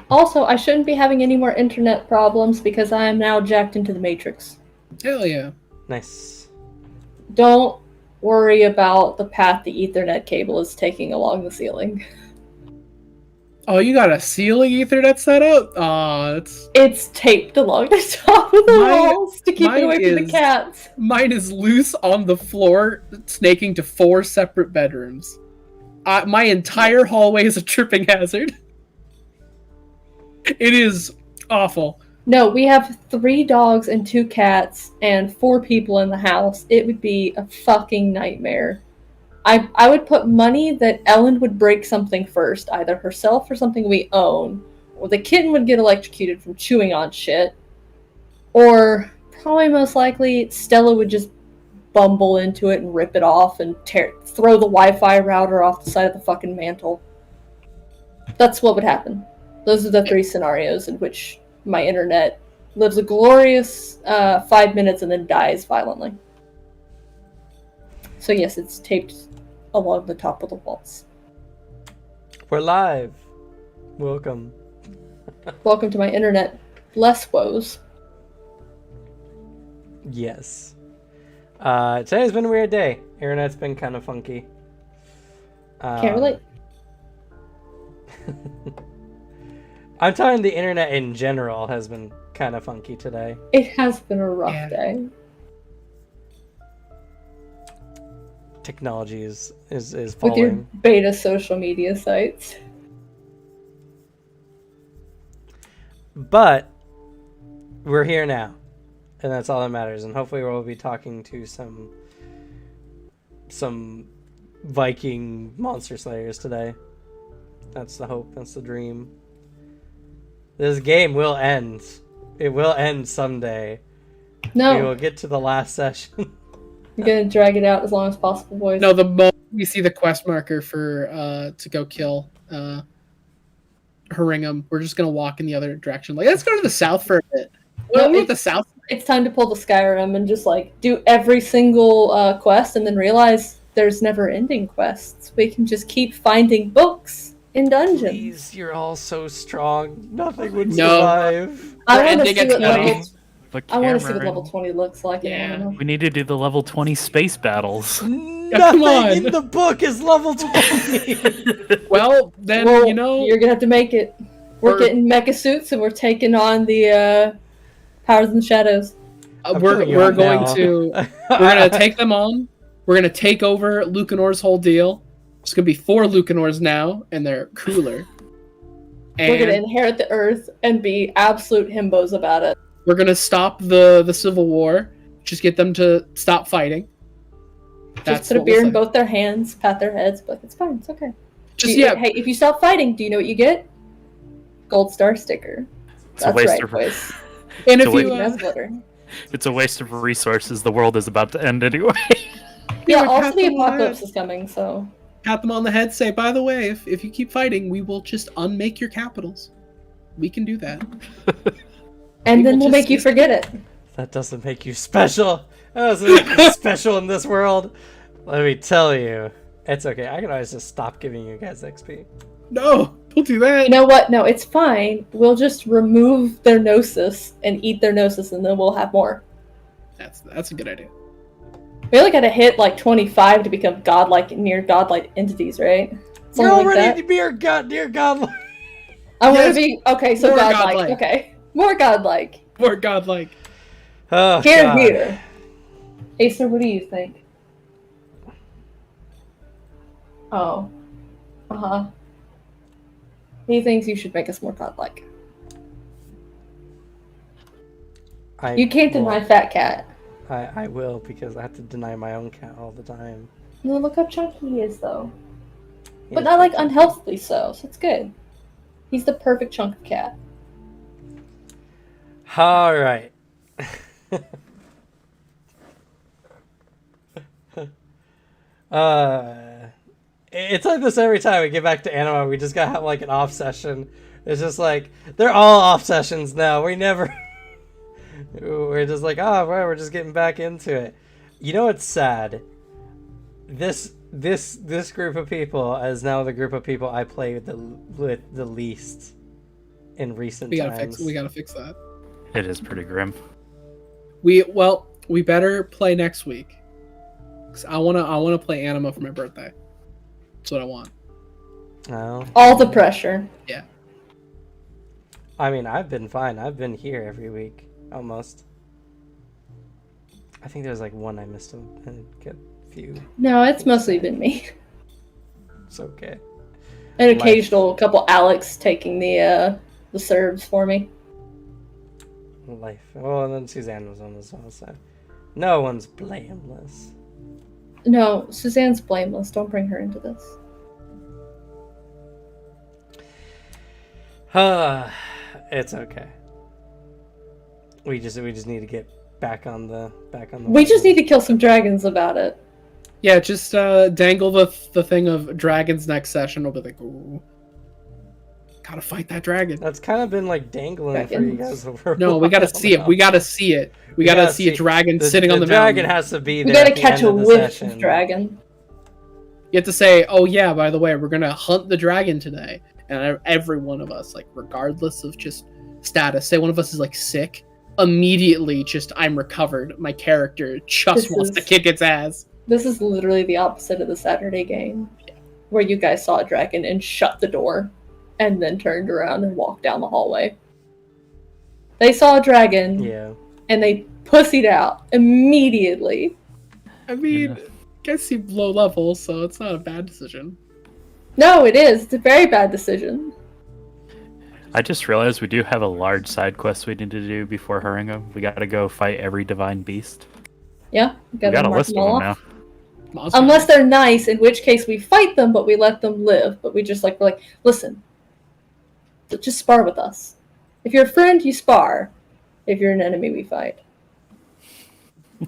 Also, I shouldn't be having any more internet problems because I am now jacked into the Matrix. Hell yeah. Nice. Don't worry about the path the Ethernet cable is taking along the ceiling. Oh, you got a ceiling Ethernet set up? It's taped along the top of the walls to keep it away from the cats. Mine is loose on the floor, snaking to 4 separate bedrooms. My entire hallway is a tripping hazard. It is awful. No, we have 3 dogs and 2 cats and 4 people in the house. It would be a fucking nightmare. I would put money that Ellen would break something first, either herself or something we own, or the kitten would get electrocuted from chewing on shit, or probably most likely Stella would just bumble into it and rip it off and throw the Wi-Fi router off the side of the fucking mantle. That's what would happen. Those are the 3 scenarios in which my internet lives a glorious 5 minutes and then dies violently. So yes, it's taped along the top of the walls. We're live. Welcome. Welcome to my internet less woes. Yes. Today's been a weird day. Internet's been kind of funky. Can't relate. I'm telling the internet in general has been kind of funky today. It has been a rough day. Technology is falling. With your beta social media sites. But we're here now, and that's all that matters. And hopefully we'll be talking to some Viking monster slayers today. That's the hope. That's the dream. This game will end. It will end someday. No. We will get to the last session. I'm gonna drag it out as long as possible, boys. No, the moment we see the quest marker for to go kill Haringham, we're just gonna walk in the other direction. Like, let's go to the south for a bit. Well, No, the south. It's time to pull the Skyrim and just like do every single quest and then realize there's never ending quests. We can just keep finding books in dungeons. Please, you're all so strong. Nothing would survive. I want to see what level. I want to see what level 20 looks like. Yeah. We need to do the level 20 space battles. Nothing in the book is level 20. Well, then, Well, you know... You're going to have to make it. We're getting mecha suits and we're taking on the Powers in the Shadows. We're going to take them on. We're going to take over Lucanor's whole deal. It's going to be 4 Lucanors now, and they're cooler. And we're going to inherit the Earth and be absolute himbos about it. we're going to stop the Civil War. Just get them to stop fighting. Just put a beer in both their hands, pat their heads, but it's fine, it's okay. Hey, if you stop fighting, do you know what you get? Gold star sticker. That's right, boys. And if it's a waste of resources. The world is about to end anyway. Yeah, also the apocalypse is coming, so... Pat them on the head, say, by the way, if you keep fighting, we will just unmake your capitals. We can do that. And then we'll make you forget it. That doesn't make you special. That doesn't make you special in this world. Let me tell you. It's okay. I can always just stop giving you guys XP. No, don't do that. You know what? No, it's fine. We'll just remove their gnosis and eat their gnosis, and then we'll have more. That's a good idea. We only gotta hit like 25 to become near godlike entities, right? You're already near godlike. I want to be so godlike. Okay, more godlike. More godlike. Oh, Here. Acer, what do you think? Oh. He thinks you should make us more godlike. You can't deny Fat Cat. I will, because I have to deny my own cat all the time. No, look how chunky he is, though. But not like unhealthily so it's good. He's the perfect chunk of cat. Alright. It's like this every time we get back to Anima. We just gotta have like an off session. It's just like, they're all off sessions now. We're just like, we're just getting back into it. You know what's sad? This group of people is now the group of people I play with the least. in recent We times. gotta fix that. It is pretty grim. We better play next week. 'Cause I wanna play Anima for my birthday. That's what I want. Oh. All the pressure. Yeah. I mean, I've been fine. I've been here every week, almost. I think there's like one I missed a few. No, it's mostly been me. It's okay. An occasional couple Alex taking the serves for me. Life. Well, and then Suzanne was on as well, so no one's blameless. No, Suzanne's blameless. Don't bring her into this. It's okay. We just need to get back on the. We just need to kill some dragons about it. Yeah, just dangle the thing of dragons next session. We'll be like, ooh, gotta fight that dragon. That's kind of been like dangling for you guys over. No, we gotta see it. We gotta see it. We gotta see a dragon sitting on the dragon mountain. has to be We there. gotta catch a whiff of dragon. You have to say, oh yeah, by the way, we're gonna hunt the dragon today. And every one of us, like, regardless of just status, say one of us is like sick, immediately just I'm recovered. My character just wants to kick its ass. This is literally the opposite of the Saturday game, where you guys saw a dragon and shut the door, and then turned around and walked down the hallway. They saw a dragon, and they pussied out immediately. I mean, guys seem low level, so it's not a bad decision. No, it is. It's a very bad decision. I just realized we do have a large side quest we need to do before Haringa. We gotta go fight every divine beast. Yeah, we got a list of them now. Unless they're nice, in which case we fight them, but we let them live. But we just we're like, listen, just spar with us. If you're a friend, you spar. If you're an enemy, we fight. I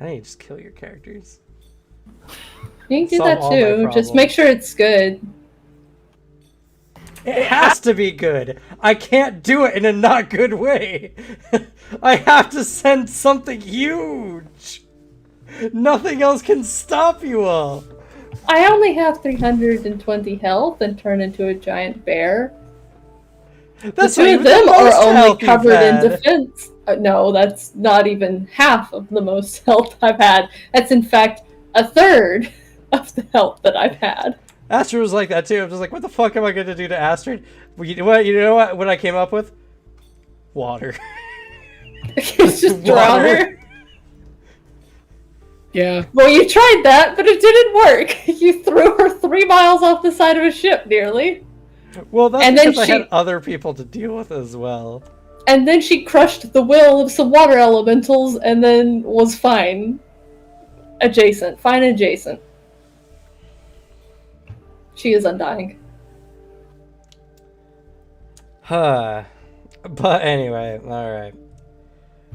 need to just kill your characters. You can do that too. Just make sure it's good. It has to be good. I can't do it in a not good way. I have to send something huge. Nothing else can stop you all. I only have 320 health and turn into a giant bear. That's the two of them are only covered in defense. No, that's not even half of the most health I've had. That's in fact a third of the health that I've had. Astrid was like that too. I'm just like, what the fuck am I going to do to Astrid? You know what I came up with? Water. Just drown her. Yeah. Well, you tried that, but it didn't work. You threw her 3 miles off the side of a ship, nearly. Well, that's because I had other people to deal with as well. And then she crushed the will of some water elementals and then was fine. Fine adjacent. She is undying. But anyway, alright.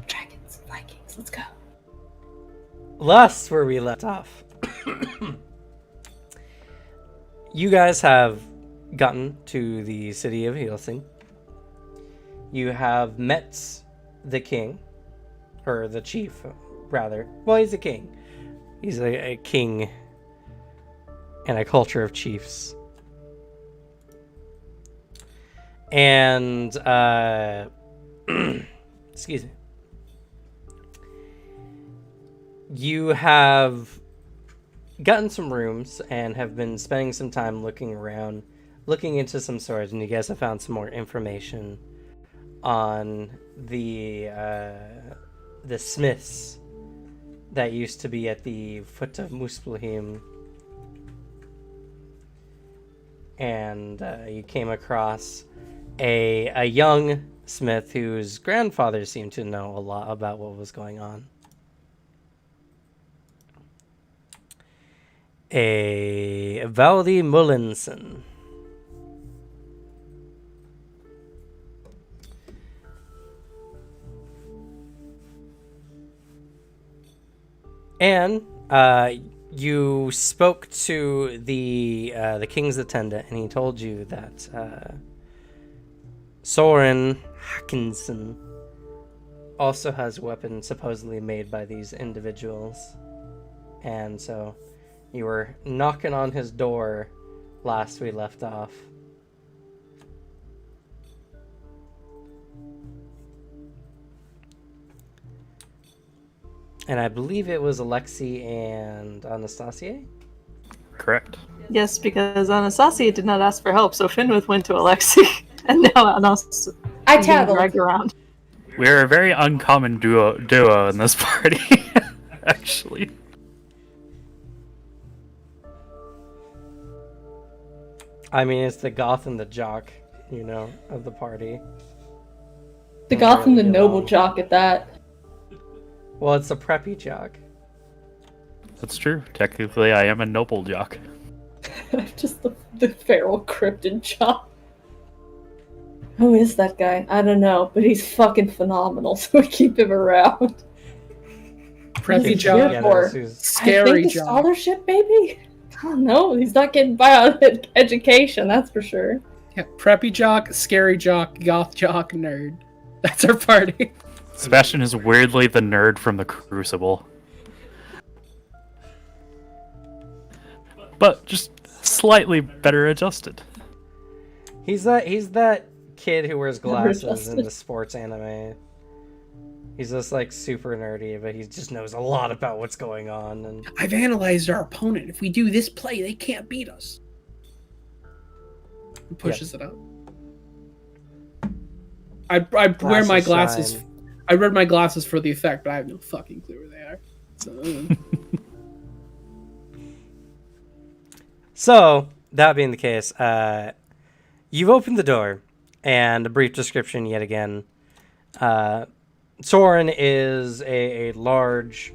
Dragons, Vikings, let's go. Last where we left off. You guys have gotten to the city of Helsing. You have met the king, or the chief, rather. Well, he's a king. He's a king in a culture of chiefs. And, excuse me. You have gotten some rooms and have been spending some time looking around, looking into some swords, and you guys have found some more information on the smiths that used to be at the foot of Muspelheim. And you came across a young smith whose grandfather seemed to know a lot about what was going on. A Valdi Mullinson. And you spoke to the king's attendant, and he told you that Soren Hackinson also has a weapon supposedly made by these individuals. And so you were knocking on his door last we left off. And I believe it was Alexei and Anastasia. Correct. Yes, because Anastasia did not ask for help, so Finwith went to Alexei, and now Anastasia I is being tattled. dragged around. We're a very uncommon duo in this party, actually. I mean, it's the goth and the jock, you know, of the party. The goth and the noble jock at that. Well, it's a preppy jock. That's true. Technically, I am a noble jock. Just the feral cryptid jock. Who is that guy? I don't know, but he's fucking phenomenal, so we keep him around. Preppy He's jock. here for- I Scary think the jock. scholarship, maybe? I don't know. He's not getting by on education, that's for sure. Yeah, preppy jock, scary jock, goth jock, nerd. That's our party. Sebastian is weirdly the nerd from the Crucible. But just slightly better adjusted. He's that kid who wears glasses in adjusted. the sports anime. He's just like super nerdy, but he just knows a lot about what's going on. And I've analyzed our opponent. If we do this play, they can't beat us. He pushes it up. I wear my glasses. shine. I wear my glasses for the effect, but I have no fucking clue where they are. So, So, that being the case, you've opened the door, and a brief description yet again. Soren is a large,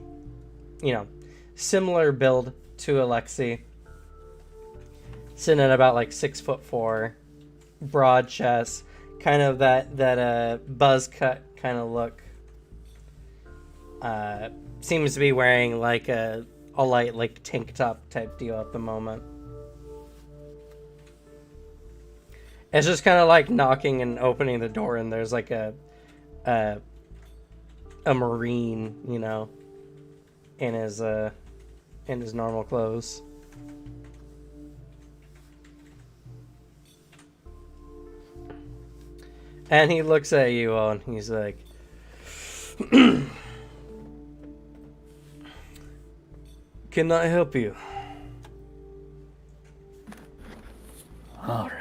similar build to Alexei. Sitting at about like 6'4", broad chest, kind of that buzz cut kind of look. Seems to be wearing like a light like tank top type deal at the moment. It's just kind of like knocking and opening the door, and there's like a marine, in his normal clothes. And he looks at you all, and he's like, "Can I help you?" All right.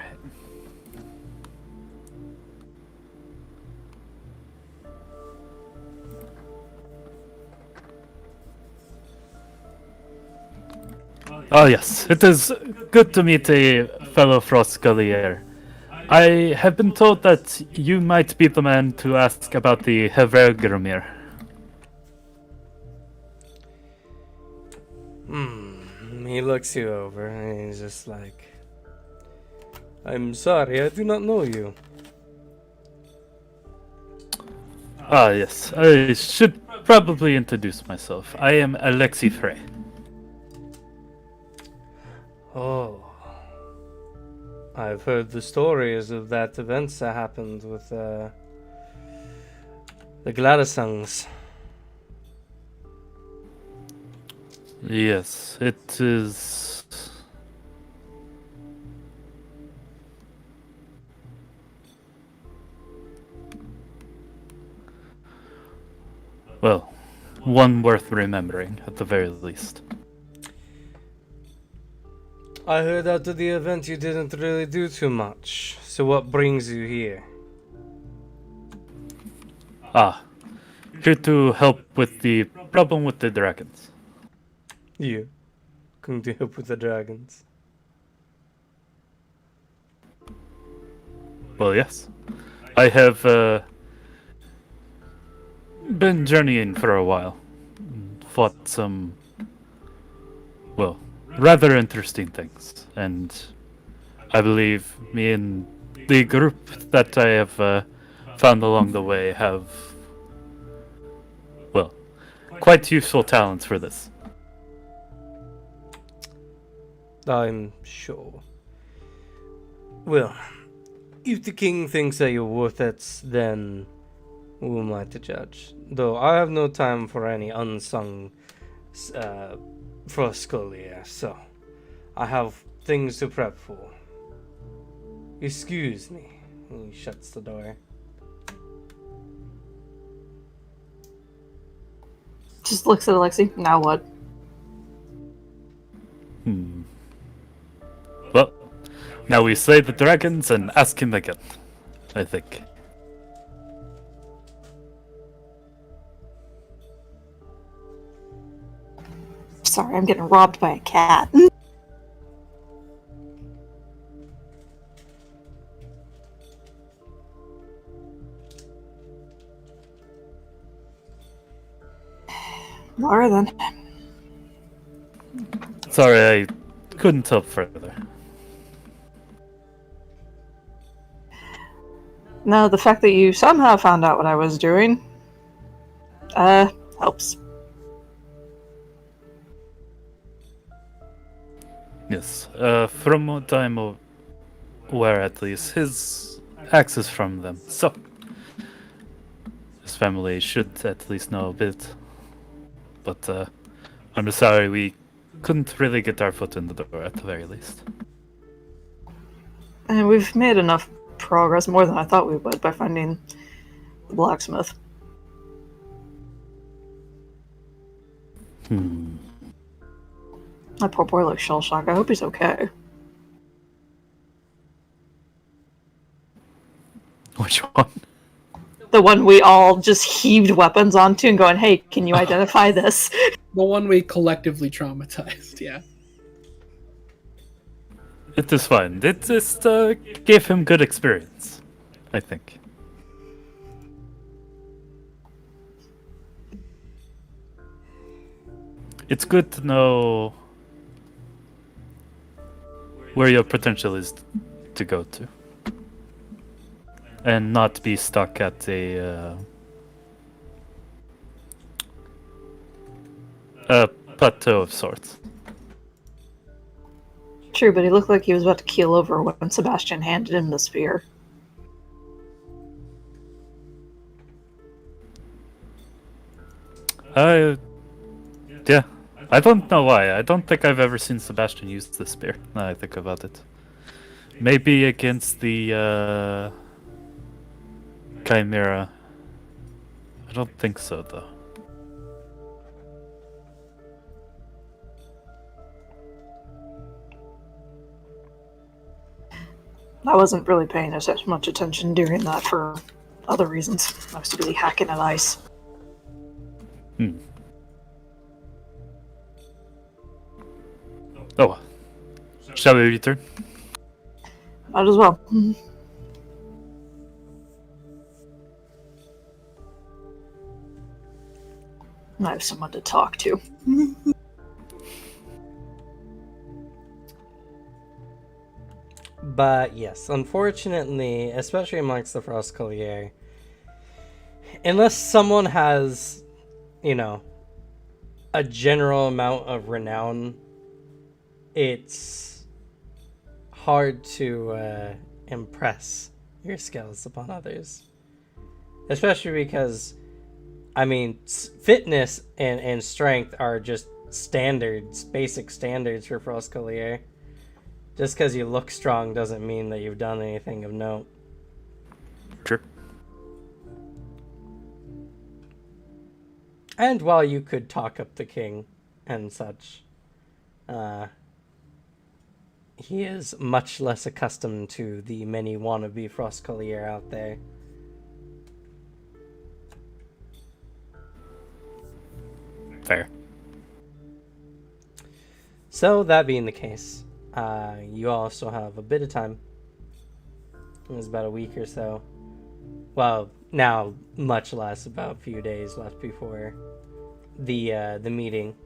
Oh yes, it is good to meet a fellow Frostgullier. I have been told that you might be the man to ask about the Hevergrimir. He looks you over, and he's just like, "I'm sorry, I do not know you." Ah yes, I should probably introduce myself. I am Alexei Frey. Oh. I've heard the stories of that event that happened with the Gladisangs. Yes, it is. Well, one worth remembering, at the very least. I heard after the event you didn't really do too much. So what brings you here? Ah, here to help with the problem with the dragons. You. Going to help with the dragons. Well, yes. I have been journeying for a while. Fought some, well, rather interesting things. And I believe me and the group that I have found along the way have, well, quite useful talents for this. I'm sure. Well, if the king thinks that you're worth it, then who am I to judge? Though I have no time for any unsung Frostgullier, so I have things to prep for. Excuse me. And he shuts the door. Just looks at Alexi. Now what? Well, now we slay the dragons and ask him again, I think. Sorry, I'm getting robbed by a cat. Alright then. Sorry, I couldn't help further. No, the fact that you somehow found out what I was doing, helps. Yes, from what I'm aware at least, his axe is from them, so his family should at least know a bit. But I'm sorry we couldn't really get our foot in the door at the very least. And we've made enough progress, more than I thought we would, by finding the blacksmith. That poor boy looks shell-shocked. I hope he's okay. Which one? The one we all just heaved weapons onto and going, hey, can you identify this? The one we collectively traumatized, yeah. It is fine. It just gave him good experience, I think. It's good to know where your potential is to go to. And not be stuck at a plateau of sorts. True, but he looked like he was about to keel over when Sebastian handed him the spear. Yeah. I don't know why. I don't think I've ever seen Sebastian use the spear, now I think about it. Maybe against the Chimera. I don't think so, though. I wasn't really paying as much attention during that for other reasons. I was really hacking at ice. Oh, shall we return? Might as well. I have someone to talk to. But yes, unfortunately, especially amongst the Frost Collier, unless someone has, a general amount of renown, it's hard to impress your skills upon others. Especially because, fitness and strength are just standards, basic standards for Frost Collier. Just because you look strong doesn't mean that you've done anything of note. Sure. And while you could talk up the king and such, he is much less accustomed to the many wannabe Frost Collier out there. Fair. So, that being the case, you also have a bit of time. It was about a week or so. Well, now much less, about a few days left before the meeting.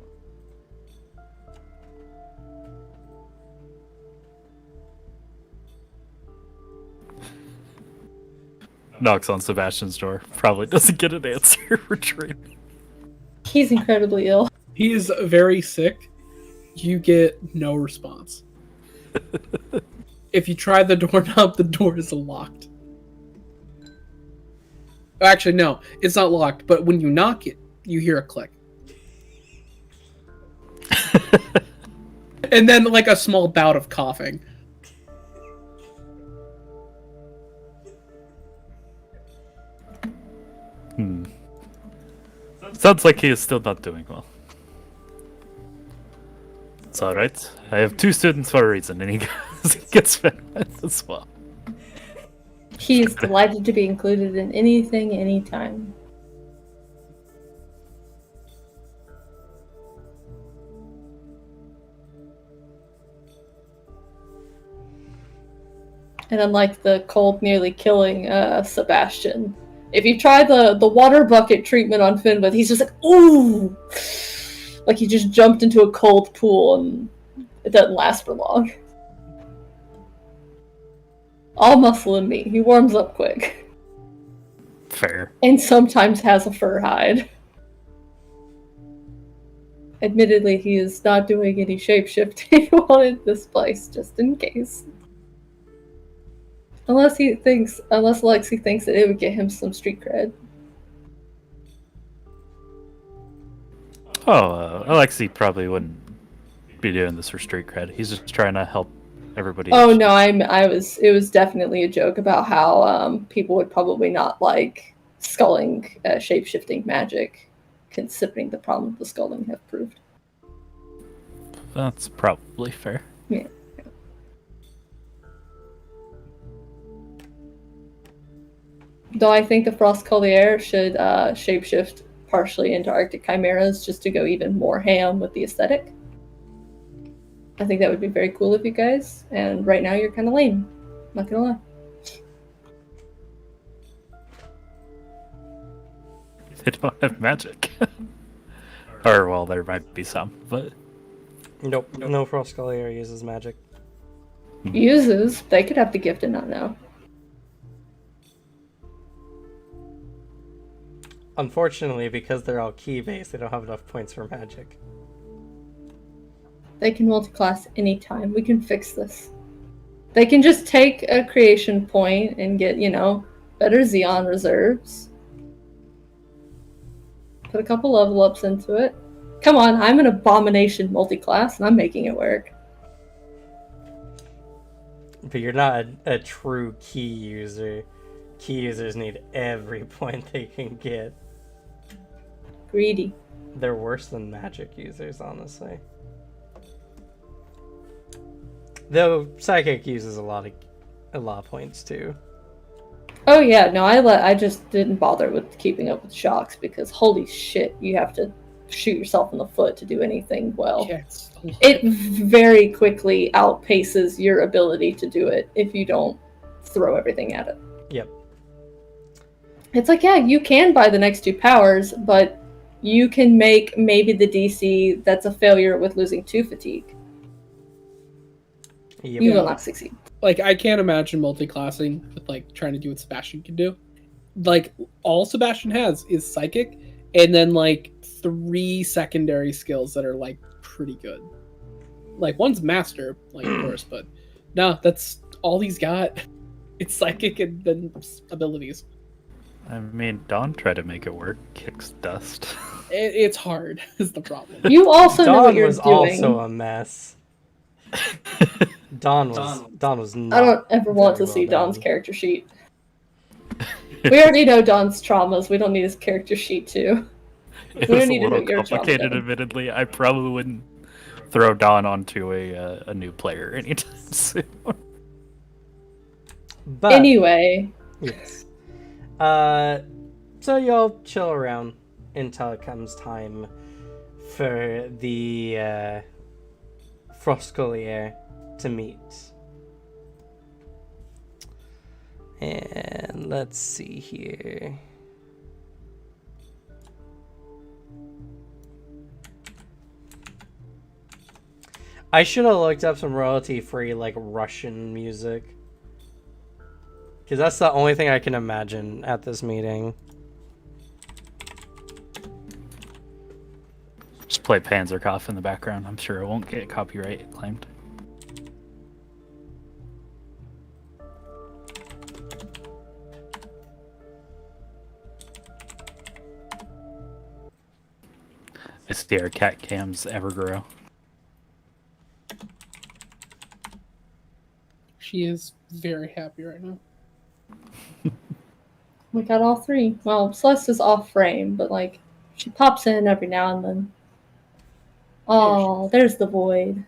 Knocks on Sebastian's door. Probably doesn't get an answer. Retreat. He's incredibly ill. He is very sick. You get no response. If you try the doorknob, the door is locked. Actually, no, it's not locked, but when you knock it, you hear a click. And then, like, a small bout of coughing. Sounds like he is still not doing well. It's alright. I have 2 students for a reason, and he gets fed as well. He's delighted to be included in anything, anytime. And unlike the cold nearly killing Sebastian, if you try the water bucket treatment on Finbeth, he's just like, ooh! Like he just jumped into a cold pool and it doesn't last for long. All muscle and meat. He warms up quick. Fair. And sometimes has a fur hide. Admittedly, he is not doing any shape-shifting while in this place, just in case. Unless Lexi thinks that it would get him some street cred. Alexi probably wouldn't be doing this for street cred. He's just trying to help everybody. Oh no, it was definitely a joke about how people would probably not like sculling shape-shifting magic, considering the problem the sculling have proved. That's probably fair. Yeah. Though I think the Frost Collier should shapeshift partially into Arctic Chimeras just to go even more ham with the aesthetic. I think that would be very cool of you guys, and right now you're kind of lame. Not gonna lie. They don't have magic. Or, well, there might be some, but... Nope, no Frostcollier uses magic. Uses. They could have the gift and not know. Unfortunately, because they're all key-based, they don't have enough points for magic. They can multiclass anytime. We can fix this. They can just take a creation point and get, better Xeon reserves. Put a couple level ups into it. Come on, I'm an abomination multiclass and I'm making it work. But you're not a true key user. Key users need every point they can get. Greedy. They're worse than magic users, honestly. Though psychic uses a lot of points too. Oh yeah, no, I just didn't bother with keeping up with shocks because holy shit, you have to shoot yourself in the foot to do anything well. Yeah, It very quickly outpaces your ability to do it if you don't throw everything at it. Yep. It's like, yeah, you can buy the next 2 powers, but you can make maybe the DC that's a failure with losing 2 fatigue. Yep. You will not succeed. Like, I can't imagine multi-classing with, like, trying to do what Sebastian can do. Like, all Sebastian has is Psychic, and then, like, 3 secondary skills that are, like, pretty good. Like, one's Master, like, of course, but no, that's all he's got. It's Psychic and then abilities. I mean, Dawn tried to make it work. Kicks dust. It's hard, is the problem. You also know what you're was doing. also a mess. Dawn was not. I don't ever want to very see well Don's done. character sheet. We already know Don's traumas. We don't need his character sheet too. It We was don't a need to little know your trauma, complicated, then. admittedly. I probably wouldn't throw Dawn onto a new player anytime soon. But Anyway, yes. So y'all chill around until it comes time for the Frostcollier to meet. And let's see here. I should have looked up some royalty-free, like, Russian music. Because that's the only thing I can imagine at this meeting. Just play Panzerkopf in the background. I'm sure it won't get copyright claimed. It's the cat cams ever grow. She is very happy right now. we got all 3. Well, Celeste is off frame, but like She pops in every now and then. Oh, there's the void.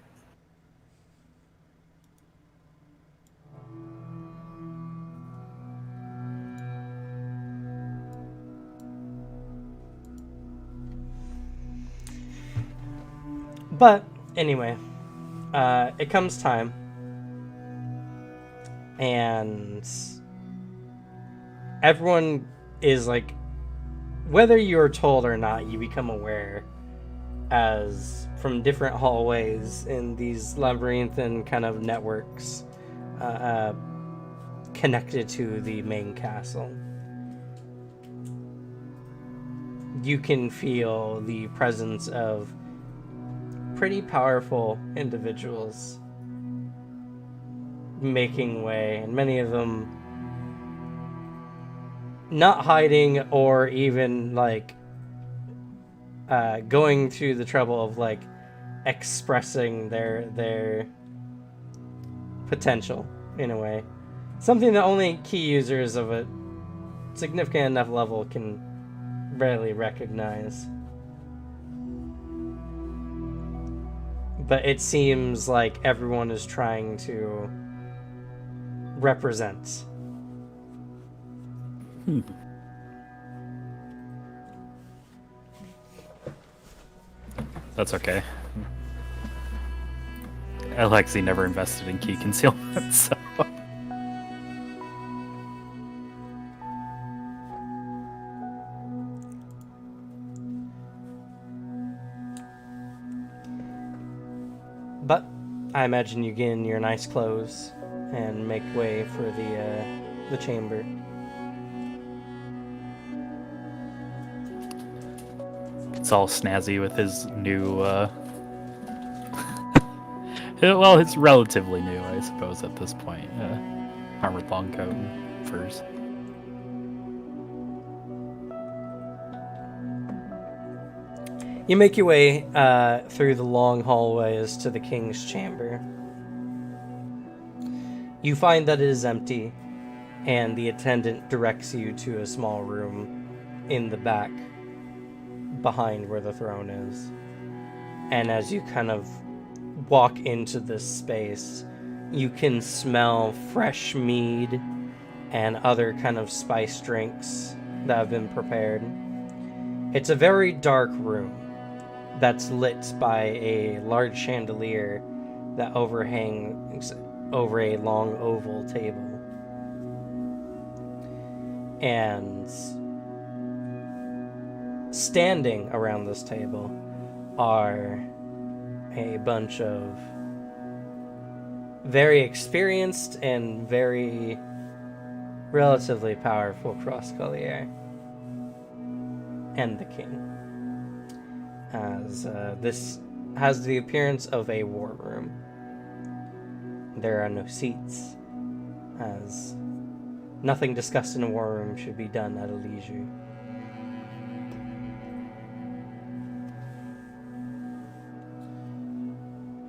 But anyway, it comes time, and everyone is like, whether you're told or not, you become aware as from different hallways in these labyrinthine kind of networks connected to the main castle. You can feel the presence of pretty powerful individuals making way, and many of them not hiding or even like going through the trouble of like expressing their potential in a way, something that only key users of a significant enough level can rarely recognize. But it seems like everyone is trying to represent. That's okay. Alexi never invested in key concealment, so... But I imagine you get in your nice clothes and make way for the chamber. It's all snazzy with his new, well, it's relatively new, I suppose, at this point. Armored long coat and furs. You make your way through the long hallways to the king's chamber. You find that it is empty, and the attendant directs you to a small room in the back, behind where the throne is. And as you kind of walk into this space, you can smell fresh mead and other kind of spice drinks that have been prepared. It's a very dark room that's lit by a large chandelier that overhangs over a long oval table. And standing around this table are a bunch of very experienced and very relatively powerful cross-collier and the king, as this has the appearance of a war room. There are no seats, as nothing discussed in a war room should be done at a leisure.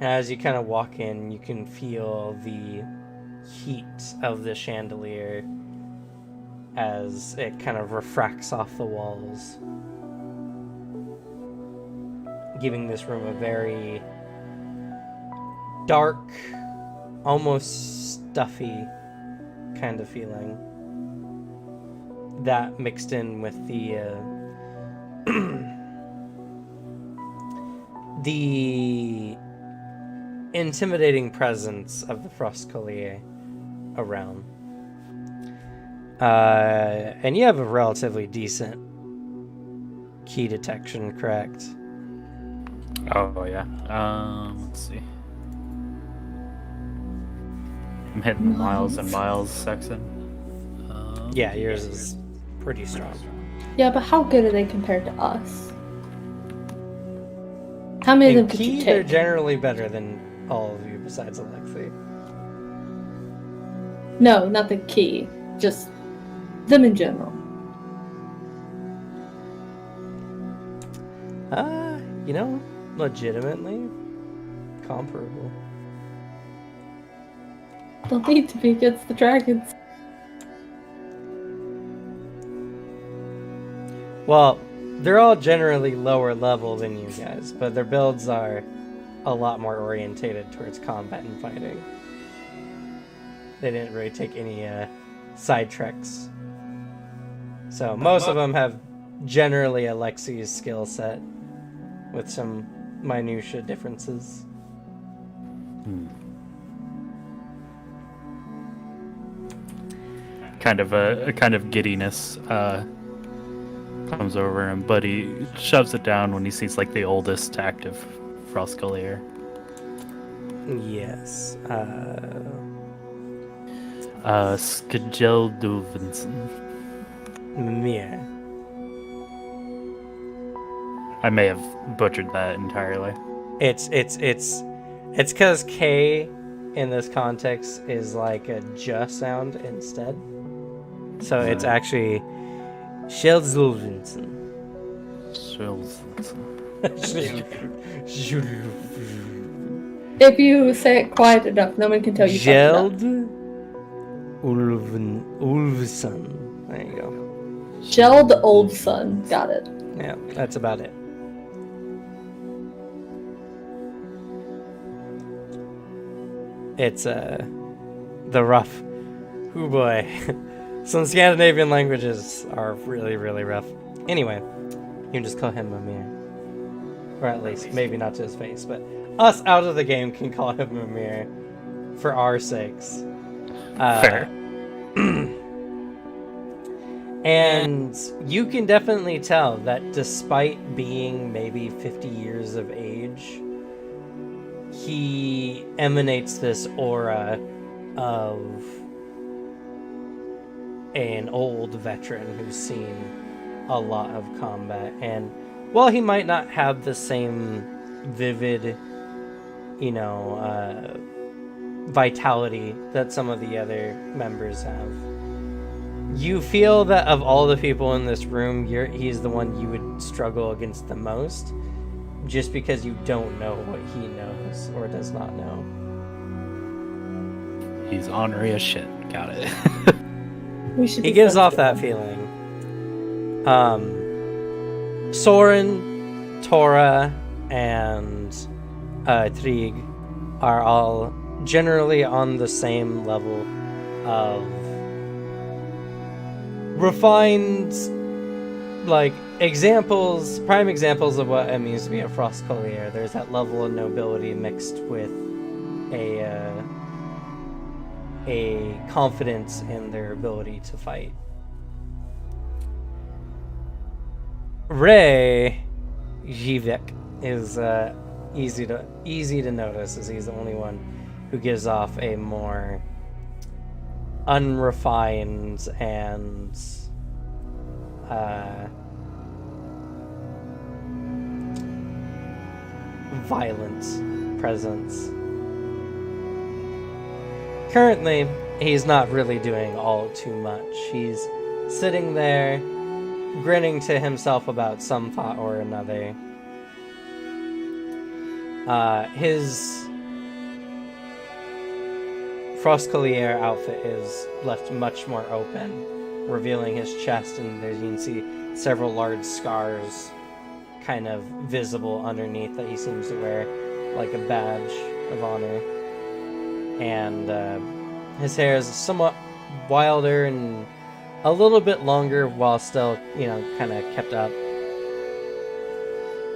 As you kind of walk in, you can feel the heat of the chandelier as it kind of refracts off the walls, giving this room a very dark, almost stuffy kind of feeling. That mixed in with the intimidating presence of the Frost Collier around. And you have a relatively decent key detection, correct? Oh, yeah. Let's see. I'm hitting miles and miles section. Yeah, yours is pretty strong. Yeah, but how good are they compared to us? How many In of them could key, you they're take? generally better than all of you besides Alexi. No, not the key. Just them in general. Legitimately comparable. They'll need to be against the dragons. Well, they're all generally lower level than you guys, but their builds are a lot more orientated towards combat and fighting. They didn't really take any side treks. So most of them have generally Alexi's skill set with some minutia differences. Kind of a kind of giddiness comes over him, but he shoves it down when he sees like the oldest active Frostgullier. Yes. Skjelduvinson. Mimir. I may have butchered that entirely. It's because K in this context is like a j sound instead. So it's actually Skjelduvinson. If you say it quiet enough, no one can tell you. Ulvson. There you go. Geld Old Son. Got it. Yeah, that's about it. It's the rough. Oh boy. Some Scandinavian languages are really, really rough. Anyway, you can just call him Mimir. Or at least, maybe not to his face, but us out of the game can call him Mimir for our sakes. Fair. And you can definitely tell that despite being maybe 50 years of age, he emanates this aura of an old veteran who's seen a lot of combat. And while he might not have the same vivid, vitality that some of the other members have, you feel that of all the people in this room, he's the one you would struggle against the most, just because you don't know what he knows or does not know. He's ornery as shit. Got it. He gives off that feeling. Soren, Tora, and Trig are all generally on the same level of refined, like, prime examples of what it means to be a Frostgullier. There's that level of nobility mixed with a confidence in their ability to fight. Ray Jivik is easy to notice, as he's the only one who gives off a more unrefined and violent presence. Currently, he's not really doing all too much. He's sitting there, grinning to himself about some thought or another. His Frostgullier outfit is left much more open, revealing his chest, and there you can see several large scars kind of visible underneath that he seems to wear like a badge of honor. And his hair is somewhat wilder and a little bit longer while still, kind of kept up.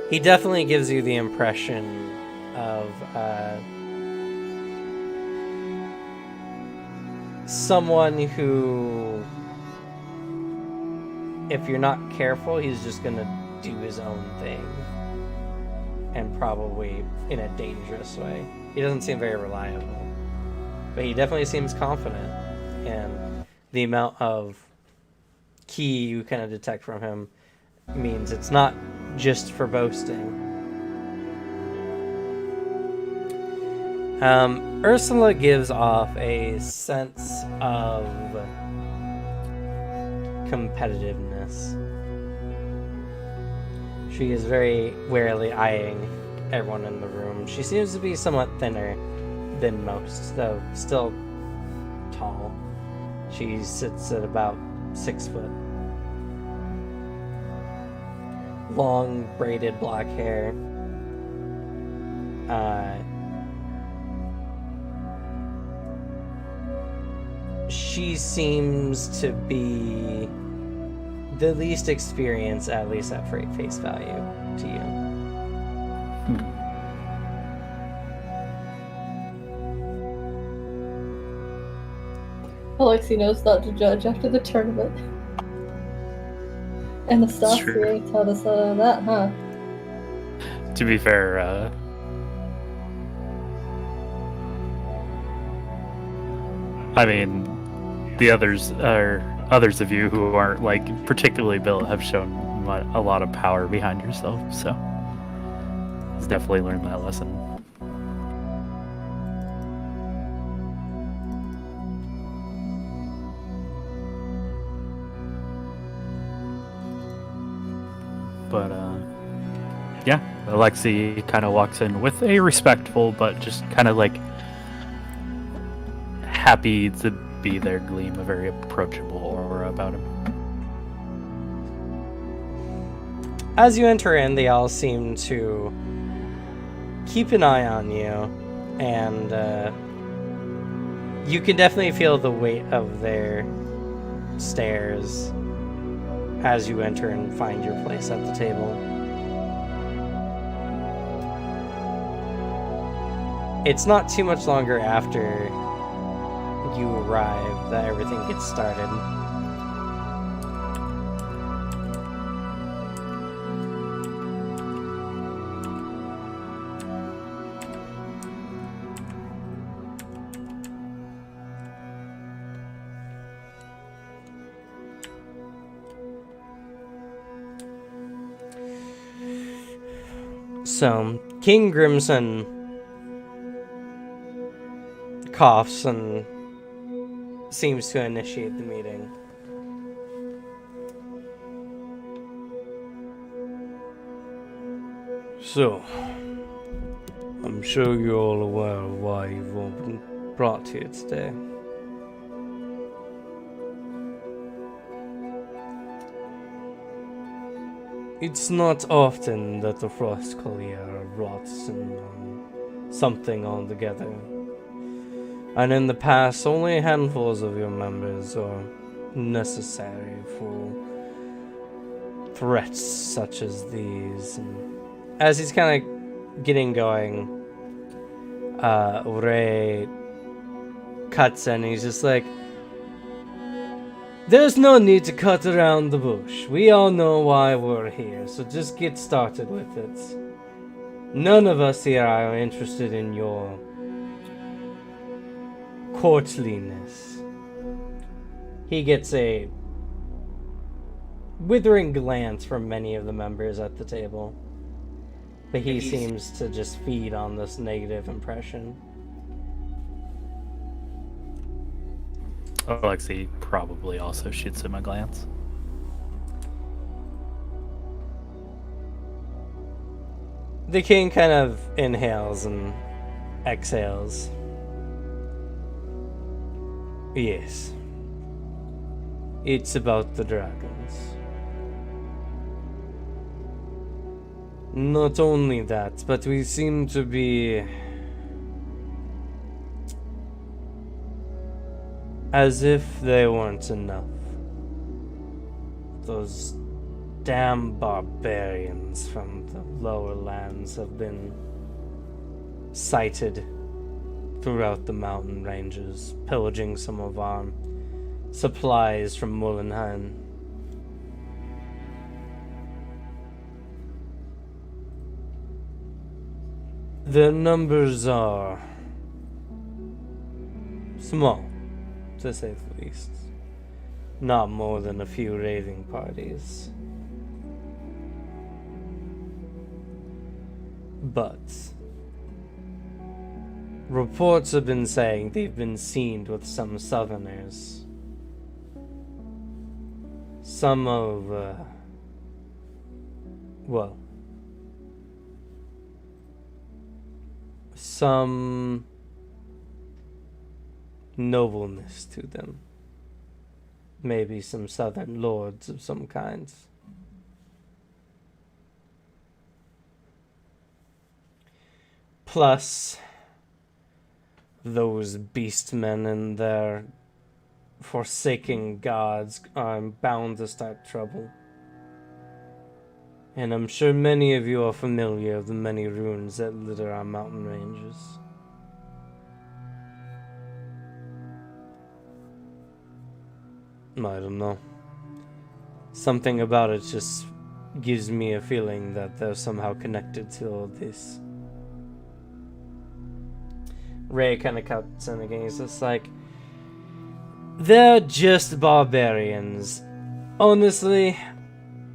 He definitely gives you the impression of someone who, if you're not careful, he's just gonna do his own thing, and probably in a dangerous way. He doesn't seem very reliable, but he definitely seems confident, and the amount of ki you kind of detect from him means it's not just for boasting. Ursula gives off a sense of competitiveness. She is very warily eyeing everyone in the room. She seems to be somewhat thinner than most, though still tall. She sits at about 6 foot. long braided black hair. She seems to be the least experienced, at least at face value, to you. Alexi knows not to judge after the tournament. And the stuff, true. you ain't told us that, huh? To be fair, I mean, the others of you who aren't like particularly built have shown a lot of power behind yourself. So, he's definitely learned that lesson. But yeah, Alexi kind of walks in with a respectful but just kind of like happy to be there gleam, a very approachable aura about him. As you enter in, they all seem to keep an eye on you, and you can definitely feel the weight of their stares as you enter and find your place at the table. It's not too much longer after you arrive that everything gets started. So, King Grimson coughs and seems to initiate the meeting. So, I'm sure you're all aware of why you've all been brought here today. It's not often that the Frost Collier rots in something altogether. And in the past, only handfuls of your members are necessary for threats such as these. And as he's kind of getting going, Ray cuts in and he's just like, there's no need to cut around the bush. We all know why we're here, so just get started with it. None of us here are interested in your courtliness. He gets a withering glance from many of the members at the table, but he seems to just feed on this negative impression. Alexi probably also shoots him a glance. The king kind of inhales and exhales. Yes. It's about the dragons. Not only that, but we seem to be as if they weren't enough. Those damn barbarians from the lower lands have been sighted throughout the mountain ranges, pillaging some of our supplies from Mullenheim. Their numbers are small, to say the least. Not more than a few raiding parties. But reports have been saying they've been seen with some southerners. Some of, some nobleness to them. Maybe some southern lords of some kind. Plus, those beastmen and their forsaking gods are bound to start trouble. And I'm sure many of you are familiar with the many ruins that litter our mountain ranges. I don't know. Something about it just gives me a feeling that they're somehow connected to all this. Ray kind of cuts in again. He's just like, they're just barbarians. Honestly,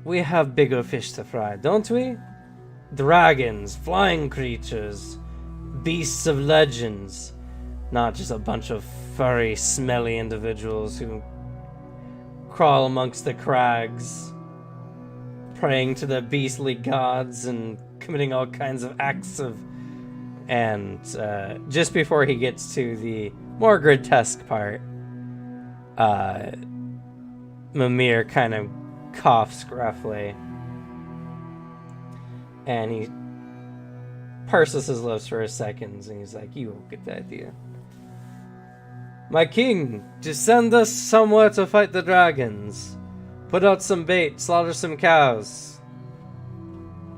we have bigger fish to fry, don't we? Dragons, flying creatures, beasts of legends. Not just a bunch of furry, smelly individuals who crawl amongst the crags, praying to the beastly gods and committing all kinds of acts of... And just before he gets to the more grotesque part, Mimir kind of coughs gruffly, and he purses his lips for a second, and he's like, you won't get the idea. My king, just send us somewhere to fight the dragons. Put out some bait, slaughter some cows.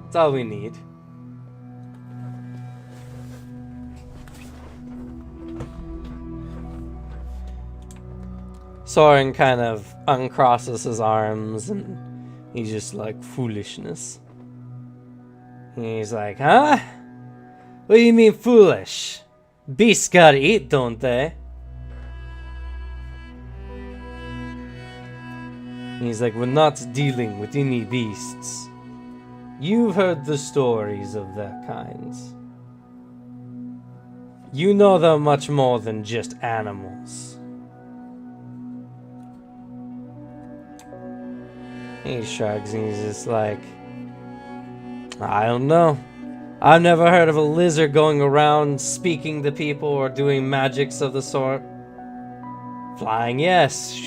That's all we need. Soren kind of uncrosses his arms and he's just like, foolishness. And he's like, huh? What do you mean foolish? Beasts gotta eat, don't they? And he's like, we're not dealing with any beasts. You've heard the stories of their kinds. You know they're much more than just animals. He shrugs and he's just like, I don't know. I've never heard of a lizard going around speaking to people or doing magics of the sort. Flying, yes.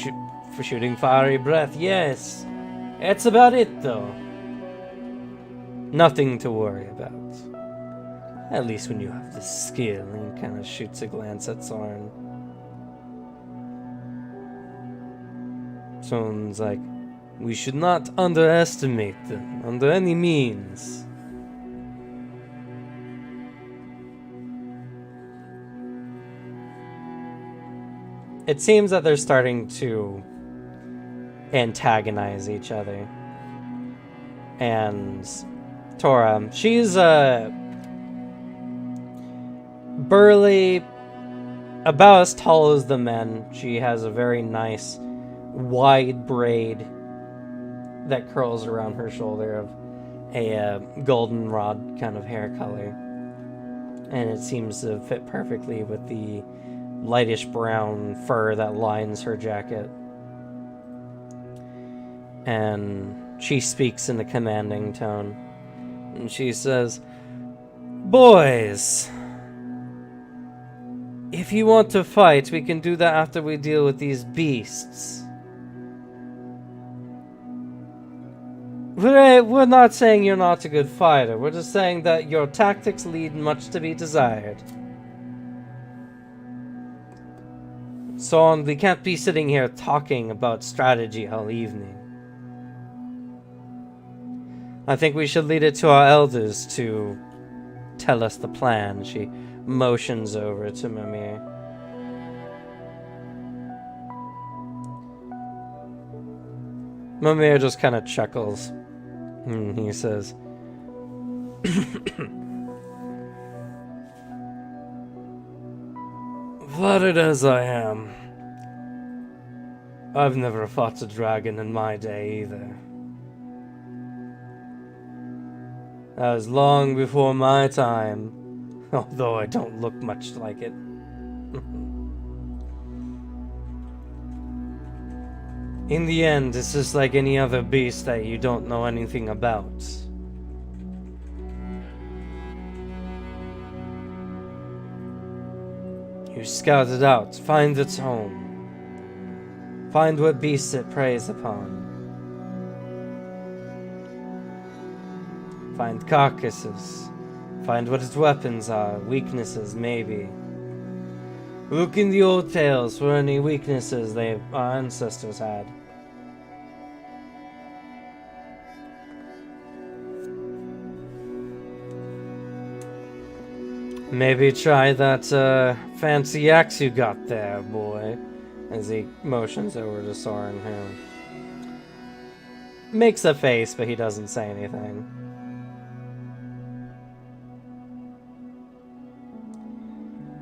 For shooting fiery breath, yes. That's about it, though. Nothing to worry about. At least when you have the skill. And he kind of shoots a glance at Soren. Soren's like, we should not underestimate them, under any means. It seems that they're starting to antagonize each other. And Tora, she's burly, about as tall as the men. She has a very nice, wide braid that curls around her shoulder of a goldenrod kind of hair color. And it seems to fit perfectly with the lightish brown fur that lines her jacket. And she speaks in a commanding tone. And she says, boys, if you want to fight, we can do that after we deal with these beasts. We're not saying you're not a good fighter. We're just saying that your tactics leave much to be desired. So we can't be sitting here talking about strategy all evening. I think we should lead it to our elders to tell us the plan. She motions over to Mimir. Mimir just kind of chuckles. And he says, flattered as I am, I've never fought a dragon in my day either. That was long before my time, although I don't look much like it. In the end, it's just like any other beast that you don't know anything about. You scout it out, find its home, find what beasts it preys upon. Find carcasses, Find what its weapons are, weaknesses maybe. Look in the old tales for any weaknesses our ancestors had. Maybe try that fancy axe you got there, boy. As he motions over to Soren, who makes a face, but he doesn't say anything.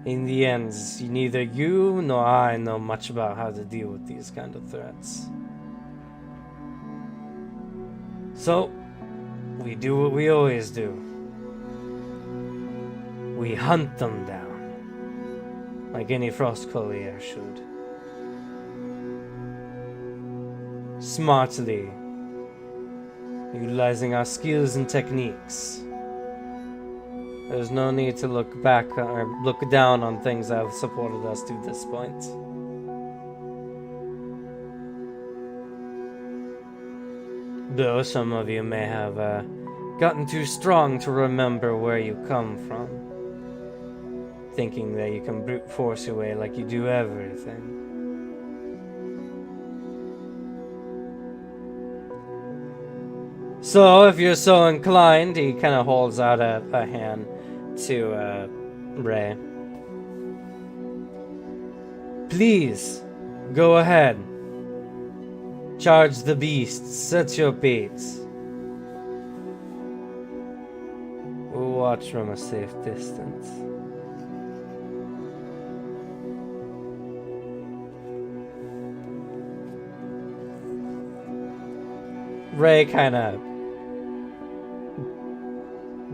In the end, neither you nor I know much about how to deal with these kind of threats. So, we do what we always do. We hunt them down, like any frost collier should. Smartly, utilizing our skills and techniques. There's no need to look back or look down on things that have supported us to this point. Though some of you may have gotten too strong to remember where you come from, thinking that you can brute force your way like you do everything. So, if you're so inclined, he kind of holds out a hand to Ray. Please, go ahead. Charge the beasts. Set your baits. We'll watch from a safe distance. Ray kind of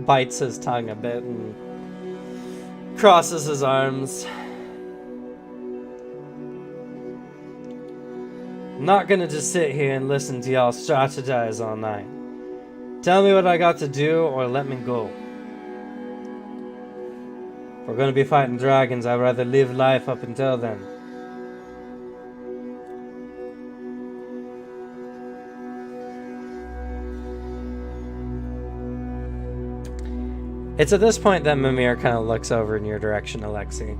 bites his tongue a bit and crosses his arms. I'm not gonna just sit here and listen to y'all strategize all night. Tell me what I got to do or let me go. If we're gonna be fighting dragons, I'd rather live life up until then. It's at this point that Mimir kind of looks over in your direction, Alexei.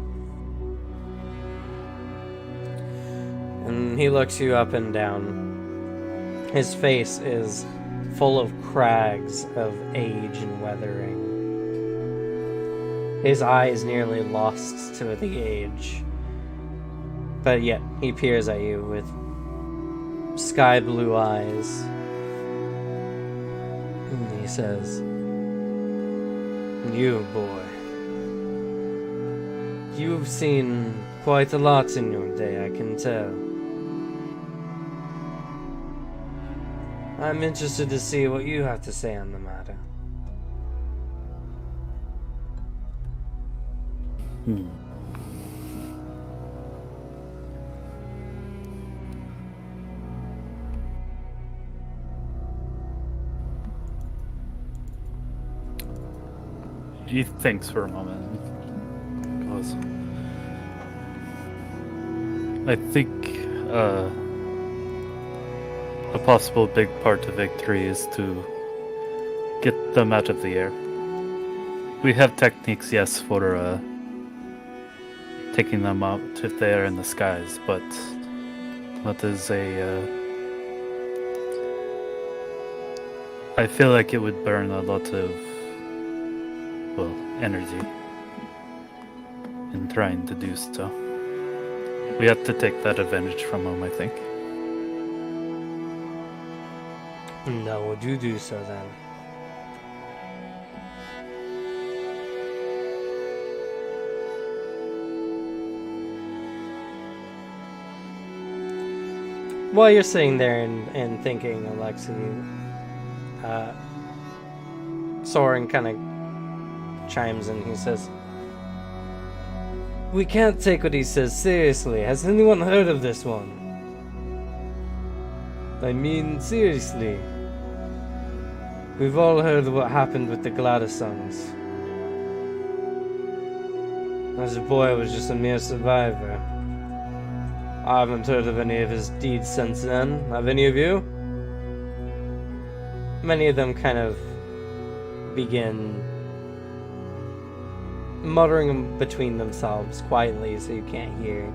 And he looks you up and down. His face is full of crags of age and weathering. His eye is nearly lost to the age. But yet, he peers at you with sky blue eyes. And he says, "You, boy. You've seen quite a lot in your day, I can tell. I'm interested to see what you have to say on the matter." He thinks for a moment. Goes, I think a possible big part of victory is to get them out of the air. We have techniques, yes, for taking them out if they are in the skies, but that is I feel like it would burn a lot of, well, energy in trying to do so. We have to take that advantage from them, I think. No, would you do so then? While you're sitting there and thinking, Alexei, Soren kind of chimes in. He says, "We can't take what he says seriously. Has anyone heard of this one? I mean, seriously. We've all heard of what happened with the Gladysons. As a boy, I was just a mere survivor. I haven't heard of any of his deeds since then. Have any of you?" Many of them kind of begin muttering between themselves quietly so you can't hear,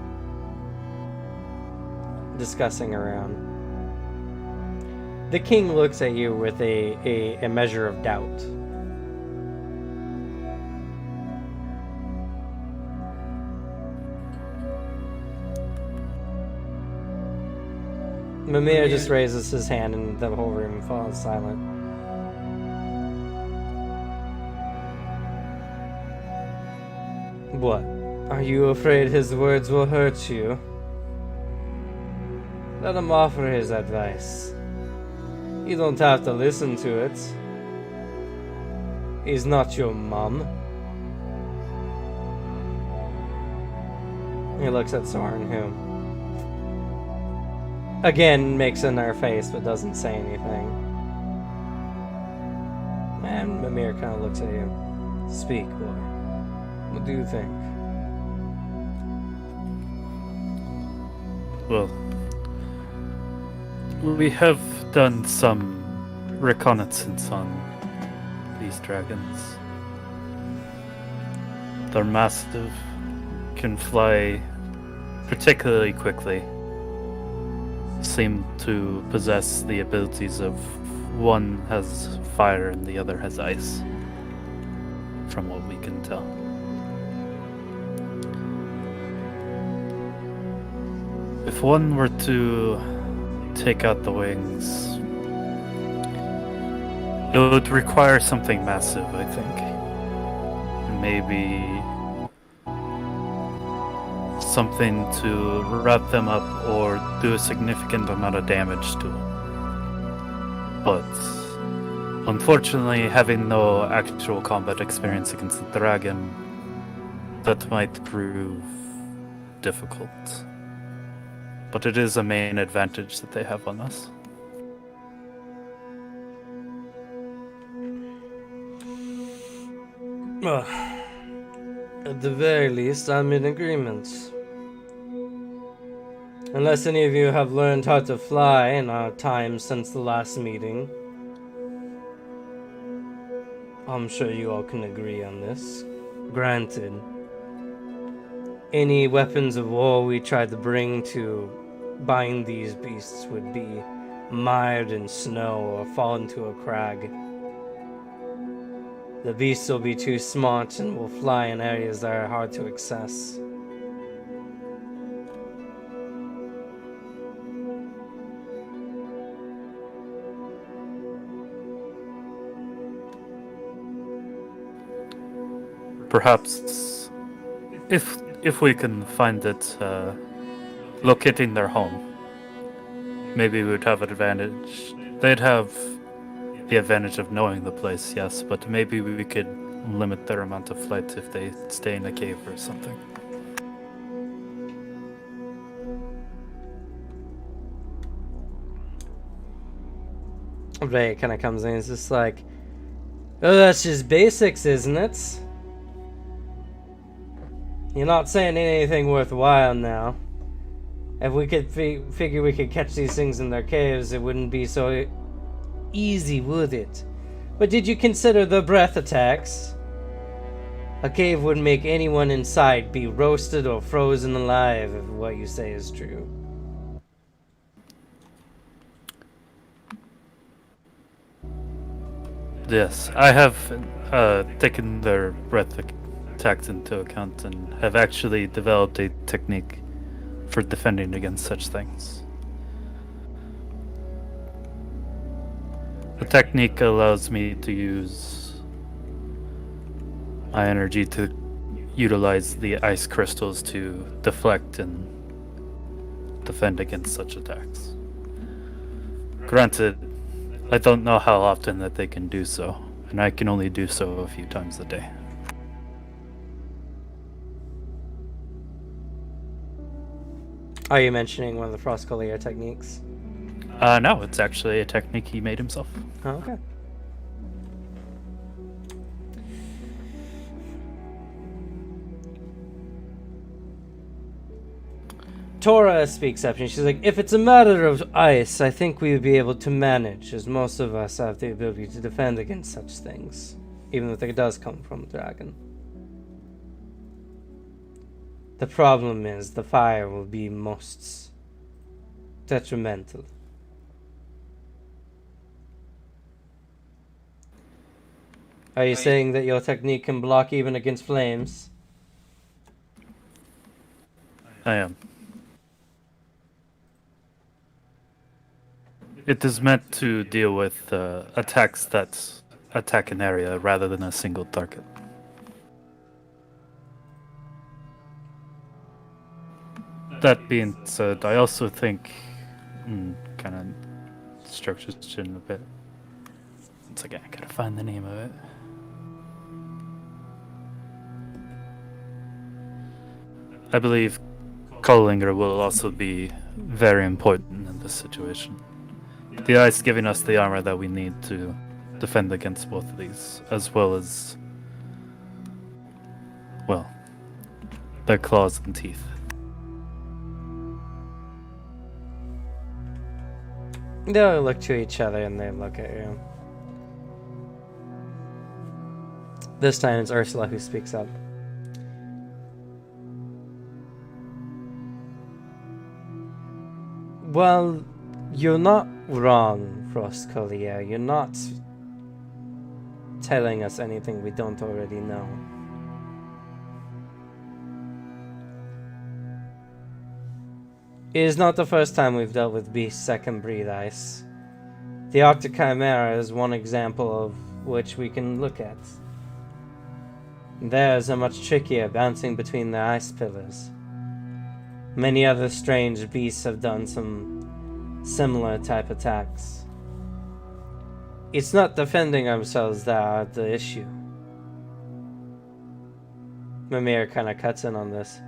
discussing around. The king looks at you with a measure of doubt. Mimir just raises his hand and the whole room falls silent. What? Are you afraid his words will hurt you? Let him offer his advice. You don't have to listen to it. He's not your mom. He looks at Soren, who again makes a nerve face but doesn't say anything. And Mimir kind of looks at you. Speak, boy. What do you think? Well, we have done some reconnaissance on these dragons. They're massive, can fly particularly quickly, seem to possess the abilities of one has fire and the other has ice, from what we can tell. If one were to take out the wings, it would require something massive, I think. Maybe something to wrap them up or do a significant amount of damage to them. But unfortunately, having no actual combat experience against the dragon, that might prove difficult. But it is a main advantage that they have on us. Well, at the very least, I'm in agreement. Unless any of you have learned how to fly in our time since the last meeting, I'm sure you all can agree on this. Granted, any weapons of war we tried to bring to bind these beasts would be mired in snow or fall into a crag. The beasts will be too smart and will fly in areas that are hard to access. Perhaps, if we can find it, locating their home, maybe we would have an advantage. They'd have the advantage of knowing the place, yes, but maybe we could limit their amount of flight if they stay in a cave or something. Ray kind of comes in, it's just like, oh, that's just basics, isn't it? You're not saying anything worthwhile now. If we could figure we could catch these things in their caves, it wouldn't be so easy, would it? But did you consider the breath attacks? A cave would make anyone inside be roasted or frozen alive if what you say is true. Yes, I have taken their breath attacks into account and have actually developed a technique for defending against such things. The technique allows me to use my energy to utilize the ice crystals to deflect and defend against such attacks. Granted, I don't know how often that they can do so, and I can only do so a few times a day. Are you mentioning one of the Frostcolier techniques? No, it's actually a technique he made himself. Oh, okay. Tora speaks up and she's like, if it's a matter of ice, I think we would be able to manage, as most of us have the ability to defend against such things, even if it does come from a dragon. The problem is the fire will be most detrimental. Are you saying that your technique can block even against flames? I am. It is meant to deal with attacks that attack an area rather than a single target. That being said, I also think, kind of strokes his chin a bit. It's like, I gotta find the name of it. I believe Kollinger will also be very important in this situation. The ice giving us the armor that we need to defend against both of these, as well as, well, their claws and teeth. They'll look to each other and they look at you. This time it's Ursula who speaks up. Well, you're not wrong, Frost Collier. You're not telling us anything we don't already know. It is not the first time we've dealt with beasts that can breathe ice. The Arctic Chimera is one example of which we can look at. Theirs are much trickier, bouncing between the ice pillars. Many other strange beasts have done some similar type attacks. It's not defending ourselves that are the issue. Mimir kind of cuts in on this.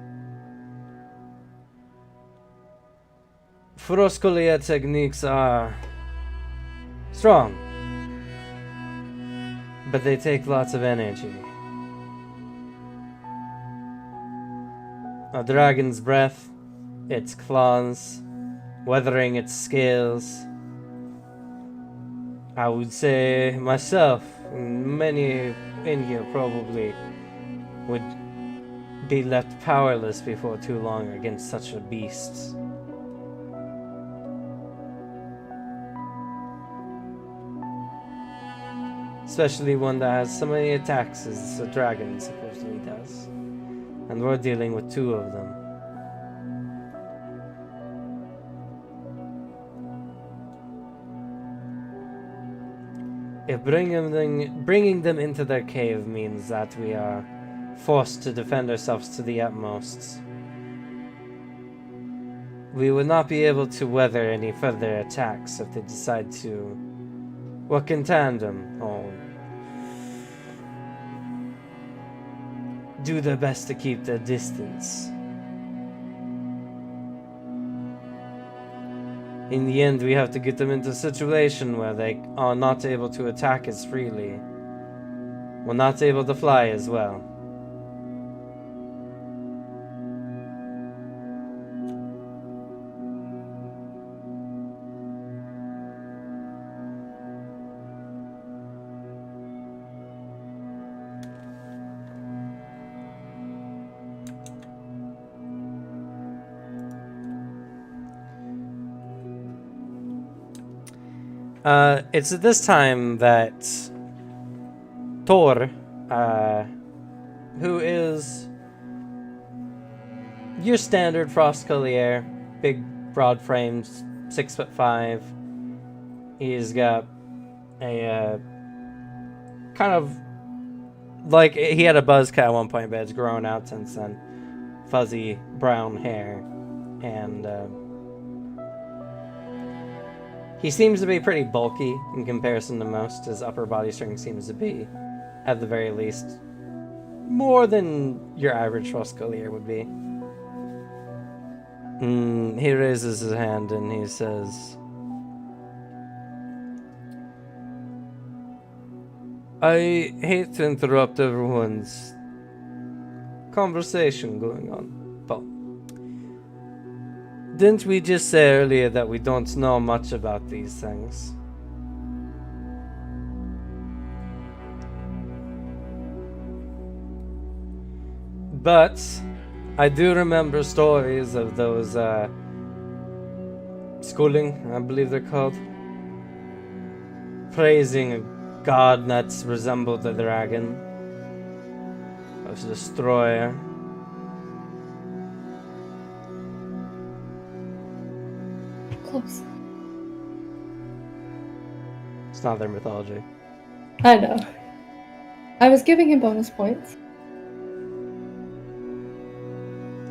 Froscolia techniques are strong, but they take lots of energy. A dragon's breath, its claws, weathering its scales. I would say myself, and many in here probably, would be left powerless before too long against such a beast. Especially one that has so many attacks as a dragon supposedly does. And we're dealing with two of them. If bringing them into their cave means that we are forced to defend ourselves to the utmost, we would not be able to weather any further attacks if they decide to work in tandem or do their best to keep their distance. In the end, we have to get them into a situation where they are not able to attack as freely. We're not able to fly as well. It's at this time that Thor, who is your standard Frost Collier, big, broad framed, 6'5". He's got a kind of like he had a buzz cut at one point, but it's grown out since then. Fuzzy brown hair, and he seems to be pretty bulky in comparison to most. His upper body strength seems to be, at the very least, more than your average Frost Collier would be. He raises his hand and he says, I hate to interrupt everyone's conversation going on, but didn't we just say earlier that we don't know much about these things? But I do remember stories of those schooling, I believe they're called, praising a god that resembled a dragon, a destroyer. Close. It's not their mythology. I know. I was giving him bonus points.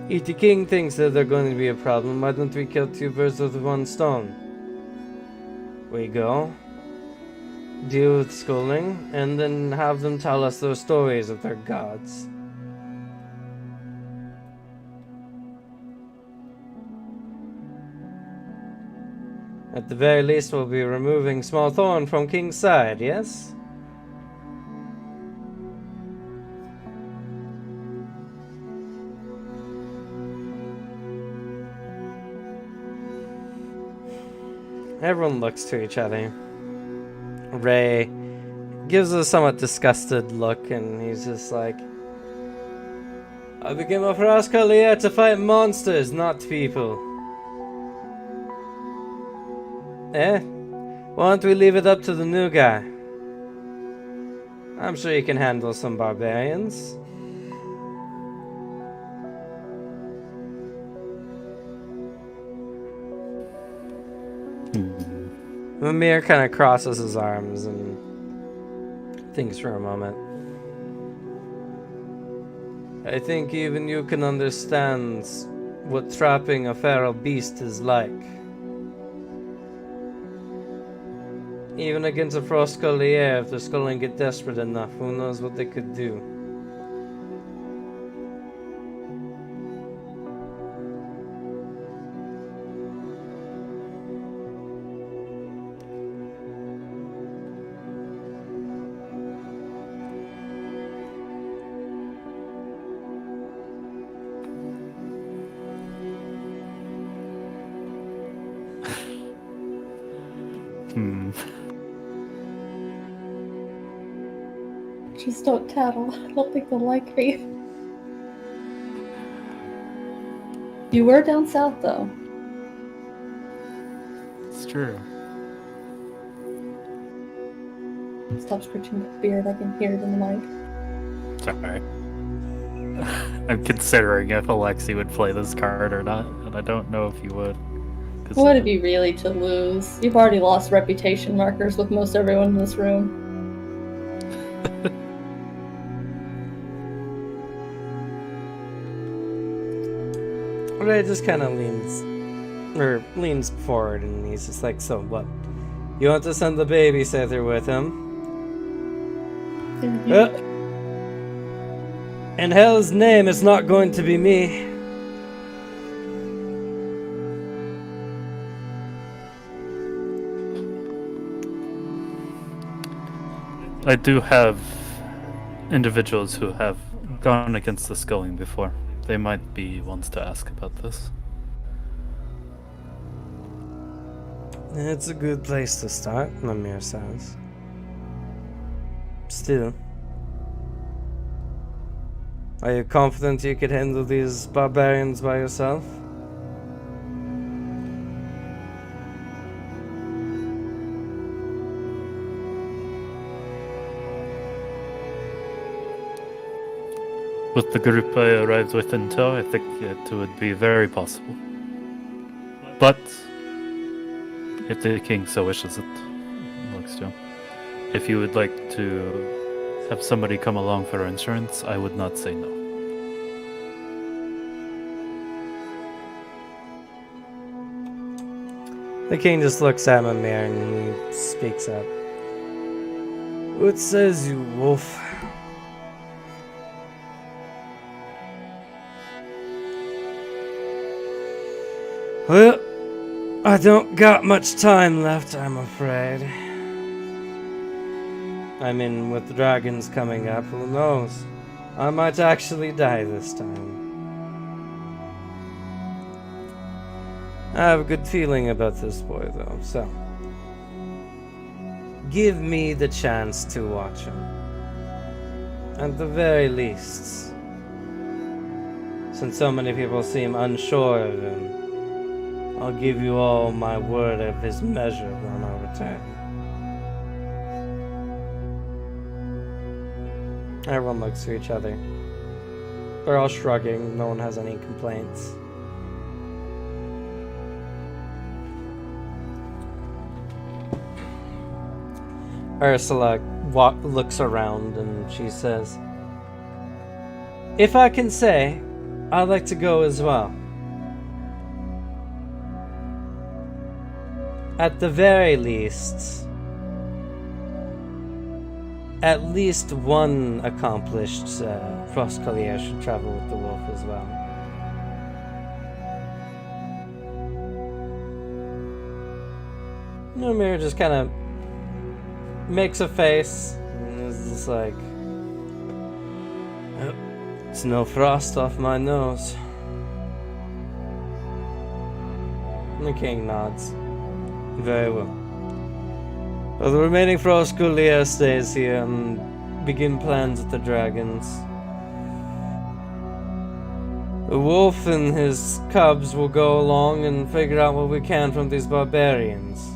If the king thinks that they're going to be a problem, why don't we kill two birds with one stone? We go, deal with schooling, and then have them tell us their stories of their gods. At the very least, we'll be removing small thorn from King's side, yes? Everyone looks to each other. Ray gives a somewhat disgusted look, and he's just like, I became a Frascalier to fight monsters, not people. Why don't we leave it up to the new guy? I'm sure he can handle some barbarians. Mimir kind of crosses his arms and thinks for a moment. I think even you can understand what trapping a feral beast is like. Even against a Froscolier, if the Skulling get desperate enough, who knows what they could do. Just don't tattle. I don't think they'll like me. You were down south, though. It's true. Stop scratching the beard. I can hear it in the mic. Sorry. I'm considering if Alexi would play this card or not, and I don't know if he would. What have you really to lose? You've already lost reputation markers with most everyone in this room. Ray just kind of leans forward, and he's just like, so what? You want to send the babysitter with him? In hell's name, it's not going to be me. I do have individuals who have gone against the Skulling before. They might be ones to ask about this. It's a good place to start, Mimir says. Still, are you confident you could handle these barbarians by yourself? With the group I arrived with in tow, I think it would be very possible. But if the king so wishes it, looks to him. If you would like to have somebody come along for insurance, I would not say no. The king just looks at Mimir and he speaks up. What says you, wolf? Well, I don't got much time left, I'm afraid. I mean, with the dragons coming up, who knows? I might actually die this time. I have a good feeling about this boy, though, so... give me the chance to watch him. At the very least, Since so many people seem unsure of him, I'll give you all my word of his measure when I return. Everyone looks to each other. They're all shrugging. No one has any complaints. Ursula looks around and she says, "If I can say, I'd like to go as well. At the very least, at least one accomplished Frostcollier should travel with the wolf as well." Numir just kind of makes a face and is just like, "Oh, it's no frost off my nose." And the king nods. "Very well. Well, the remaining Frostcollier stays here and begin plans with the dragons. The wolf and his cubs will go along and figure out what we can from these barbarians."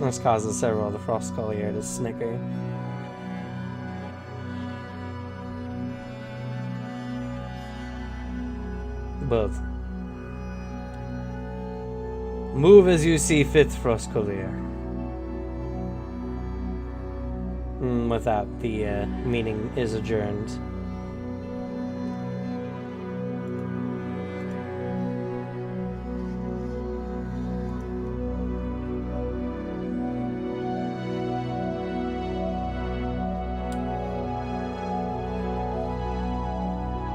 This causes several of the Frostcollier to snicker. Both. "Move as you see fit, Frostcollier." With that, the meeting is adjourned.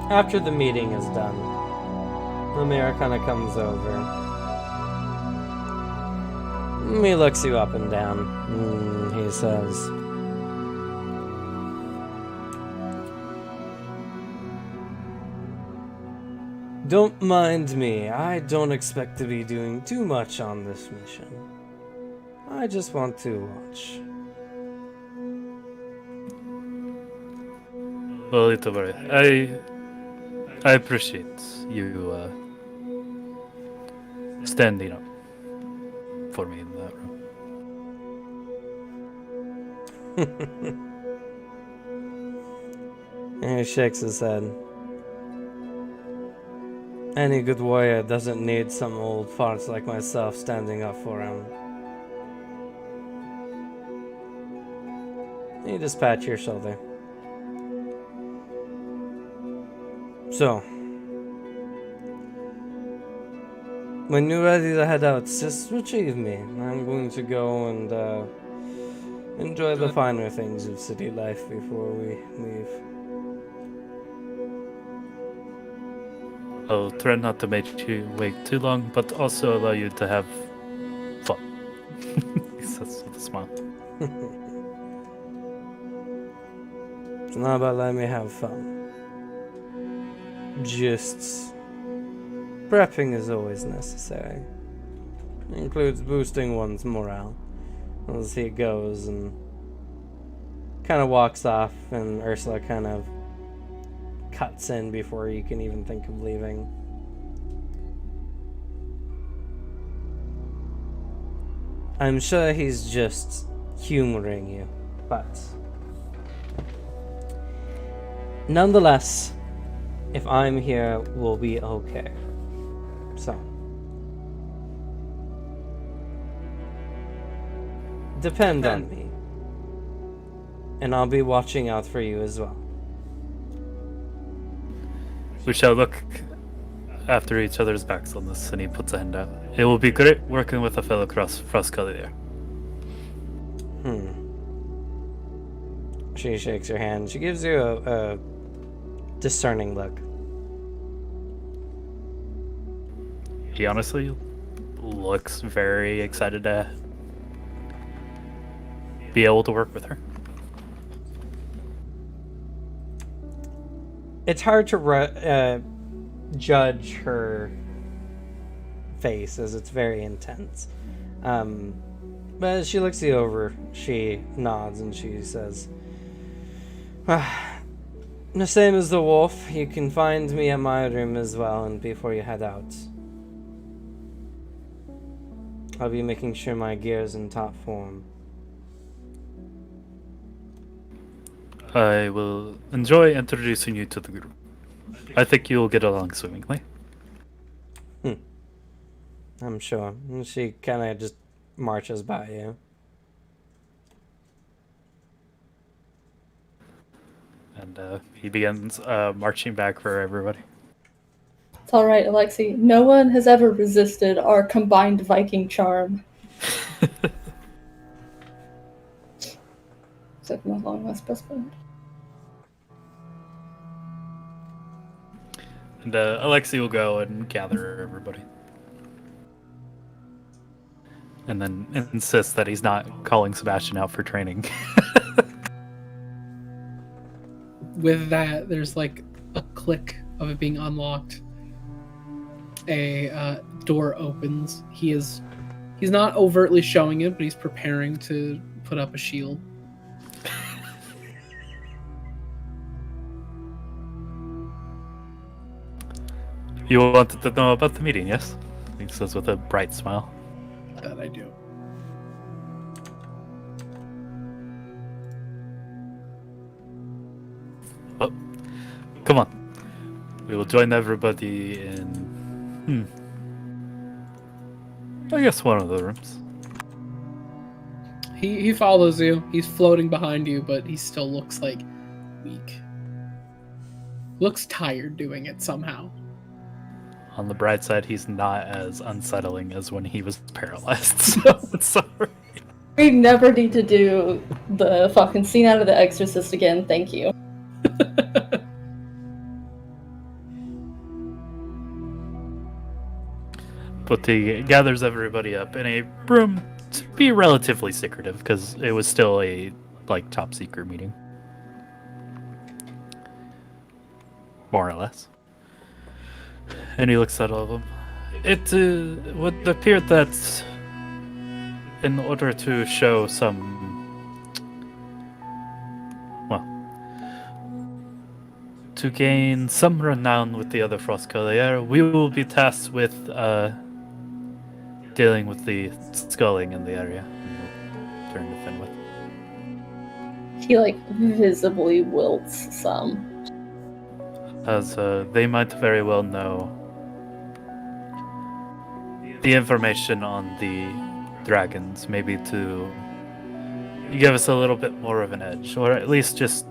After the meeting is done, the mayor kind of comes over. He looks you up and down. He says, "Don't mind me. I don't expect to be doing too much on this mission. I just want to watch." Well, don't worry. I appreciate you standing up for me in that room. And he shakes his head. Any good warrior doesn't need some old farts like myself standing up for him. You just pat your shoulder. So, when you're ready to head out, just retrieve me. I'm going to go and enjoy the finer things of city life before we leave. I'll try not to make you wait too long, but also allow you to have fun. He says with a smile. It's not about letting me have fun. Just prepping is always necessary. It includes boosting one's morale. As he goes and kind of walks off, and Ursula kind of cuts in before you can even think of leaving. I'm sure he's just humoring you, but nonetheless, if I'm here, we'll be okay. So, depend on me, and I'll be watching out for you as well. We shall look after each other's backs on this, and he puts a hand out. It will be great working with a fellow Frostcollier. She shakes her hand. She gives you a discerning look. He honestly looks very excited to be able to work with her. It's hard to judge her face as it's very intense. But as she looks you over, she nods and she says, The same as the wolf. You can find me at my room as well, and before you head out. I'll be making sure my gear is in top form. I will enjoy introducing you to the group. I think you'll get along swimmingly. I'm sure. She kind of just marches by you. And he begins marching back for everybody. It's alright, Alexei. No one has ever resisted our combined Viking charm. Except for my long lost best friend. And Alexei will go and gather everybody. And then insist that he's not calling Sebastian out for training. With that, there's like a click of it being unlocked. A door opens. He's not overtly showing it, but he's preparing to put up a shield. You wanted to know about the meeting, yes? He says with a bright smile. That I do. Oh, come on. We will join everybody in... I guess one of the rooms. He follows you. He's floating behind you, but he still looks like weak. Looks tired doing it somehow. On the bright side, he's not as unsettling as when he was paralyzed. So it's alright. We never need to do the fucking scene out of The Exorcist again, thank you. But he gathers everybody up in a room to be relatively secretive, because it was still a top secret meeting. More or less. And he looks at all of them. It would appear that in order to show some, to gain some renown with the other Frost Collier, we will be tasked with dealing with the sculling in the area. And we'll turn to Finwith. He, visibly wilts some. As they might very well know the information on the dragons, maybe to give us a little bit more of an edge, or at least just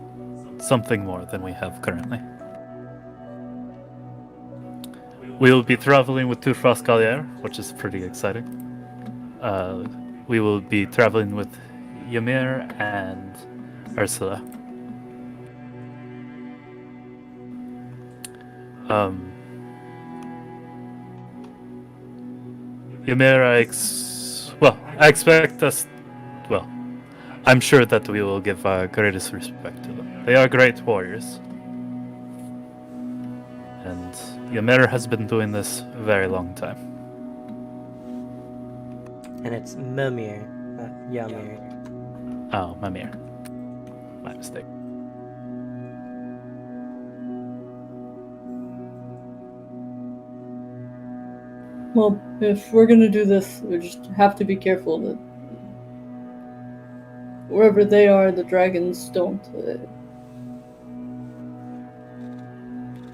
something more than we have currently. We will be traveling with two Frost Collier, which is pretty exciting. We will be traveling with Ymir and Ursula. Ymir, I expect us... Well, I'm sure that we will give greatest respect to them. They are great warriors. And Ymir has been doing this a very long time. And it's Mimir, not Ymir. Oh, Mimir. My mistake. Well, if we're gonna do this, we just have to be careful that wherever they are, the dragons don't.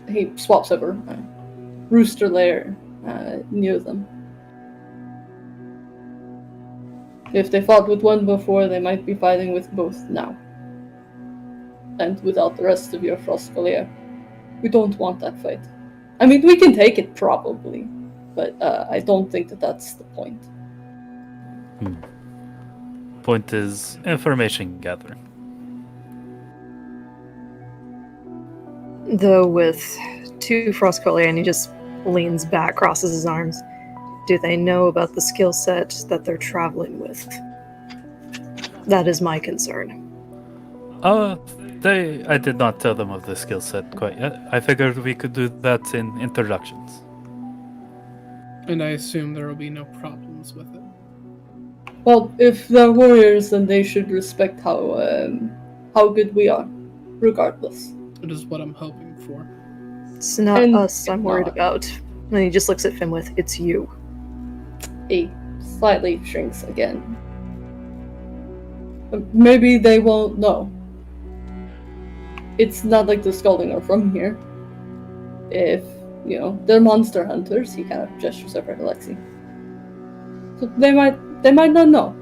He swaps over. Rooster lair near them. If they fought with one before, they might be fighting with both now. And without the rest of your Frostgolier. We don't want that fight. I mean, we can take it, probably. But I don't think that that's the point. Point is information gathering. Though with two Frostcollier, and he just leans back, crosses his arms, do they know about the skill set that they're traveling with? That is my concern. I did not tell them of the skill set quite yet. I figured we could do that in introductions. And I assume there will be no problems with it. Well, if they're warriors, then they should respect how good we are, regardless. It is what I'm hoping for. It's not And- us I'm worried about. And he just looks at Finn with, it's you. He slightly shrinks again. Maybe they won't know. It's not like the Scalding are from here. If, they're monster hunters, he kind of gestures over to Lexi. So they might not know.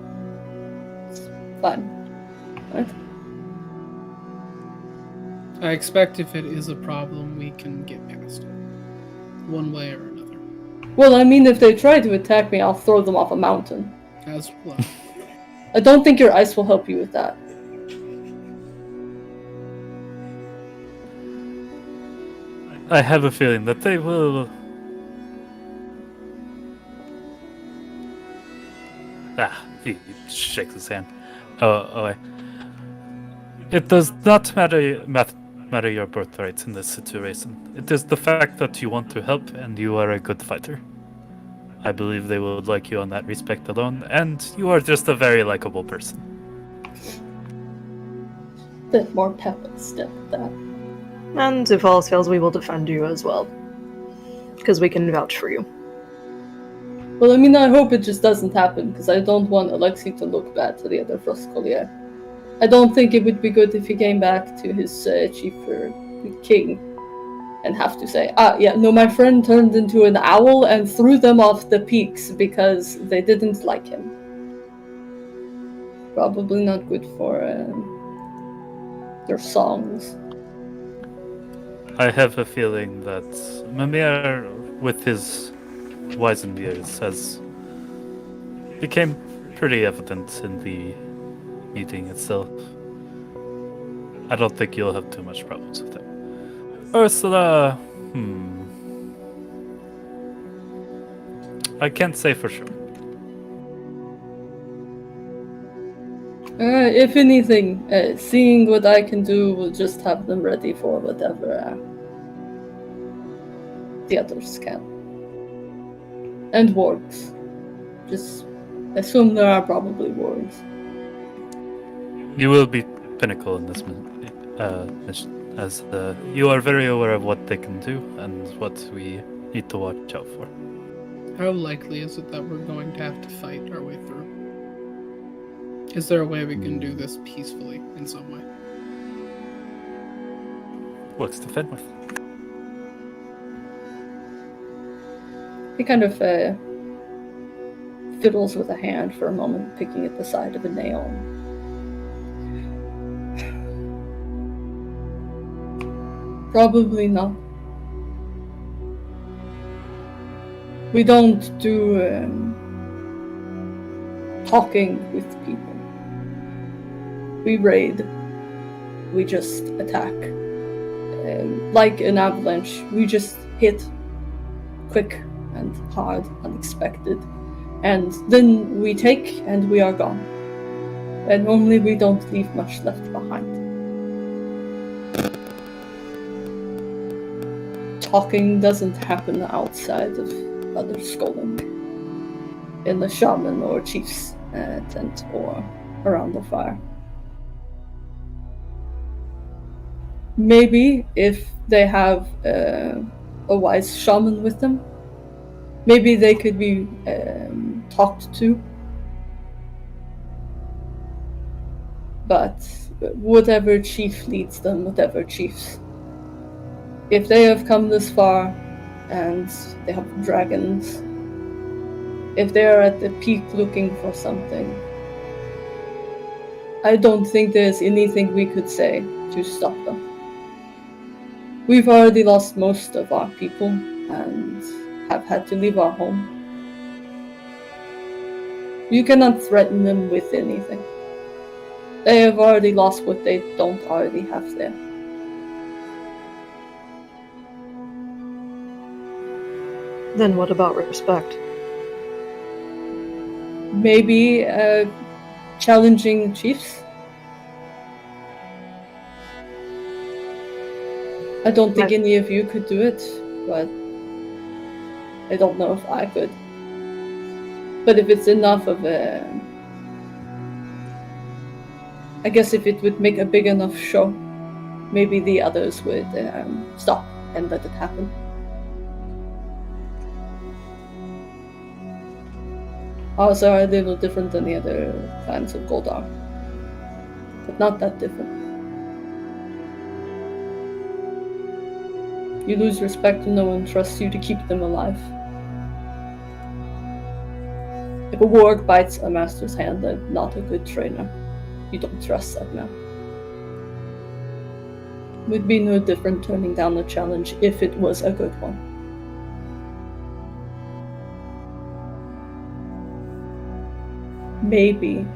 It's fine. Right? I expect if it is a problem, we can get past it. One way or another. Well, I mean, if they try to attack me, I'll throw them off a mountain. As well. I don't think your ice will help you with that. I have a feeling that they will. He shakes his hand. Oh, it does not matter your birthright in this situation. It is the fact that you want to help and you are a good fighter. I believe they would like you on that respect alone, and you are just a very likable person. Bit more pep and step with that. And if all else fails, we will defend you as well. Because we can vouch for you. Well, I mean, I hope it just doesn't happen, because I don't want Alexei to look bad to the other Frostcollier. I don't think it would be good if he came back to his chief or king and have to say, my friend turned into an owl and threw them off the peaks because they didn't like him. Probably not good for their songs. I have a feeling that Mimir, with his wizened years, has became pretty evident in the meeting itself. I don't think you'll have too much problems with it. Ursula, I can't say for sure. If anything, seeing what I can do will just have them ready for whatever the others can. And wargs. Just assume there are probably wargs. You will be pinnacle in this mission, as you are very aware of what they can do and what we need to watch out for. How likely is it that we're going to have to fight our way through? Is there a way we can do this peacefully in some way? What's to defend with? He kind of fiddles with a hand for a moment, picking at the side of a nail. Probably not. We don't do talking with people. We raid. We just attack. Like an avalanche, we just hit quick and hard, unexpected. And then we take and we are gone. And normally we don't leave much left behind. Talking doesn't happen outside of other scolding. In the shaman or chief's tent or around the fire. Maybe if they have a wise shaman with them, maybe they could be talked to. But whatever chief leads them, whatever chiefs. If they have come this far and they have dragons, if they are at the peak looking for something, I don't think there's anything we could say to stop them. We've already lost most of our people and have had to leave our home. You cannot threaten them with anything. They have already lost what they don't already have there. Then what about respect? Maybe challenging chiefs? I don't think any of you could do it, but I don't know if I could. But if it's enough of a... I guess if it would make a big enough show, maybe the others would stop and let it happen. Ours are a little different than the other clans of Goldar, but not that different. You lose respect and no one trusts you to keep them alive. If a warg bites a master's hand, they're not a good trainer. You don't trust that man. It would be no different turning down the challenge if it was a good one. Maybe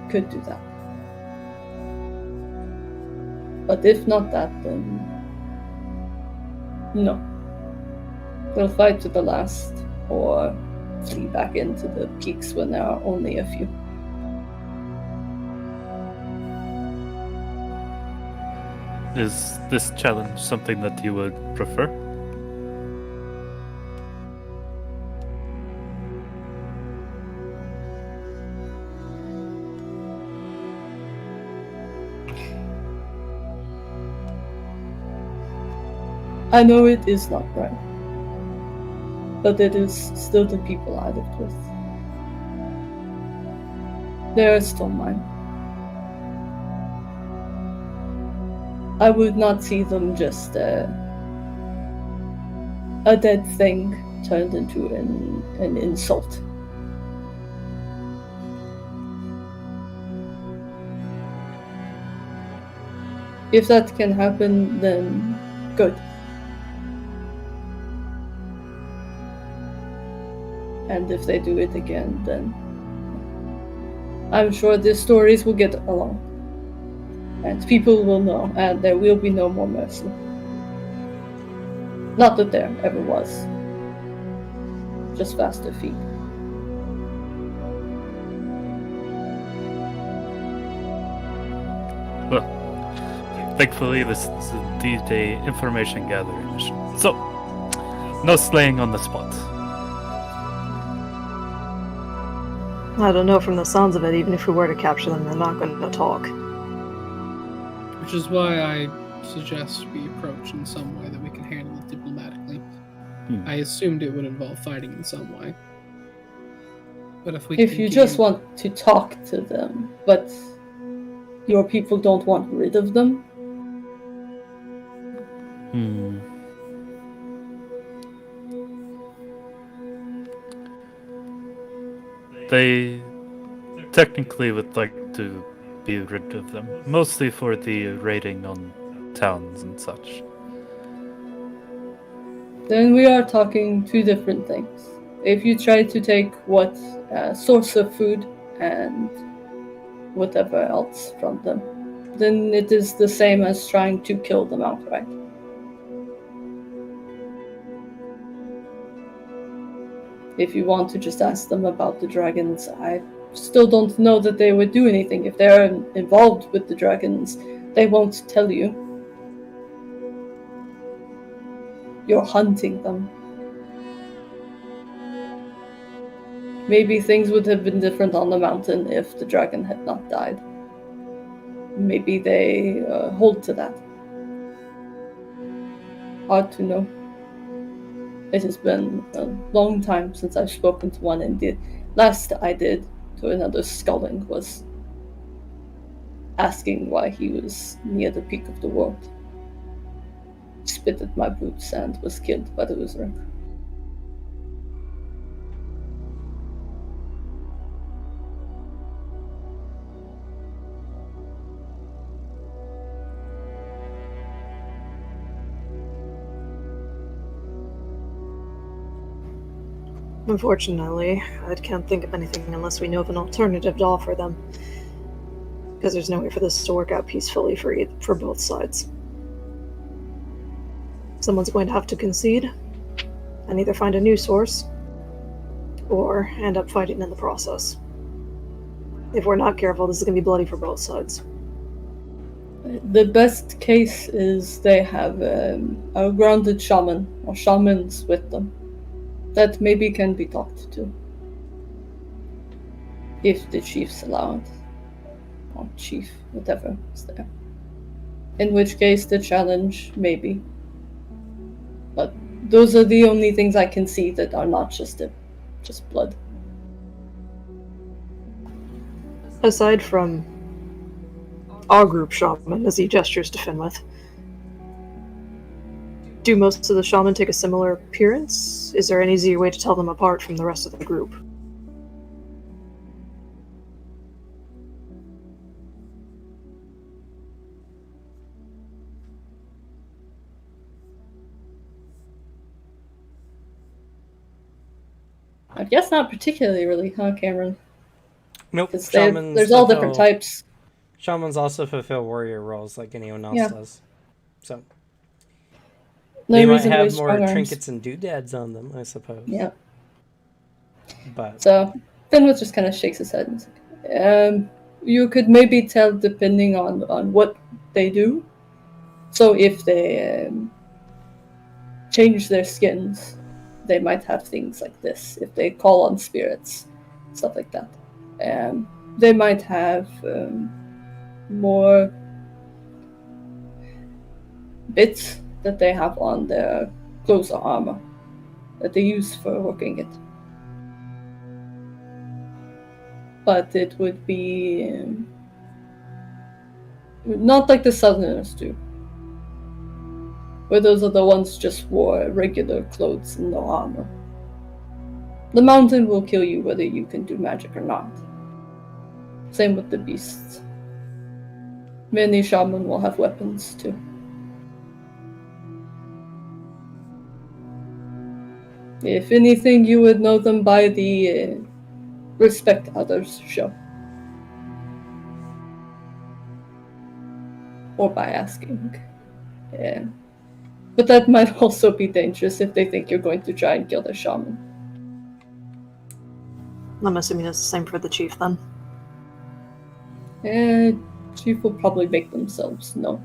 could do that. But if not that, then no. They'll fight to the last, or flee back into the peaks when there are only a few. Is this challenge something that you would prefer? I know it is not right, but it is still the people I lived with. They are still mine. I would not see them just a dead thing turned into an insult. If that can happen, then good. And if they do it again, then I'm sure the stories will get along. And people will know, and there will be no more mercy. Not that there ever was. Just faster feet. Well, thankfully this is indeed a information gathering mission. So, no slaying on the spot. I don't know, from the sounds of it, even if we were to capture them, they're not going to talk. Which is why I suggest we approach in some way that we can handle it diplomatically. I assumed it would involve fighting in some way. But if you just want to talk to them, but your people don't want rid of them, They technically would like to be rid of them, mostly for the raiding on towns and such. then we are talking two different things. If you try to take what source of food and whatever else from them, then it is the same as trying to kill them outright. If you want to just ask them about the dragons, I still don't know that they would do anything. If they're involved with the dragons, they won't tell you. You're hunting them. Maybe things would have been different on the mountain if the dragon had not died. Maybe they hold to that. Hard to know. It has been a long time since I've spoken to one, and the last I did to another sculling was asking why he was near the peak of the world. Spit at my boots and was killed by the usurer. Unfortunately, I can't think of anything unless we know of an alternative to offer them. Because there's no way for this to work out peacefully for both sides. Someone's going to have to concede and either find a new source or end up fighting in the process. If we're not careful, this is going to be bloody for both sides. The best case is they have a grounded shaman or shamans with them that maybe can be talked to. If the chiefs allow it. Or chief, whatever is there. In which case, the challenge, maybe. But those are the only things I can see that are not just blood. Aside from our group shaman, as he gestures to Finwith, do most of the shaman take a similar appearance? Is there an easier way to tell them apart from the rest of the group? I guess not particularly, really, huh, Cameron? Nope. Because Shamans there's all different fulfill- types. Shamans also fulfill warrior roles like anyone else Yeah. does. So No they might reason to have waste more strong arms. trinkets and doodads on them, I suppose. Yeah. But So Finwith just kind of shakes his head and is like, you could maybe tell depending on what they do. So if they change their skins, they might have things like this. If they call on spirits, stuff like that. They might have more bits that they have on their clothes or armor that they use for working it. But it would be not like the Southerners do, where those are the ones just wore regular clothes and no armor. The mountain will kill you whether you can do magic or not. Same with the beasts. Many shaman will have weapons too. If anything, you would know them by the respect others show. Or by asking. But that might also be dangerous if they think you're going to try and kill their shaman. I'm assuming it's the same for the chief then. Chief will probably make themselves known.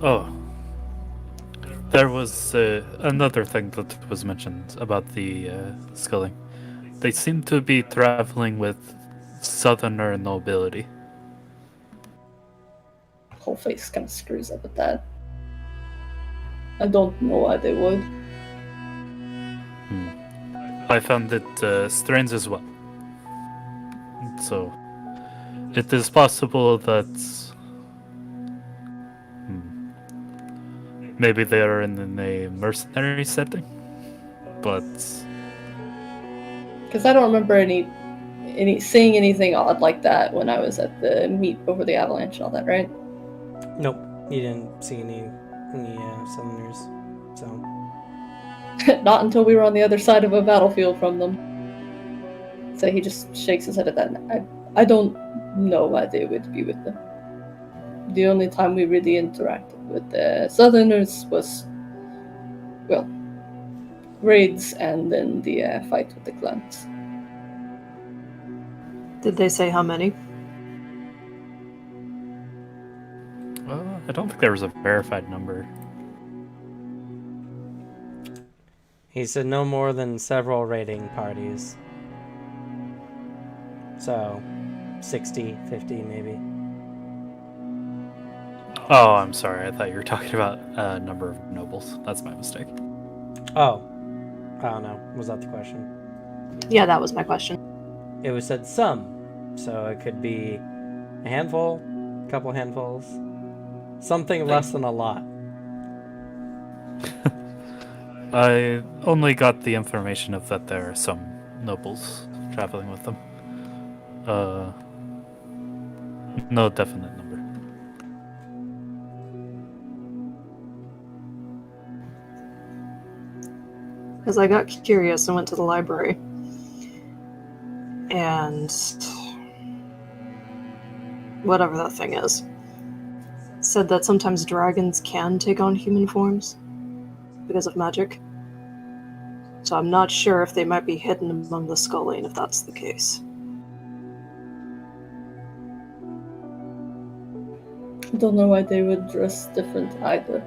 Oh. There was another thing that was mentioned about the sculling. They seem to be traveling with southerner nobility. Whole face kind of screws up at that. I don't know why they would. I found it strange as well. So, it is possible that maybe they are in a mercenary setting, but Because I don't remember any seeing anything odd like that when I was at the meet before the avalanche and all that, right? nope, you didn't see any Southerners. So Not until we were on the other side of a battlefield from them. So he just shakes his head at that. I don't know why they would be with them. The only time we really interacted with the Southerners was, well, raids and then the fight with the clans. Did they say how many? I don't think there was a verified number. he said no more than several raiding parties. So 60, 50 maybe. Oh, I'm sorry. I thought you were talking about number of nobles. That's my mistake. Oh, I don't know. Was that the question? Yeah, that was my question. It was said some, so it could be a handful, a couple handfuls, something less than a lot. I only got the information of that there are some nobles traveling with them. No definite number. Because I got curious and went to the library. And whatever that thing is, said that sometimes dragons can take on human forms because of magic. So I'm not sure if they might be hidden among the sculling if that's the case. I don't know why they would dress different either.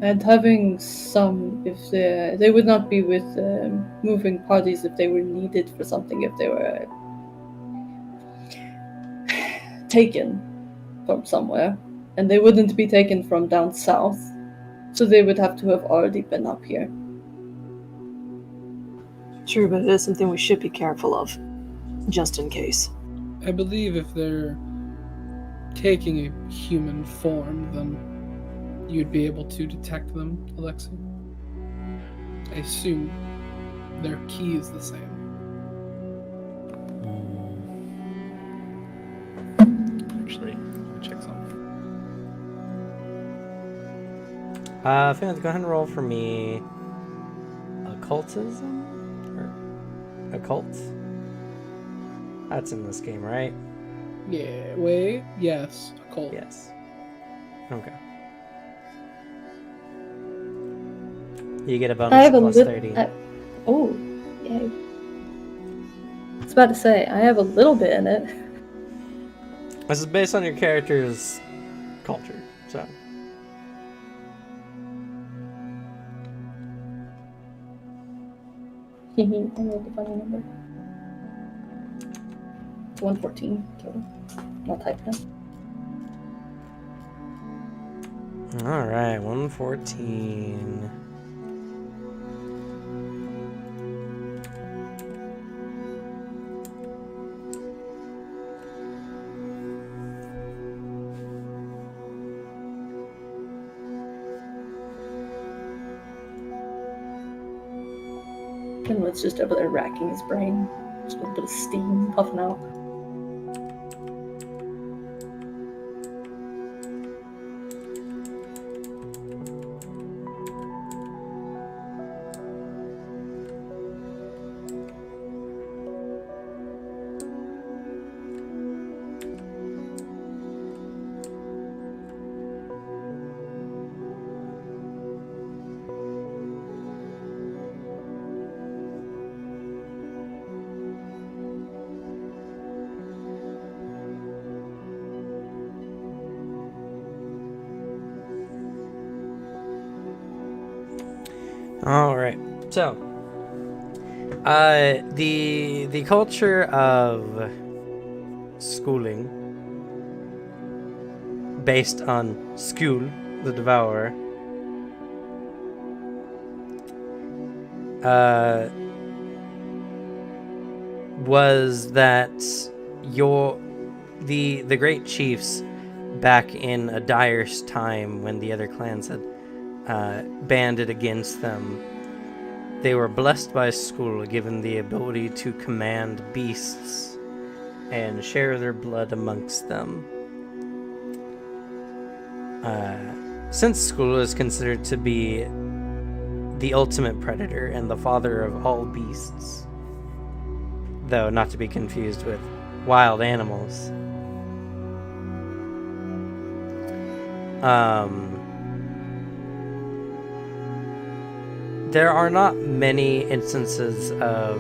And having some, if they would not be with moving parties if they were needed for something, if they were taken from somewhere. And they wouldn't be taken from down south. So they would have to have already been up here. True, but it is something we should be careful of, just in case. I believe if they're taking a human form, then you'd be able to detect them, Alexei. I assume their key is the same. Actually, let me check something. Fans, go ahead and roll for me. Occultism? Or occult? That's in this game, right? Yeah, wait, yes, occult. Yes. Okay. You get a bonus I have a plus little. 30. Oh, yay! I was about to say I have a little bit in it. This is based on your character's culture, so. I rolled a funny number. It's 114 total. I'll type that. Alright, 114. Finwood's just over there racking his brain. Just a little bit of steam puffing out. All right. So, the culture of schooling, based on Skul, the Devourer, was that the great chiefs back in a dire time when the other clans had banded against them, they were blessed by school, given the ability to command beasts and share their blood amongst them. Since school is considered to be the ultimate predator and the father of all beasts, though not to be confused with wild animals, there are not many instances of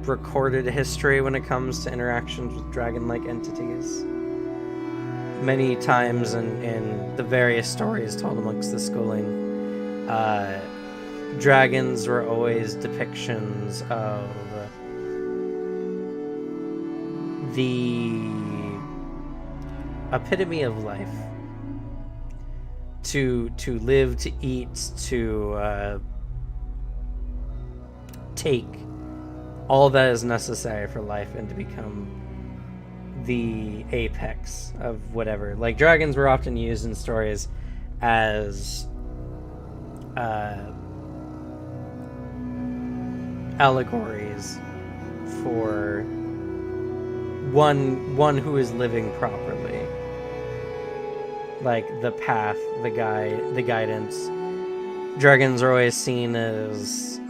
recorded history when it comes to interactions with dragon-like entities. Many times in the various stories told amongst the schooling, dragons were always depictions of the epitome of life. To live, to eat, to take all that is necessary for life and to become the apex of whatever. Like, dragons were often used in stories as allegories for one who is living properly. Like the path, the guidance. Dragons are always seen as,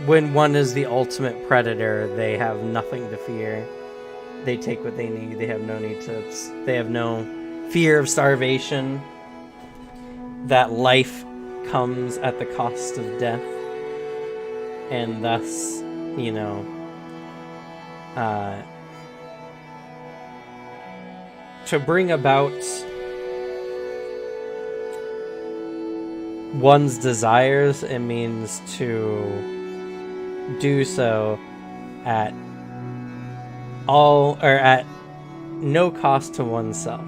when one is the ultimate predator, they have nothing to fear. They take what they need. They have no fear of starvation. That life comes at the cost of death. And thus, to bring about one's desires, it means to do so at at no cost to oneself.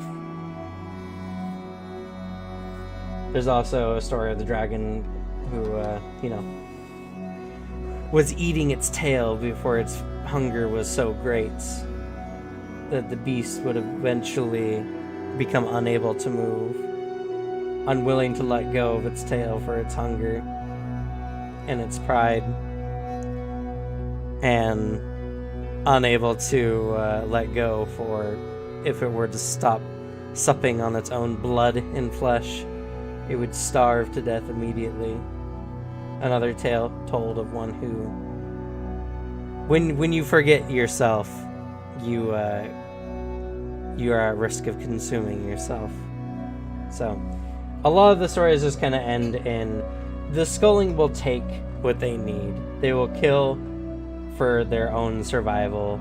There's also a story of the dragon who, was eating its tail before its hunger was so great that the beast would eventually become unable to move, unwilling to let go of its tail for its hunger and its pride, and unable to let go for if it were to stop supping on its own blood and flesh, it would starve to death immediately. Another tale told of one who, when you forget yourself, you are at risk of consuming yourself. So, a lot of the stories just kind of end in the Sculling will take what they need. They will kill for their own survival,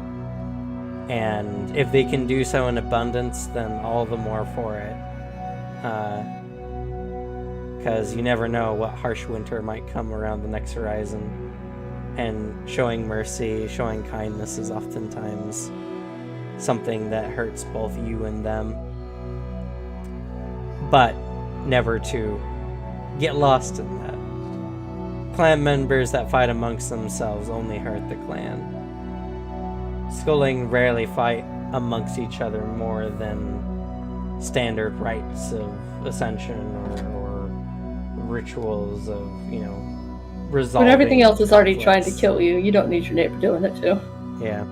and if they can do so in abundance, then all the more for it. Because you never know what harsh winter might come around the next horizon, and showing mercy, showing kindness is oftentimes something that hurts both you and them. But never to get lost in that. Clan members that fight amongst themselves only hurt the clan. Sculling rarely fight amongst each other more than standard rites of ascension or rituals of, resolving. But everything else is already conflicts. trying to kill you. You don't need your neighbor doing it too. Yeah.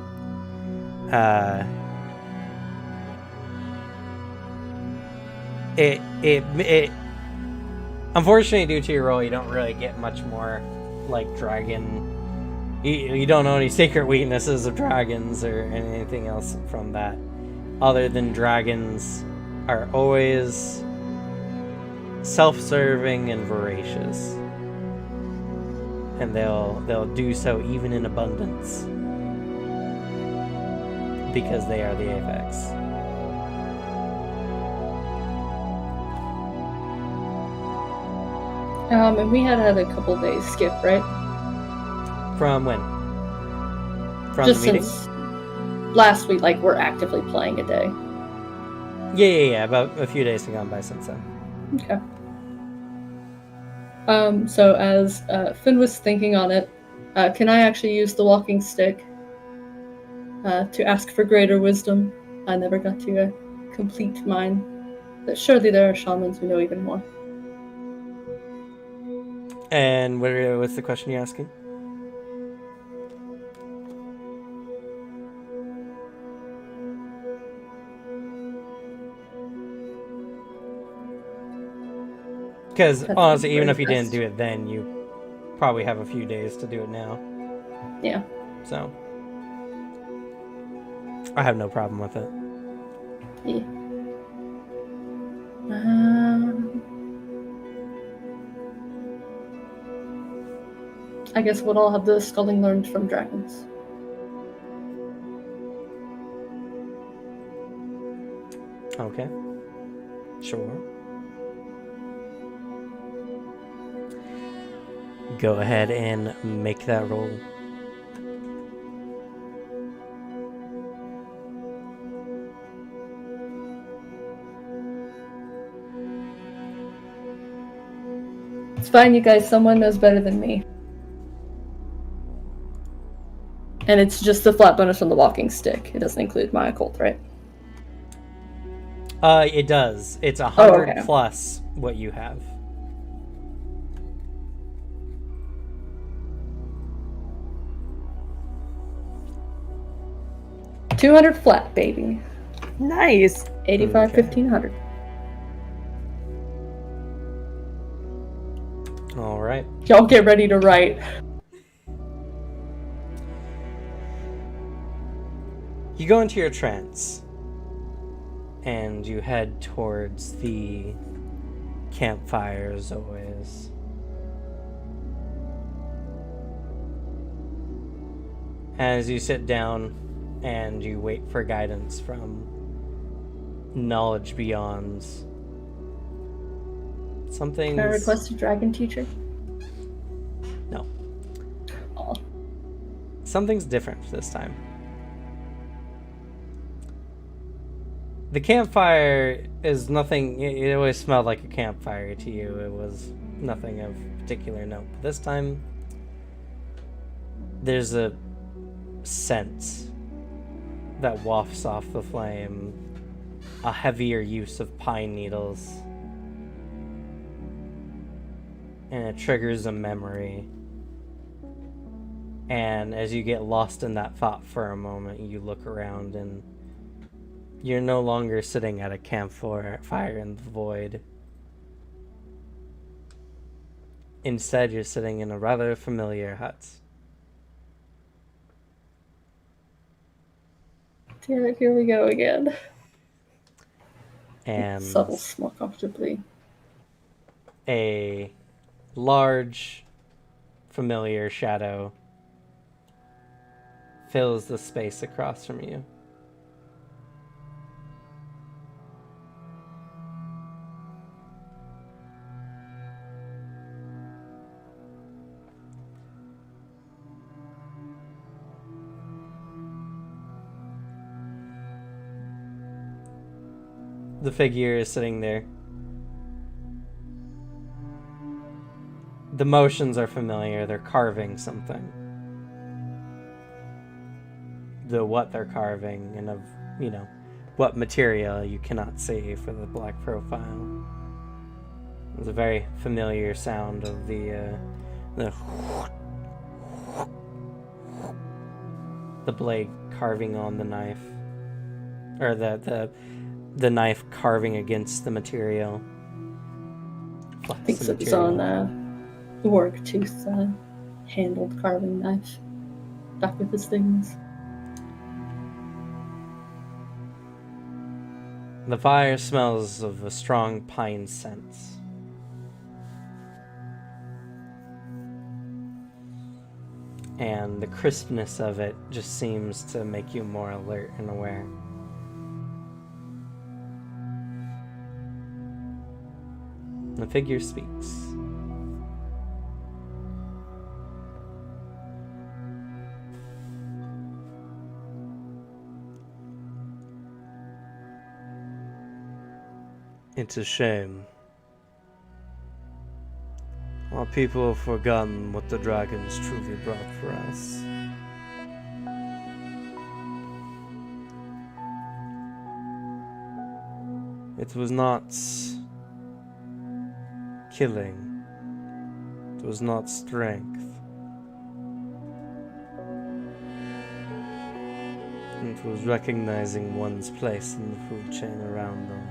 It unfortunately, due to your role, you don't really get much more like dragon. You don't know any secret weaknesses of dragons or anything else from that, other than dragons are always self-serving and voracious, and they'll do so even in abundance because they are the apex. And we had a couple days skip, right? From when? From Just the meeting? since last week, like, we're actively playing a day. Yeah. About a few days have gone by since then. Okay. So as Finn was thinking on it, can I actually use the walking stick to ask for greater wisdom? I never got to complete mine, but surely there are shamans who know even more. And what's the question you're asking? Because honestly, even if you didn't do it then, you probably have a few days to do it now. Yeah. So I have no problem with it. Yeah. I guess we'll all have the sculling learned from dragons. Okay. Sure. Go ahead and make that roll. It's fine, you guys. Someone knows better than me. And it's just the flat bonus from the walking stick. It doesn't include my occult, right? It does. It's 100 okay. plus what you have. $200 flat, baby. Nice. 85, Okay. 1500. All right. Y'all get ready to write. You go into your trance, and you head towards the campfire as always. As you sit down and you wait for guidance from knowledge beyond. Something's... Can I request a dragon teacher? No. Oh. Something's different this time. The campfire is nothing. It always smelled like a campfire to you. It was nothing of particular note. But this time, there's a scent that wafts off the flame, a heavier use of pine needles, and it triggers a memory. And as you get lost in that thought for a moment, you look around and you're no longer sitting at a campfire in the void. Instead, you're sitting in a rather familiar hut. Damn it, here we go again. And Settles more comfortably. a large, familiar shadow fills the space across from you. The figure is sitting there. The motions are familiar. They're carving something. The what they're carving and of, what material you cannot see for the black profile. There's a very familiar sound of the blade carving on the knife. Or the knife carving against the material. I think so. It's on the work tooth handled carving knife. Back with his things. The fire smells of a strong pine scent. And the crispness of it just seems to make you more alert and aware. The figure speaks. It's a shame. Our people have forgotten what the dragons truly brought for us. It was not killing. It was not strength. It was recognizing one's place in the food chain around them.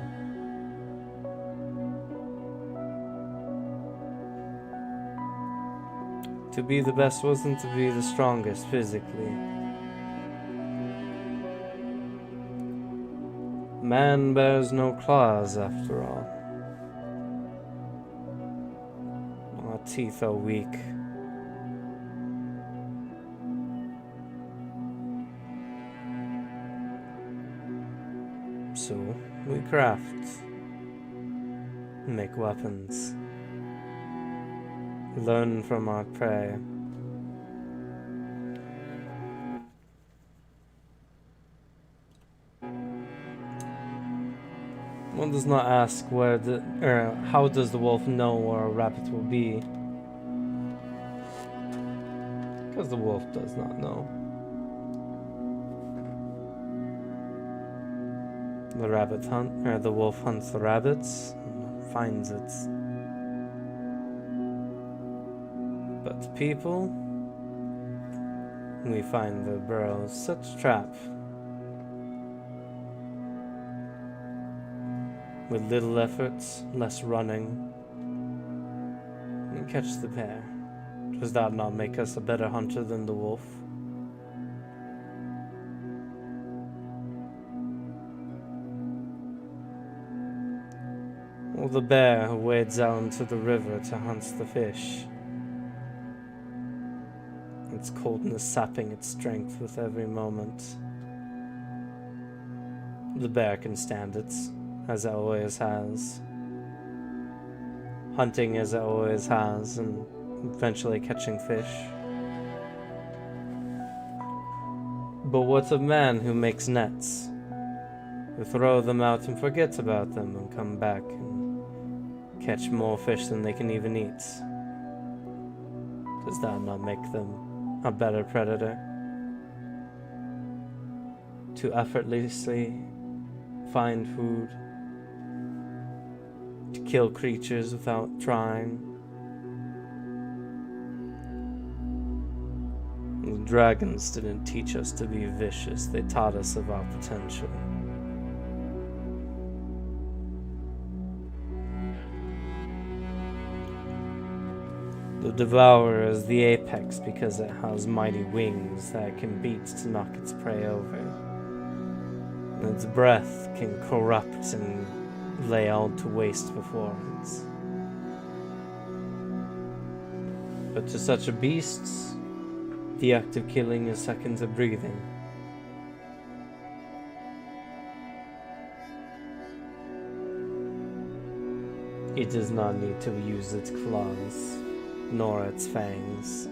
To be the best wasn't to be the strongest physically. Man bears no claws after all. Our teeth are weak. So we craft, make weapons, learn from our prey. One does not ask how does the wolf know where a rabbit will be? Because the wolf does not know. The wolf hunts the rabbits, and finds it. But people, we find the burrows such trap. With little efforts, less running, and catch the pair. Does that not make us a better hunter than the wolf? Or the bear who wades out into the river to hunt the fish? Its coldness sapping its strength with every moment. the bear can stand it, as it always has. Hunting as it always has, and eventually catching fish. But what of man who makes nets? Who throw them out and forget about them and come back and catch more fish than they can even eat? Does that not make them a better predator? To effortlessly find food, to kill creatures without trying. The dragons didn't teach us to be vicious, they taught us of our potential. The devourer is the apex because it has mighty wings that it can beat to knock its prey over. And its breath can corrupt and lay all to waste before it. But to such a beast, the act of killing is second to breathing. It does not need to use its claws, nor its fangs.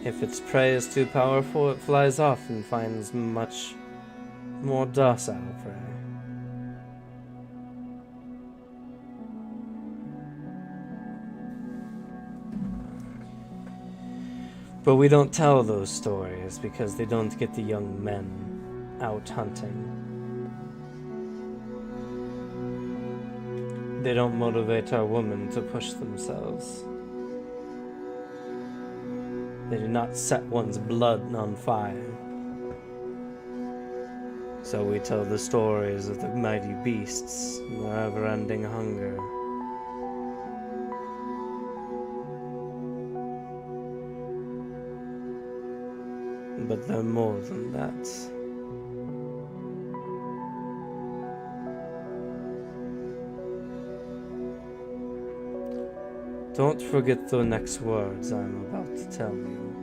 If its prey is too powerful, it flies off and finds much more docile prey. But we don't tell those stories because they don't get the young men out hunting. They don't motivate our women to push themselves. They do not set one's blood on fire. So we tell the stories of the mighty beasts and their never-ending hunger. But they're more than that. Don't forget the next words I'm about to tell you,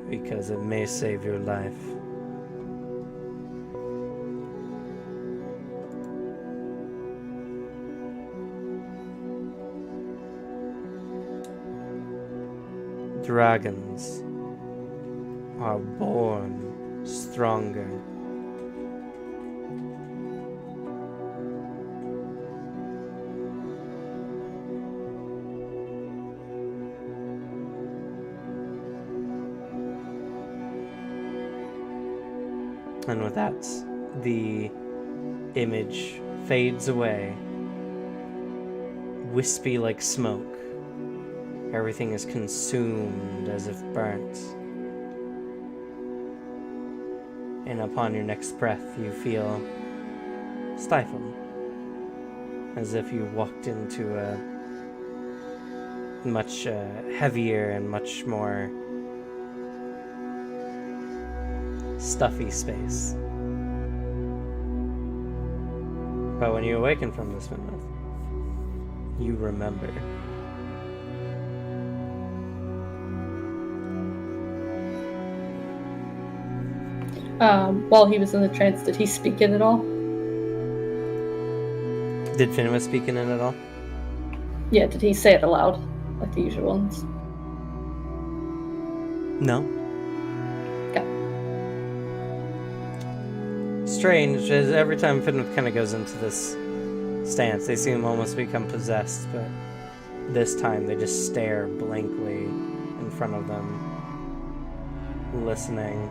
because it may save your life. Dragons are born stronger. And with that, the image fades away, wispy like smoke. Everything is consumed as if burnt. And upon your next breath, you feel stifled, as if you walked into a much heavier and much more stuffy space. But when you awaken from this moment, you remember. While he was in the trance, did he speak it at all? Did Finwë speak in it at all? Yeah, did he say it aloud, like the usual ones? No. Okay. Strange, as every time Finwë kind of goes into this stance, they seem almost become possessed, but this time they just stare blankly in front of them, listening.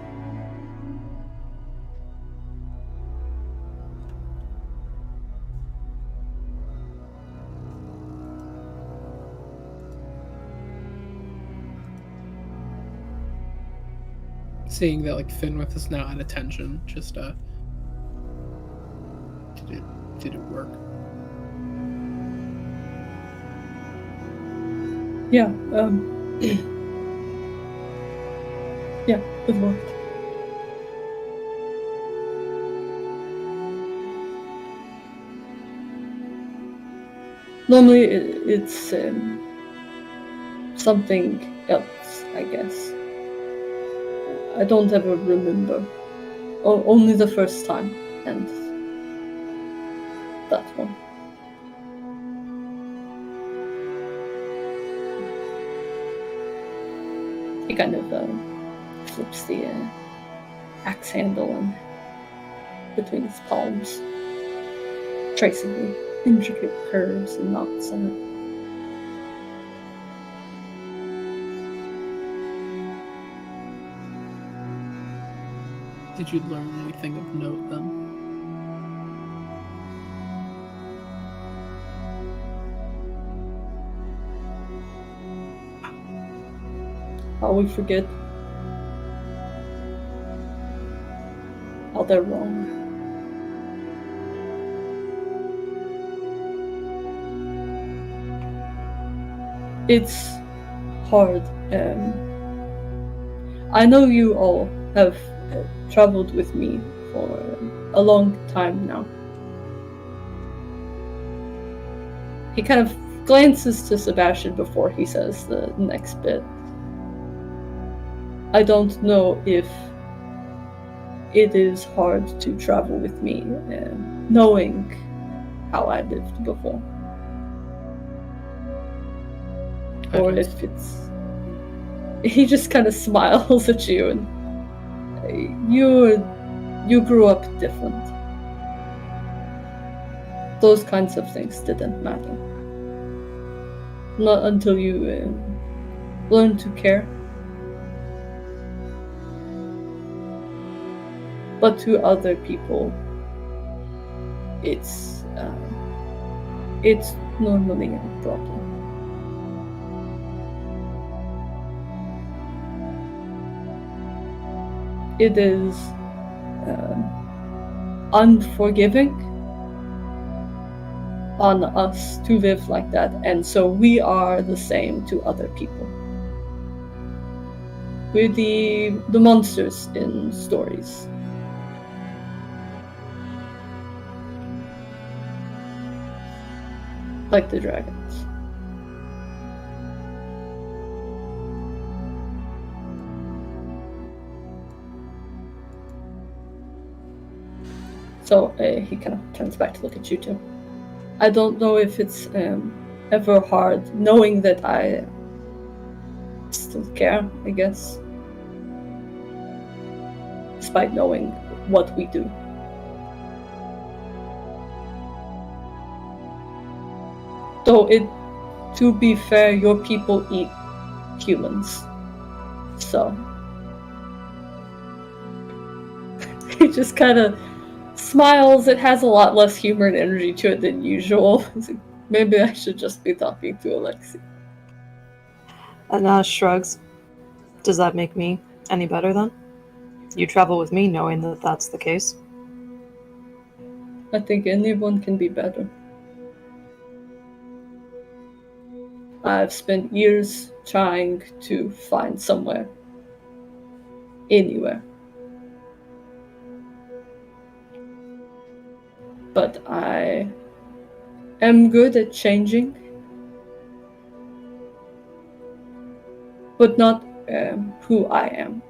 Seeing that like Finwë is now at attention, just did it work? Yeah, yeah, it worked. Normally it's something else, I guess. I don't ever remember. Only the first time, and that one. He kind of flips the axe handle and between his palms, tracing the intricate curves and knots on it. Did you learn anything of note then? How we forget. How they're wrong. It's hard. I know you all have traveled with me for a long time now. He kind of glances to Sebastian before he says the next bit. I don't know if it is hard to travel with me, knowing how I lived before. Or if it's... He just kind of smiles at you and... You grew up different. Those kinds of things didn't matter. Not until you learn to care. But to other people, it's normally a problem. It is unforgiving on us to live like that, and so we are the same to other people. We're the monsters in stories. Like the dragons. So he kind of turns back to look at you two. I don't know if it's ever hard knowing that I still care, I guess. Despite knowing what we do. Though to be fair, your people eat humans. So he just kind of smiles. It has a lot less humor and energy to it than usual. Maybe I should just be talking to Alexi. And shrugs. Does that make me any better then? You travel with me knowing that that's the case. I think anyone can be better. I've spent years trying to find somewhere. Anywhere. But I am good at changing. But not who I am.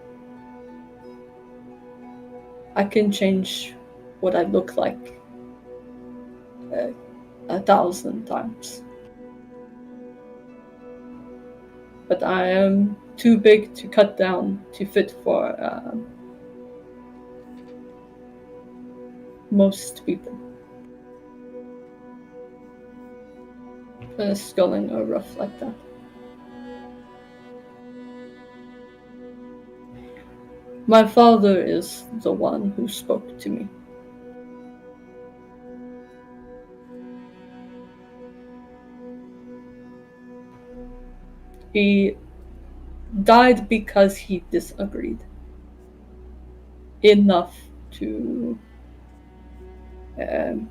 I can change what I look like 1,000 times. But I am too big to cut down to fit for most people. Sculling or rough like that. My father is the one who spoke to me. He died because he disagreed. Enough to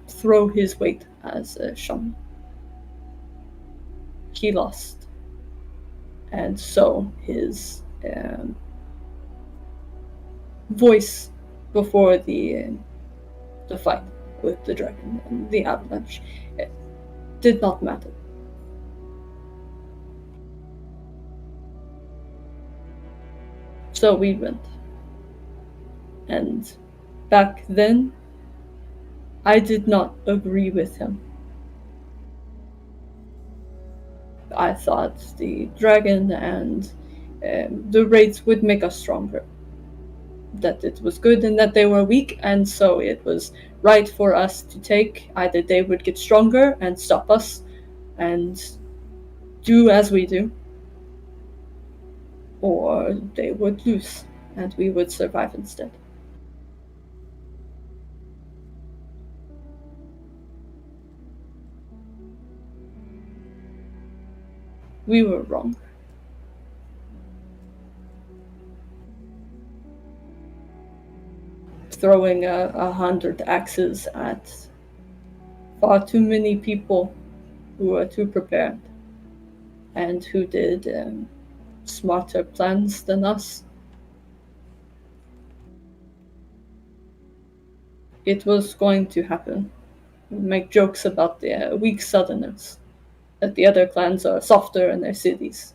throw his weight as a shaman. He lost. And so his voice before the fight with the dragon and the avalanche did not matter. So we went And back then, I did not agree with him. I thought the dragon and the raids would make us stronger. That it was good and that they were weak, and so it was right for us to take. Either they would get stronger and stop us and do as we do, or they would lose and we would survive instead. We were wrong. Throwing 100 axes at far too many people who were too prepared and who did smarter plans than us. It was going to happen. We make jokes about the weak southerners, that the other clans are softer in their cities.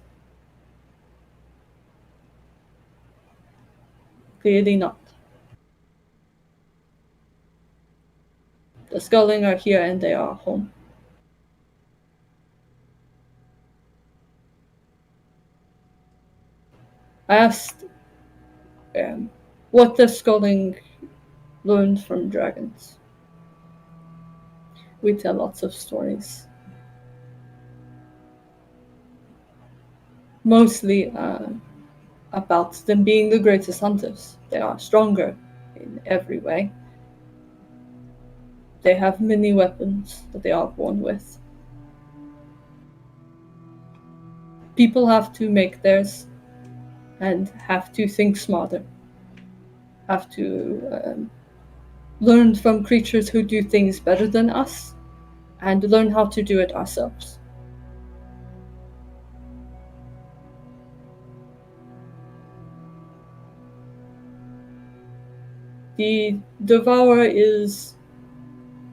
Clearly not. The Skulling are here and they are home. I asked what the Skulling learned from dragons. We tell lots of stories. Mostly about them being the greatest hunters. They are stronger in every way. They have many weapons that they are born with. People have to make theirs and have to think smarter. Have to learn from creatures who do things better than us and learn how to do it ourselves. The Devourer is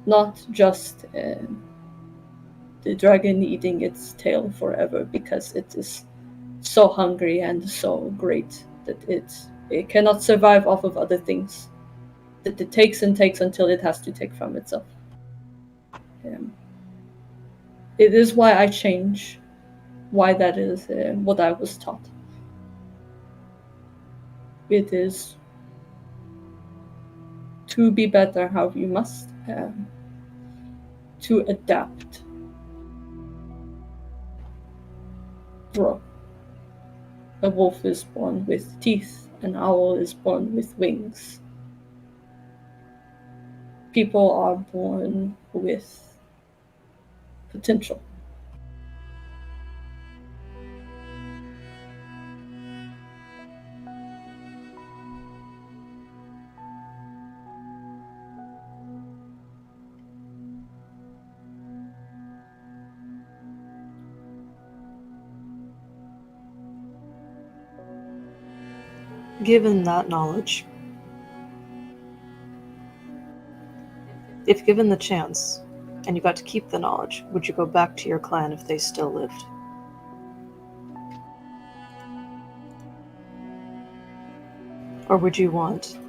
not just the dragon eating its tail forever because it is so hungry and so great that it cannot survive off of other things. That it takes and takes until it has to take from itself. It is why I change, why that is what I was taught. It is to be better how you must, to adapt. Grow. A wolf is born with teeth, an owl is born with wings. People are born with potential. Given that knowledge, if given the chance, and you got to keep the knowledge, would you go back to your clan if they still lived? Or would you want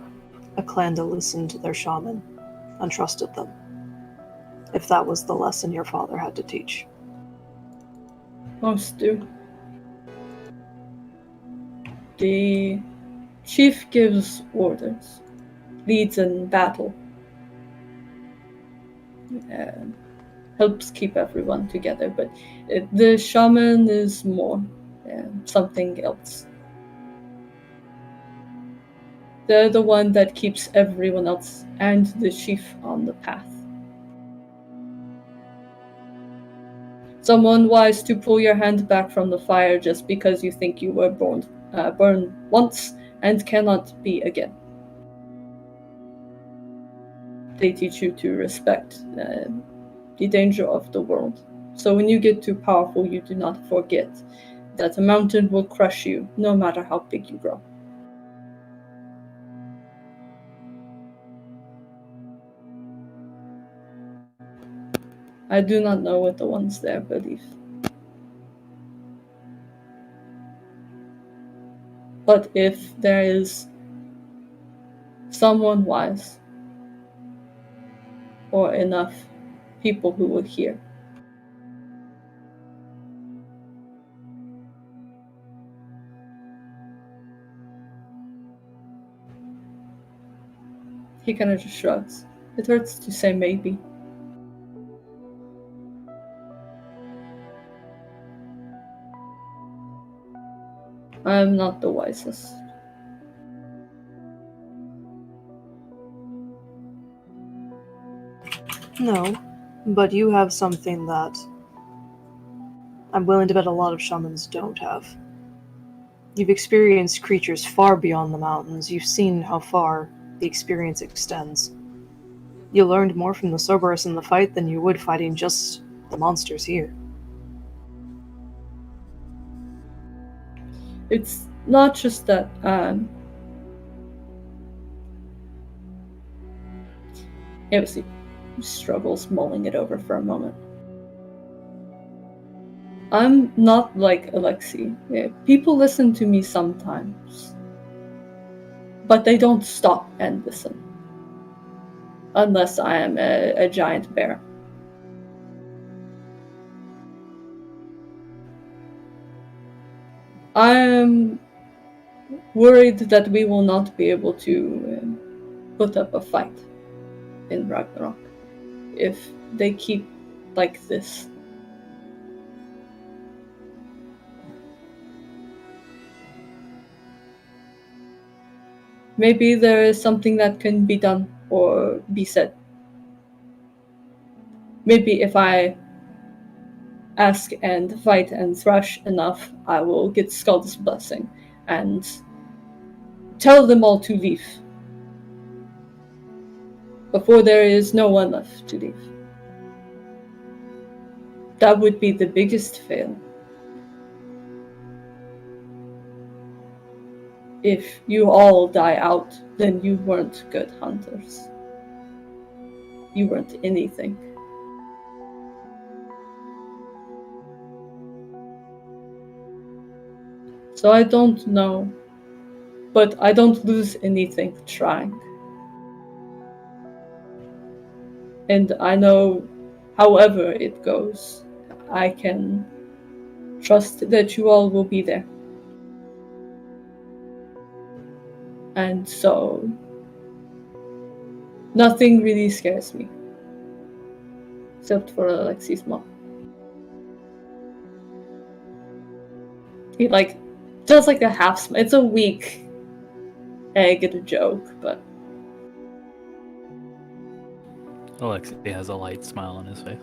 a clan to listen to their shaman and trusted them, if that was the lesson your father had to teach? Most do. The chief gives orders, leads in battle, helps keep everyone together, but the shaman is more something else. They're the one that keeps everyone else and the chief on the path. Someone wise to pull your hand back from the fire just because you think you were burned once and cannot be again. They teach you to respect the danger of the world. So when you get too powerful, you do not forget that a mountain will crush you no matter how big you grow. I do not know what the ones there believe. But if there is someone wise. Or enough people who would hear. He kind of just shrugs. It hurts to say maybe. I am not the wisest. No, but you have something that I'm willing to bet a lot of shamans don't have. You've experienced creatures far beyond the mountains. You've seen how far the experience extends. You learned more from the Cerberus in the fight than you would fighting just the monsters here. It's not just that, Obviously, struggles mulling it over for a moment. I'm not like Alexei. Yeah, people listen to me sometimes. But they don't stop and listen. Unless I am a giant bear. I'm worried that we will not be able to put up a fight in Ragnarok if they keep like this. Maybe there is something that can be done or be said. Maybe if I ask and fight and thrash enough, I will get Skull's blessing and tell them all to leave. Before there is no one left to leave. That would be the biggest fail. If you all die out, then you weren't good hunters. You weren't anything. So I don't know, but I don't lose anything trying. And I know, however it goes, I can trust that you all will be there. And so, nothing really scares me. Except for Alexei's mom. He does a half smile. It's a weak egg and a joke, but Alexei has a light smile on his face.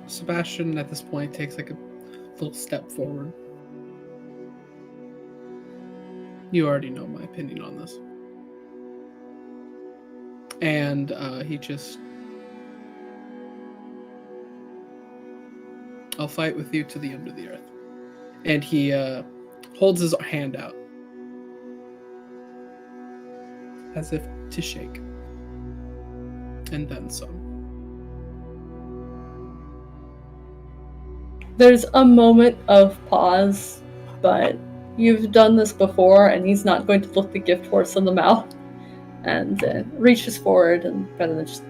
Sebastian at this point takes a little step forward. You already know my opinion on this. And he just... I'll fight with you to the end of the earth. And he holds his hand out. As if to shake. And then some. there's a moment of pause, but you've done this before, and he's not going to look the gift horse in the mouth. And reaches forward, and rather than just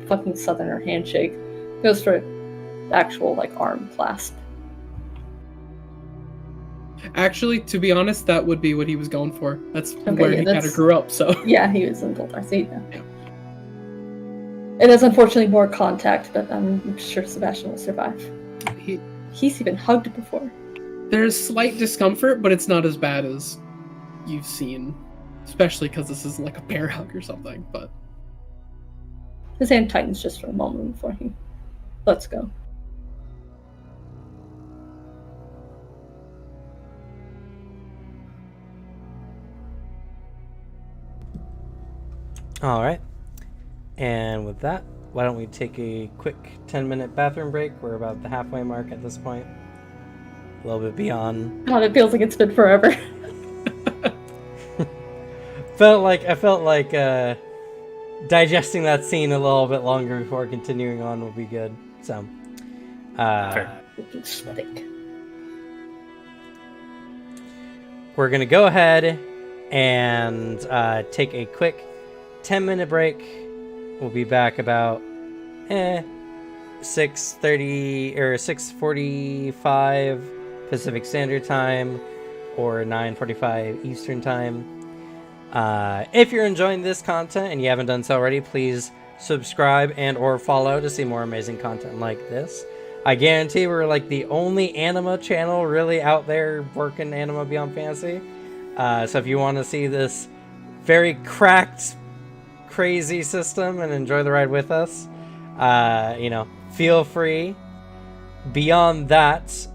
fucking southerner handshake, goes for actual arm clasp. Actually, to be honest, that would be what he was going for. That's Okay, where yeah, he kind of grew up, so. Yeah, he was in Goldar, so Yeah. It is unfortunately more contact, but I'm sure Sebastian will survive. He's even hugged before. There's slight discomfort, but it's not as bad as you've seen. Especially because this isn't like a bear hug or something, but... His hand tightens just for a moment before he lets go. All right. And with that, why don't we take a quick 10-minute bathroom break? We're about the halfway mark at this point. A little bit beyond. God, it feels like it's been forever. I felt like digesting that scene a little bit longer before continuing on will be good. So, Fair. Stink. we're gonna go ahead and take a quick 10-minute break. We'll be back about 6:30 or 6:45 Pacific Standard Time or 9:45 Eastern Time. If you're enjoying this content and you haven't done so already, please subscribe and or follow to see more amazing content like this. I guarantee we're like the only Anima channel really out there working Anima Beyond Fantasy. So if you want to see this very cracked, crazy system and enjoy the ride with us, feel free. Beyond that,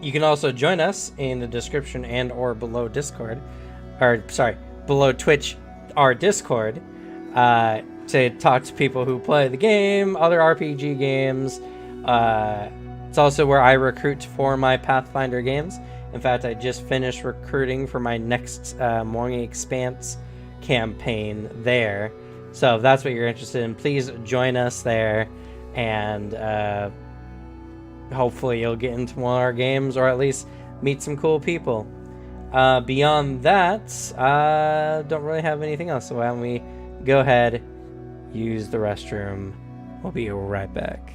you can also join us in the description and or below Discord, below Twitch, our Discord, to talk to people who play the game, other RPG games. It's also where I recruit for my Pathfinder games. In fact, I just finished recruiting for my next Morning Expanse campaign there. So if that's what you're interested in, please join us there, and hopefully you'll get into one of our games or at least meet some cool people. Beyond that, don't really have anything else, so why don't we go ahead, use the restroom. We'll be right back.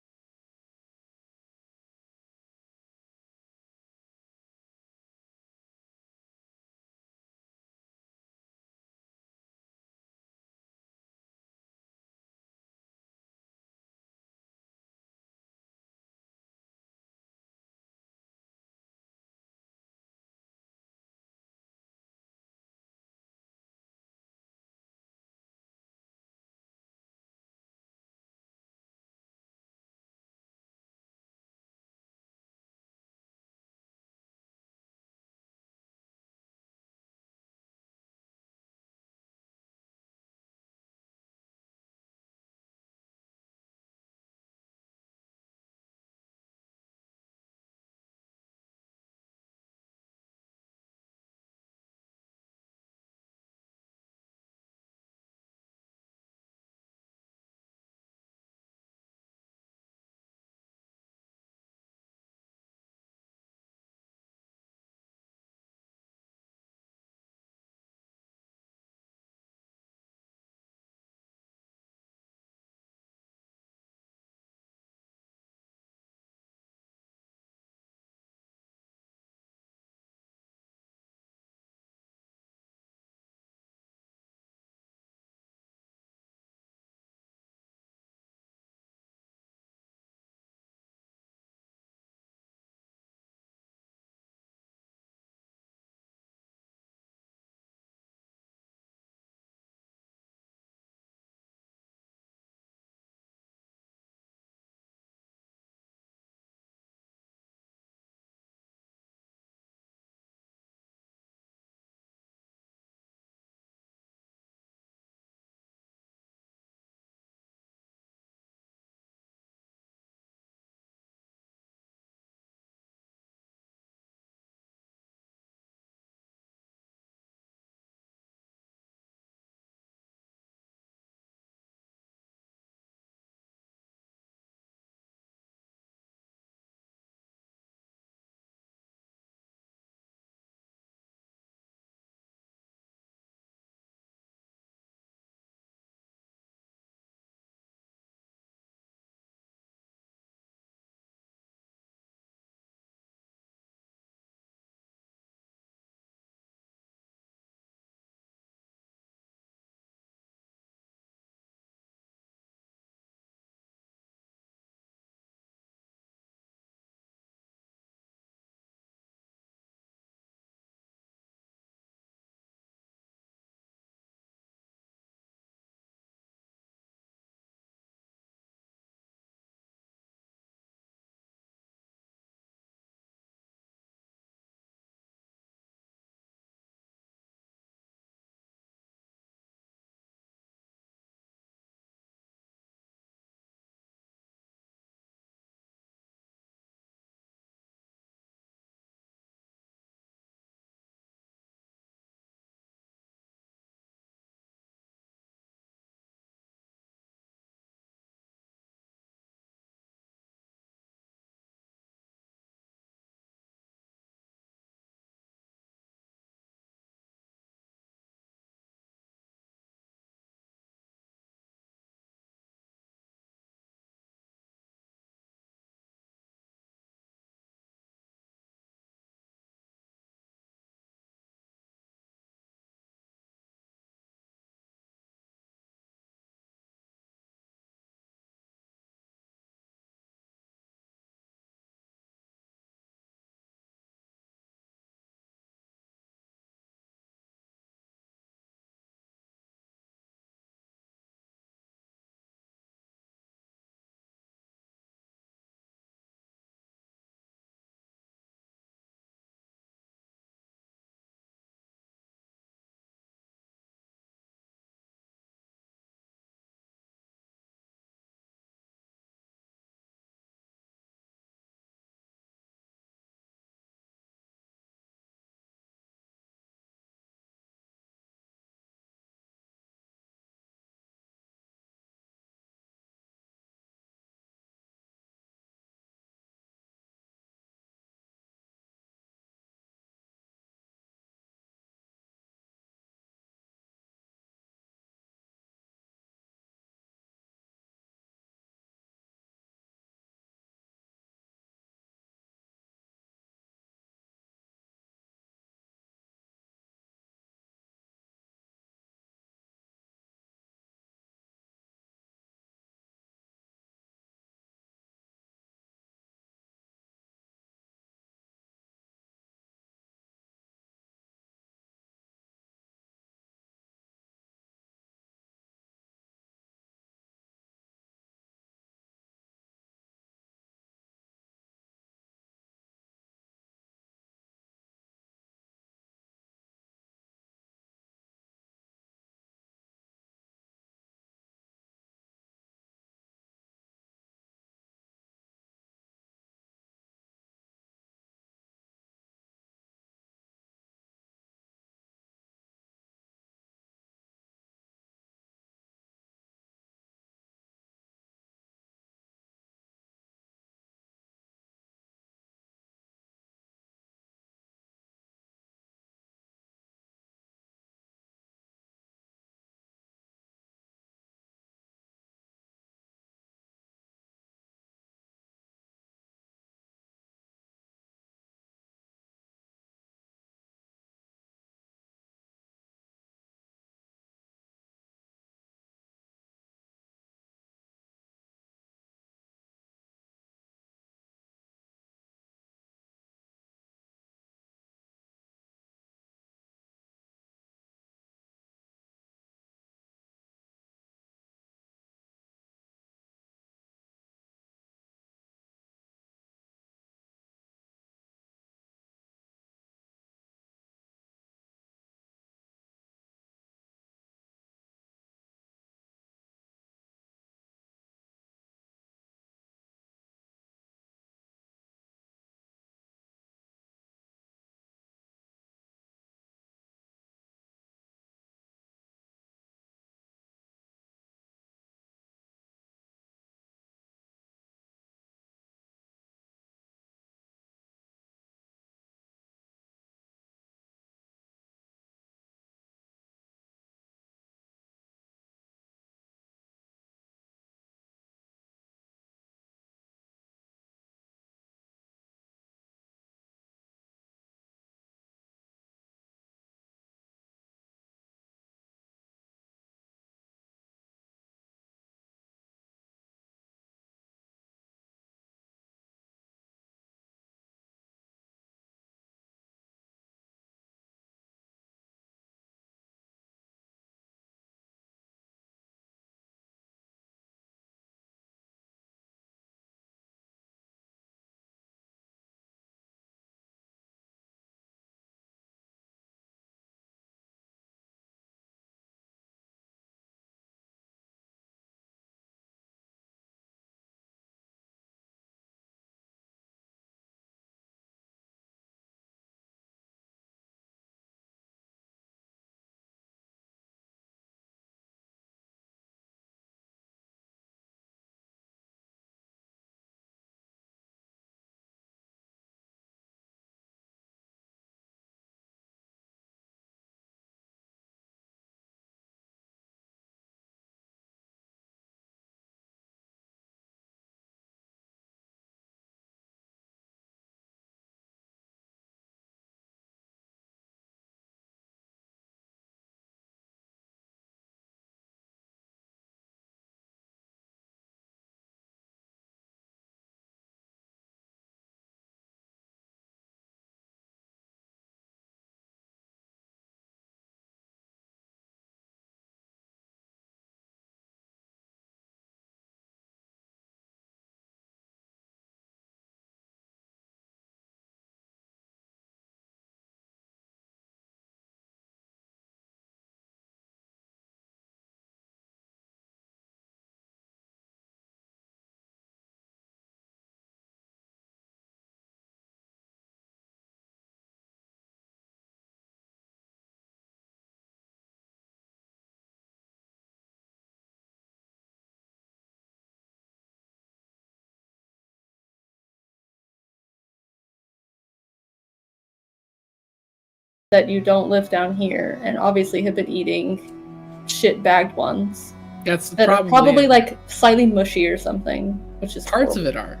that you don't live down here, and obviously have been eating shit-bagged ones That's that are probably like slightly mushy or something, which is parts horrible. of it are.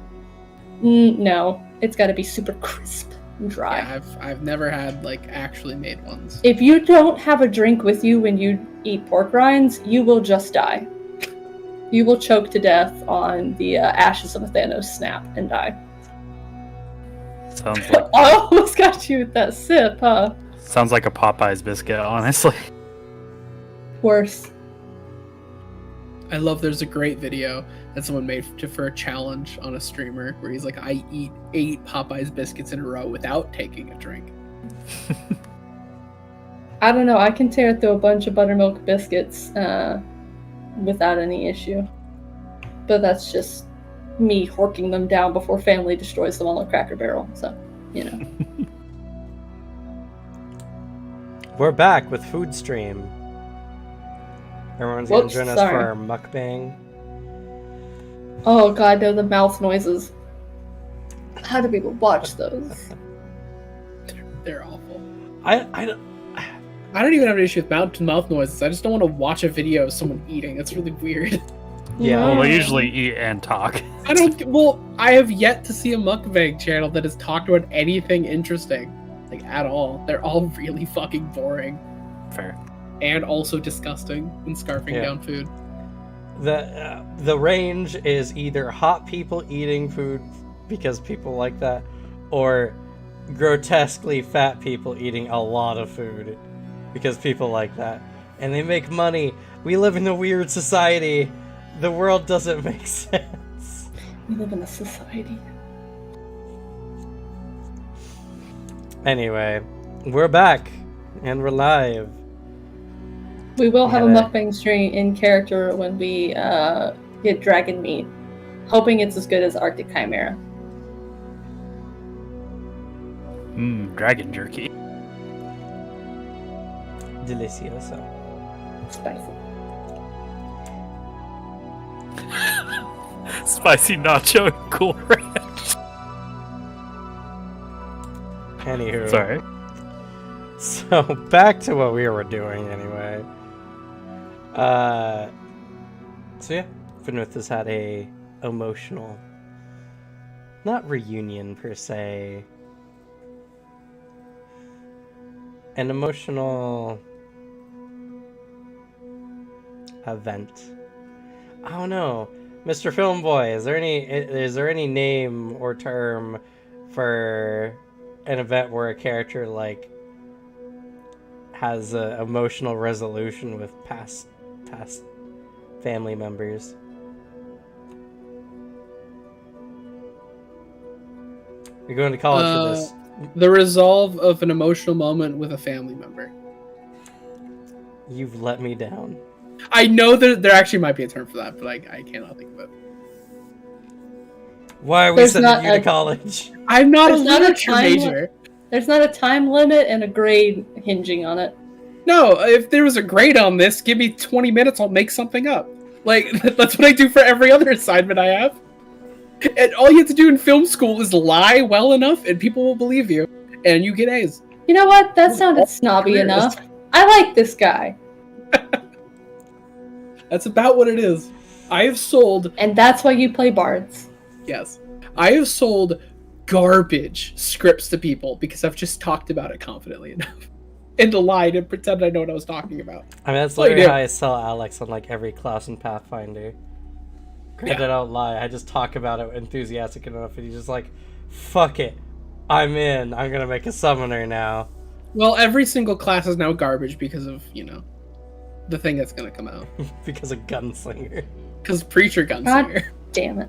No, it's got to be super crisp and dry. Yeah, I've never had like actually made ones. If you don't have a drink with you when you eat pork rinds, you will just die. You will choke to death on the ashes of a Thanos snap and die. Sounds like I almost got you with that sip, huh? sounds like a Popeyes biscuit, honestly. Worse. I love there's a great video that someone made for a challenge on a streamer where he's like, I eat 8 Popeyes biscuits in a row without taking a drink. I don't know, I can tear through a bunch of buttermilk biscuits without any issue. But that's just me horking them down before family destroys them on a Cracker Barrel, so, you know. We're back with Food Stream. Everyone's gonna join us sorry. for our mukbang. Oh god, no, the mouth noises. How do people watch those? They're awful. I don't even have an issue with mouth noises. I just don't want to watch a video of someone eating. It's really weird. Yeah. Well, they usually eat and talk. I have yet to see a mukbang channel that has talked about anything interesting, like at all. They're all really fucking boring Fair. and also disgusting and scarfing Yeah. down food. The range is either hot people eating food because people like that, or grotesquely fat people eating a lot of food because people like that. And they make money. We live in a weird society. The world doesn't make sense. We live in a society. Anyway, we're back and we're live. We will have a Yeah. mukbang stream in character when we get dragon meat. Hoping it's as good as Arctic Chimera. Dragon jerky. Delicioso. Spicy. Spicy nacho and Cool Ranch. Anywho. Sorry. So back to what we were doing anyway. So yeah, Finwith has had a emotional, not reunion per se, an emotional event. I don't know, Mr. Filmboy. Is there any name or term for an event where a character like has an emotional resolution with past family members? You're going to college for this. The resolve of an emotional moment with a family member. You've let me down. I know that there actually might be a term for that, but I cannot think of it. Why are we There's sending not you to a- college? I'm not a There's not a literature time major. There's not a time limit and a grade hinging on it. No, if there was a grade on this, give me 20 minutes, I'll make something up. Like, that's what I do for every other assignment I have. And all you have to do in film school is lie well enough, and people will believe you, and you get A's. You know what? That sounded snobby Careers. enough. I like this guy. That's about what it is. I have sold, And that's why you play bards. yes, I have sold garbage scripts to people because I've just talked about it confidently enough. And lied and pretend I know what I was talking about. I mean, that's Well, you literally do. how I sell Alex on like every class in Pathfinder. Granted, I don't lie. I just talk about it enthusiastic enough, and he's just like, "Fuck it, I'm in. I'm gonna make a summoner now." Well, every single class is now garbage because of, the thing that's going to come out. Because of Gunslinger. Because Preacher Gunslinger. Damn it.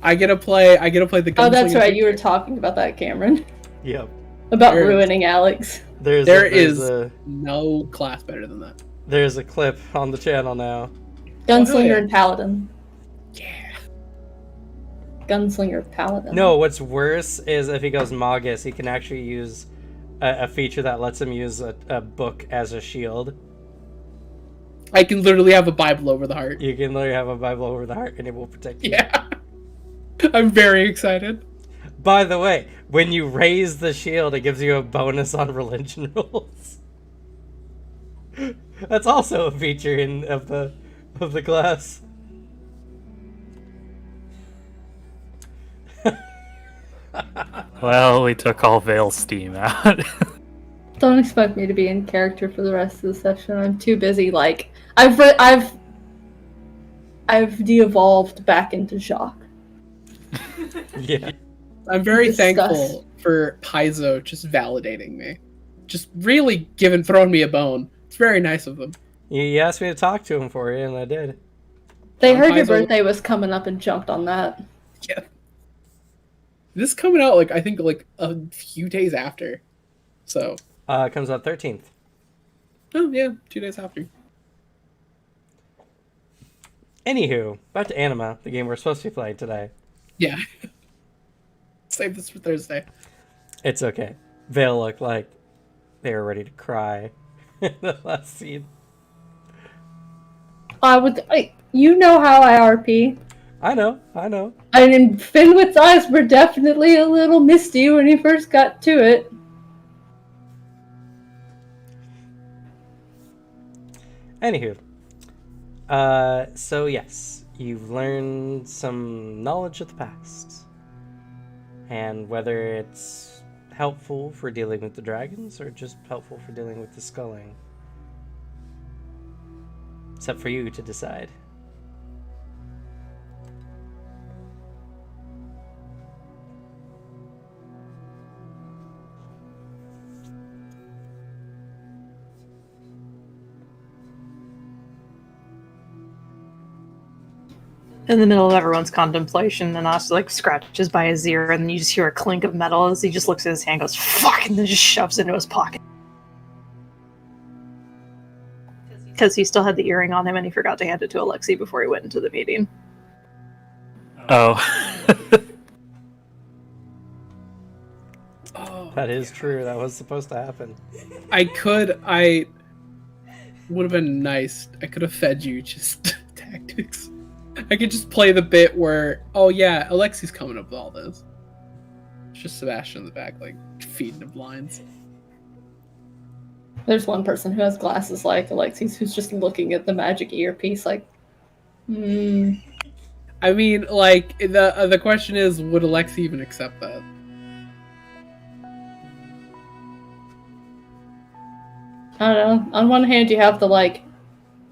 I get to play the Gunslinger. Oh, that's right. You were talking about that, Cameron. Yep. About There is. ruining Alex. There's no class better than that. there's a clip on the channel now. Gunslinger yeah. and Paladin. Yeah. Gunslinger Paladin. No, what's worse is if he goes Magus, he can actually use a feature that lets him use a book as a shield. I can literally have a Bible over the heart. You can literally have a Bible over the heart, and it will protect you. Yeah. I'm very excited. By the way, when you raise the shield, it gives you a bonus on religion rolls. That's also a feature of the class. Well, we took all Veil's steam out. Don't expect me to be in character for the rest of the session. I'm too busy. Like I've de-evolved back into Jacques. Yeah. I'm very Disgust. thankful for Paizo just validating me. Just really throwing me a bone. It's very nice of them. You asked me to talk to him for you, and I did. They heard your Paizo- birthday was coming up and jumped on that. Yeah. This is coming out, I think, a few days after. So. It comes out 13th. Oh, yeah, 2 days after. Anywho, back to Anima, the game we're supposed to be playing today. Yeah. Save this for Thursday. It's okay. Veil looked like they were ready to cry in the last scene. You know how I RP. I know. And Finwit's eyes were definitely a little misty when he first got to it. Anywho. So yes, you've learned some knowledge of the past. And whether it's helpful for dealing with the dragons or just helpful for dealing with the sculling. It's up for you to decide. In the middle of everyone's contemplation, and Asta scratches by his ear, and then you just hear a clink of metal as he just looks at his hand, goes "fuck," and then just shoves it into his pocket because he still had the earring on him, and he forgot to hand it to Alexi before he went into the meeting. Oh. Oh, That is true. That was supposed to happen. I would have been nice. I could have fed you just tactics. I could just play the bit where, oh yeah, Alexi's coming up with all this. It's just Sebastian in the back, feeding him lines. There's one person who has glasses like Alexis who's just looking at the magic earpiece I mean, the question is, would Alexi even accept that? I don't know. On one hand, you have the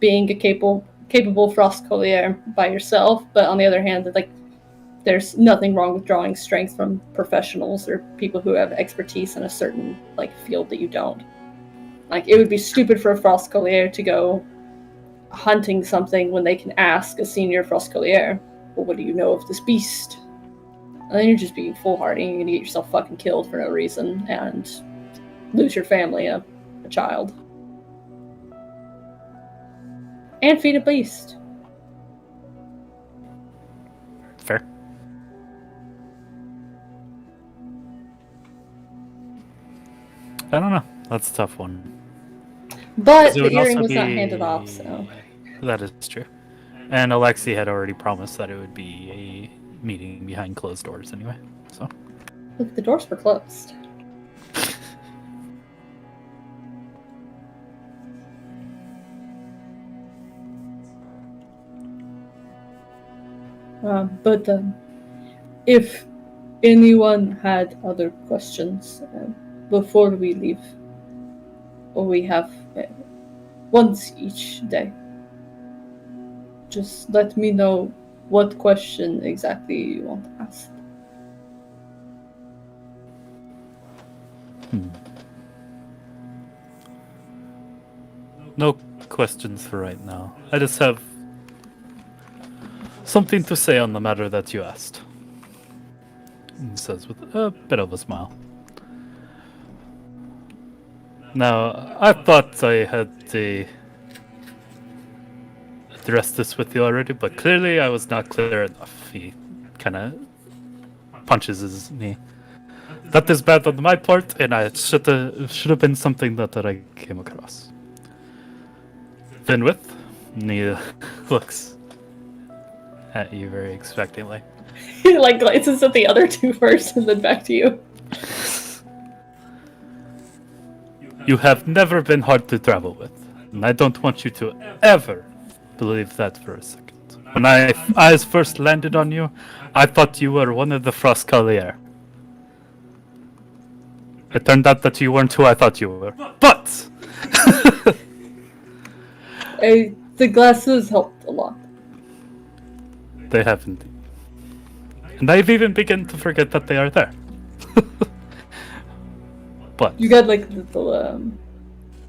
being a capable frost collier by yourself, but on the other hand, there's nothing wrong with drawing strength from professionals or people who have expertise in a certain field that you don't. It would be stupid for a frost collier to go hunting something when they can ask a senior frost collier, well, what do you know of this beast? And then you're just being foolhardy. You're gonna get yourself fucking killed for no reason and lose your family, a child. And feed a beast. Fair. I don't know. That's a tough one. But 'Cause it the would earring also was not be- handed off, so. That is true. And Alexi had already promised that it would be a meeting behind closed doors anyway. So Look, the doors were closed. But if anyone had other questions before we leave, or we have once each day, just let me know what question exactly you want asked. no questions for right now. I just have something to say on the matter that you asked. He says with a bit of a smile. Now, I thought I had addressed this with you already, but clearly I was not clear enough. He kind of punches his knee. That is bad on my part, and I should have been something that I came across. Then with, and he looks at you very expectantly. He like glances at the other two first and then back to you. You have never been hard to travel with, and I don't want you to ever believe that for a second. When I eyes first landed on you, I thought you were one of the Frostcalier. It turned out that you weren't who I thought you were. But The glasses helped a lot. they haven't. And I've even begun to forget that they are there. But You got like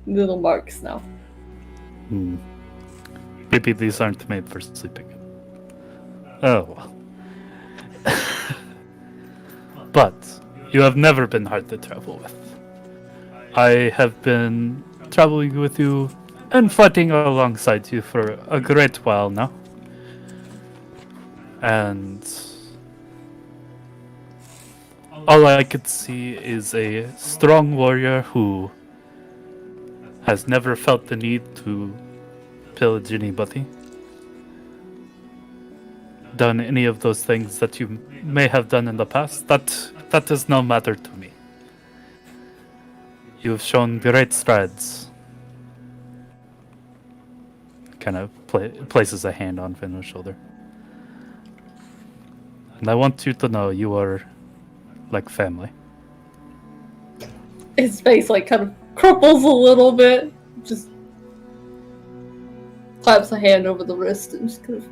little marks now. maybe these aren't made for sleeping. Oh well. But you have never been hard to travel with. I have been traveling with you and fighting alongside you for a great while now. And all I could see is a strong warrior who has never felt the need to pillage anybody. Done any of those things that you may have done in the past, that is no matter to me. You've shown great strides. Kind of places a hand on Fin's shoulder. And I want you to know you are like family. His face like kind of crumples a little bit. Just claps a hand over the wrist and just kind of,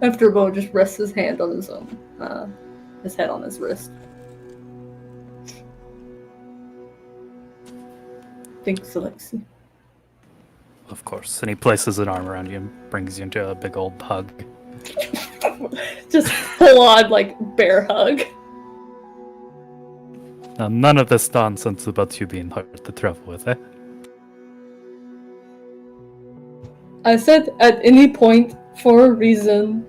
after a moment, just rests his hand on his head on his wrist. Thanks, Alexi. Of course. And he places an arm around you and brings you into a big old hug. Just full on, like, bear hug. Now, none of this nonsense about you being hard to travel with, eh? I said at any point for a reason.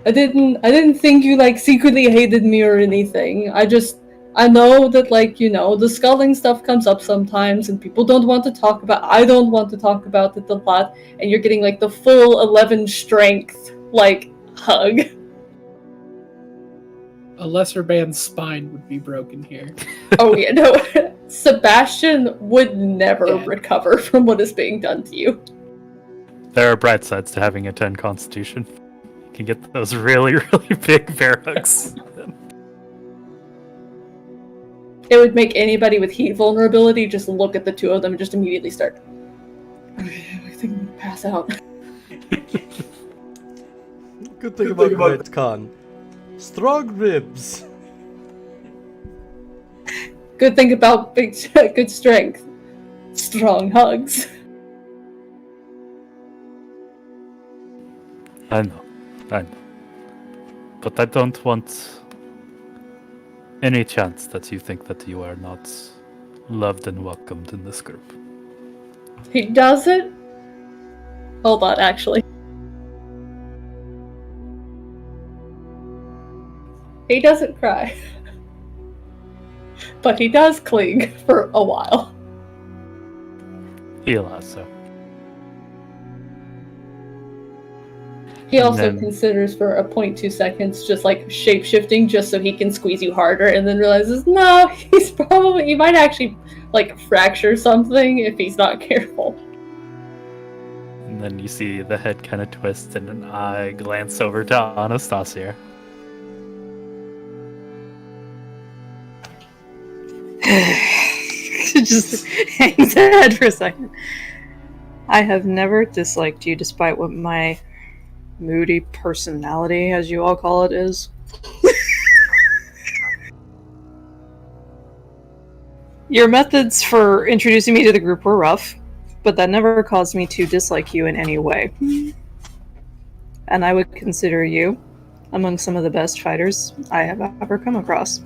I didn't think you like secretly hated me or anything. I know that like, you know, the sculling stuff comes up sometimes and people don't want to talk about I don't want to talk about it a lot, and you're getting like the full 11 strength like hug. A lesser man's spine would be broken here. Oh yeah, no. Sebastian would never recover from what is being done to you. There are bright sides to having a 10 constitution. You can get those really, really big bear hugs. It would make anybody with heat vulnerability just look at the two of them and just immediately start. I think I'm gonna pass out. Good thing about Retcon. Strong ribs. Good thing about good strength. Strong hugs. I know. But I don't want any chance that you think that you are not loved and welcomed in this group. He doesn't? Hold on, actually. He doesn't cry. But he does cling for a while. He'll also. He And also then- considers for a 0.2 seconds just like shape-shifting just so he can squeeze you harder, and then realizes, no, he might actually like fracture something if he's not careful. And then you see the head kind of twist and an eye glance over to Anastasia. Just hangs his head for a second. I have never disliked you despite what my moody personality, as you all call it, is. Your methods for introducing me to the group were rough, but that never caused me to dislike you in any way. And I would consider you among some of the best fighters I have ever come across.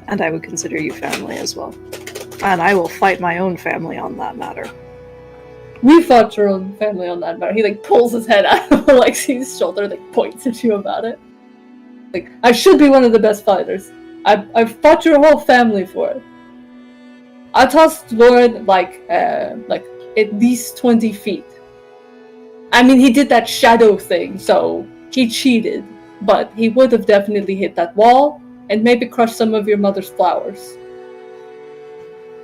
And I would consider you family as well. And I will fight my own family on that matter. We fought your own family on that matter. He like pulls his head out of Alexi's shoulder, like points at you about it. Like, I should be one of the best fighters. I've fought your whole family for it. I tossed Lauren like at least 20 feet. I mean, he did that shadow thing, so he cheated, but he would have definitely hit that wall and maybe crushed some of your mother's flowers.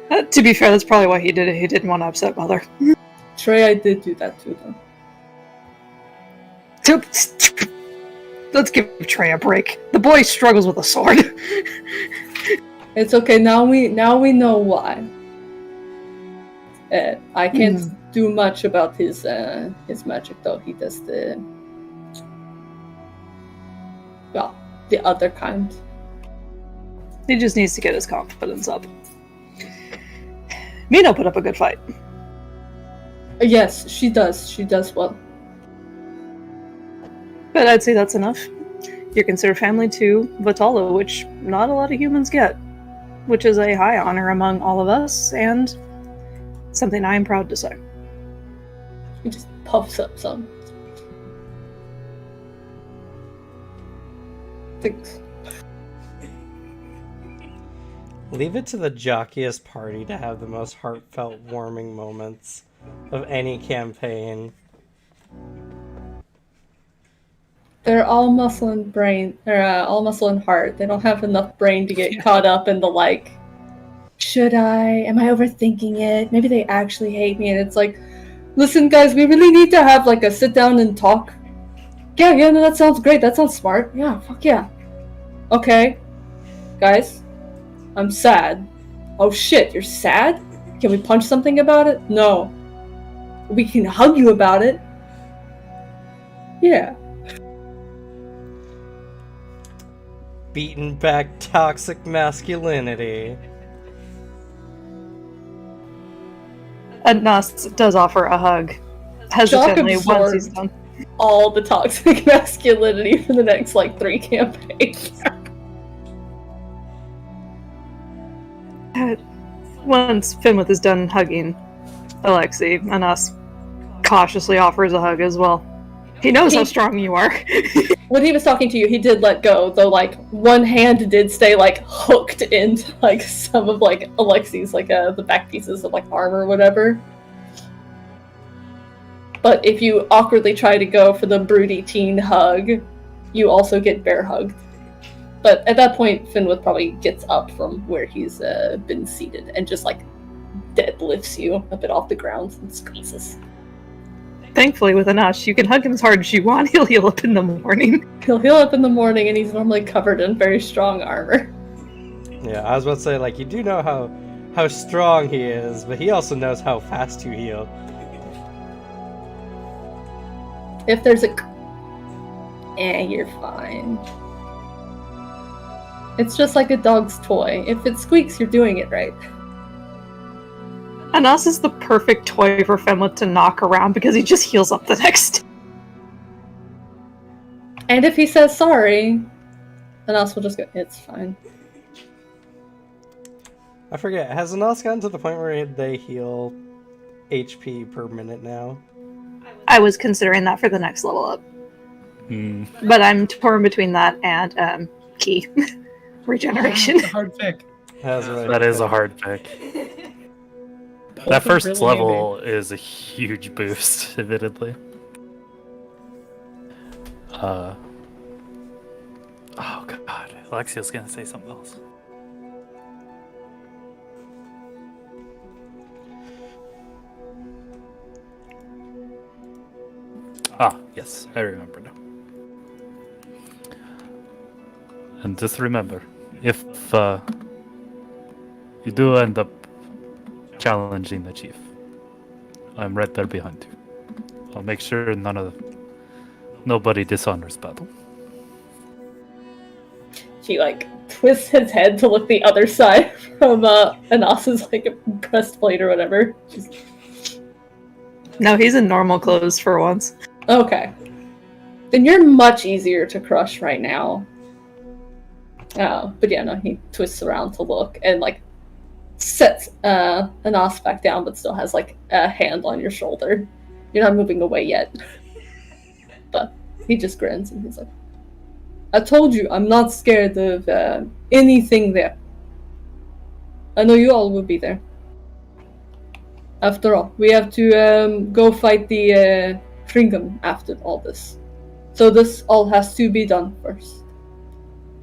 To be fair, that's probably why he did it. He didn't want to upset Mother. Trey, I did do that to them. Let's give Trey a break. The boy struggles with a sword. It's okay. Now we know why. I can't do much about his magic though. He does the other kind. He just needs to get his confidence up. Mina put up a good fight. Yes, she does. She does well. But I'd say that's enough. You're considered family to Vatala, which not a lot of humans get, which is a high honor among all of us, and something I am proud to say. He just puffs up some. Thanks. Leave it to the jockiest party to have the most heartfelt, warming moments of any campaign. They're all muscle and brain, or all muscle and heart. They don't have enough brain to get caught up in the like, should I? Am I overthinking it? Maybe they actually hate me. And it's like, listen, guys, we really need to have like a sit down and talk. Yeah, no, that sounds great. That sounds smart. Yeah, fuck yeah. Okay, guys, I'm sad. Oh shit, you're sad? Can we punch something about it? No. We can hug you about it. Yeah. Beaten back toxic masculinity. And Nas does offer a hug. Hesitantly, once he's done. All the toxic masculinity for the next, 3 campaigns. Once Finwith is done hugging Alexei, Anas cautiously offers a hug as well. He knows how strong you are. When he was talking to you, he did let go, though, one hand did stay, hooked into, some of, Alexei's, the back pieces of, armor or whatever. But if you awkwardly try to go for the broody teen hug, you also get bear hugged. But at that point, Finwith probably gets up from where he's been seated and just, deadlifts you a bit off the ground and squeezes. Thankfully, with Anash, you can hug him as hard as you want. He'll heal up in the morning. He'll heal up in the morning, and he's normally covered in very strong armor. Yeah, I was about to say, you do know how strong he is, but he also knows how fast you heal. If there's a... you're fine. It's just like a dog's toy. If it squeaks, you're doing it right. Anas is the perfect toy for Finwith to knock around because he just heals up the next. And if he says sorry, Anas will just go, it's fine. I forget, has Anas gotten to the point where they heal HP per minute now? I was considering that for the next level up. But I'm torn between that and key regeneration. That's a hard pick. That is a hard pick. That first really level is a huge boost, admittedly. Oh god, Alexia's gonna say something else. Ah, yes, I remember now. And just remember, if you do end up challenging the chief, I'm right there behind you. I'll make sure nobody dishonors battle. He twists his head to look the other side from Anas's breastplate or whatever. No, he's in normal clothes for once. Okay. Then you're much easier to crush right now. But yeah, no, he twists around to look and sets Anas back down, but still has a hand on your shoulder. You're not moving away yet. But he just grins and he's like, I told you, I'm not scared of anything there. I know you all will be there. After all, we have to go fight the Kringum after all this. So this all has to be done first.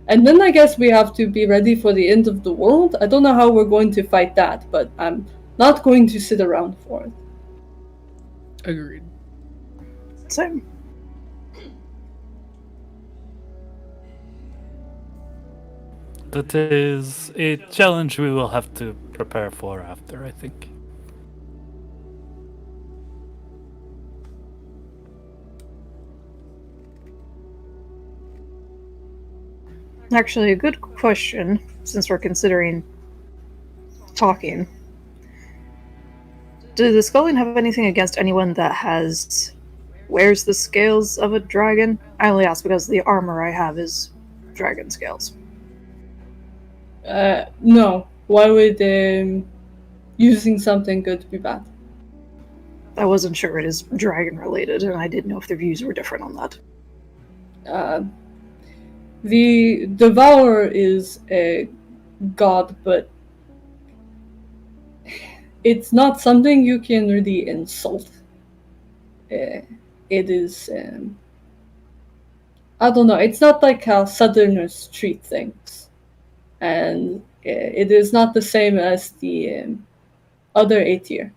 And then I guess we have to be ready for the end of the world. I don't know how we're going to fight that, but I'm not going to sit around for it. Agreed. Same. That is a challenge we will have to prepare for after, I think. Actually, a good question, since we're considering talking. Does the Scullion have anything against anyone that wears the scales of a dragon? I only ask because the armor I have is dragon scales. No. Why would using something good be bad? I wasn't sure it is dragon related, and I didn't know if the views were different on that. The Devourer is a god, but it's not something you can really insult. It is, I don't know, it's not like how Southerners treat things. And it is not the same as the other Aether.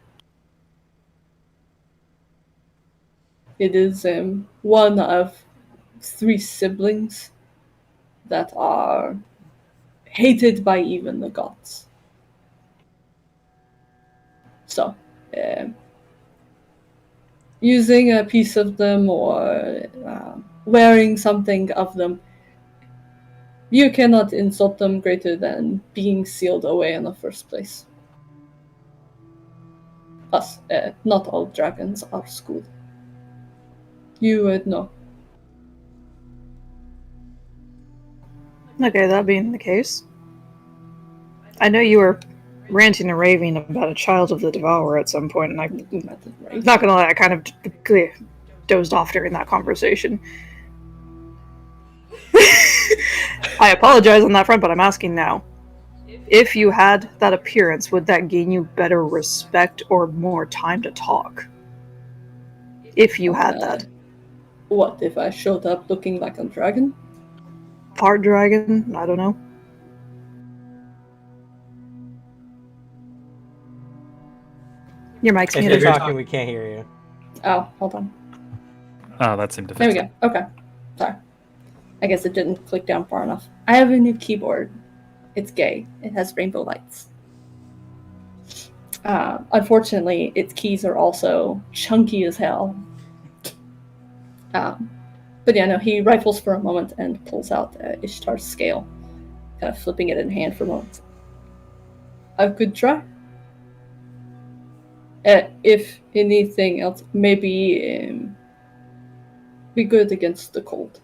It is one of 3 siblings that are hated by even the gods. So, using a piece of them or wearing something of them, you cannot insult them greater than being sealed away in the first place. Plus, not all dragons are schooled. You would know. Okay, that being the case, I know you were ranting and raving about a child of the Devourer at some point, and I'm not gonna lie, I kind of dozed off during that conversation. I apologize on that front, but I'm asking now. If you had that appearance, would that gain you better respect or more time to talk? If you had that. What, if I showed up looking like a dragon? Part dragon? I don't know. Your mic's If muted. you're talking, we can't hear you. Oh, hold on. Oh, that seemed to There fix we go. Okay. Sorry. I guess it didn't click down far enough. I have a new keyboard. It's gay. It has rainbow lights. Unfortunately, its keys are also chunky as hell. But yeah, no, he rifles for a moment and pulls out Ishtar's scale, kind of flipping it in hand for a moment. I could try. If anything else, maybe be good against the cold.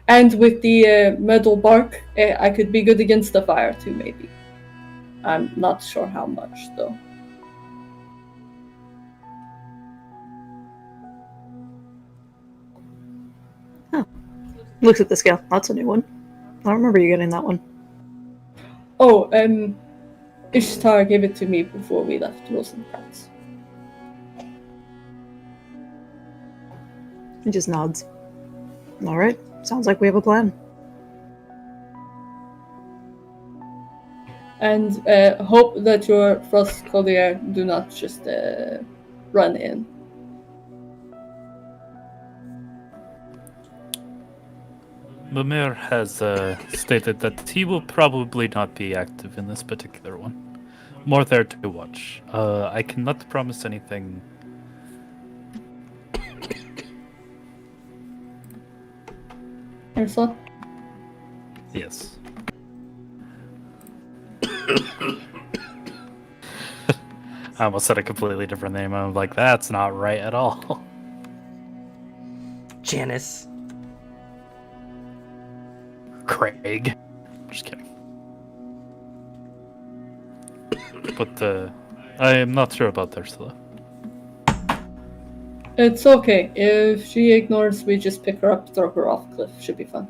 And with the metal bark, I could be good against the fire too, maybe. I'm not sure how much, though. Huh. Looks at the scale. That's a new one. I don't remember you getting that one. Oh, Ishtar gave it to me before we left Rosencrantz. He just nods. Alright, sounds like we have a plan. And hope that your frost collier do not just run in. Mimir has stated that he will probably not be active in this particular one. More there to watch. I cannot promise anything. Ursula? Yes. I almost said a completely different name. I'm like, that's not right at all. Janice. Craig. Just kidding. But I am not sure about Ursula. It's okay. If she ignores, we just pick her up, throw her off a cliff. Should be fun.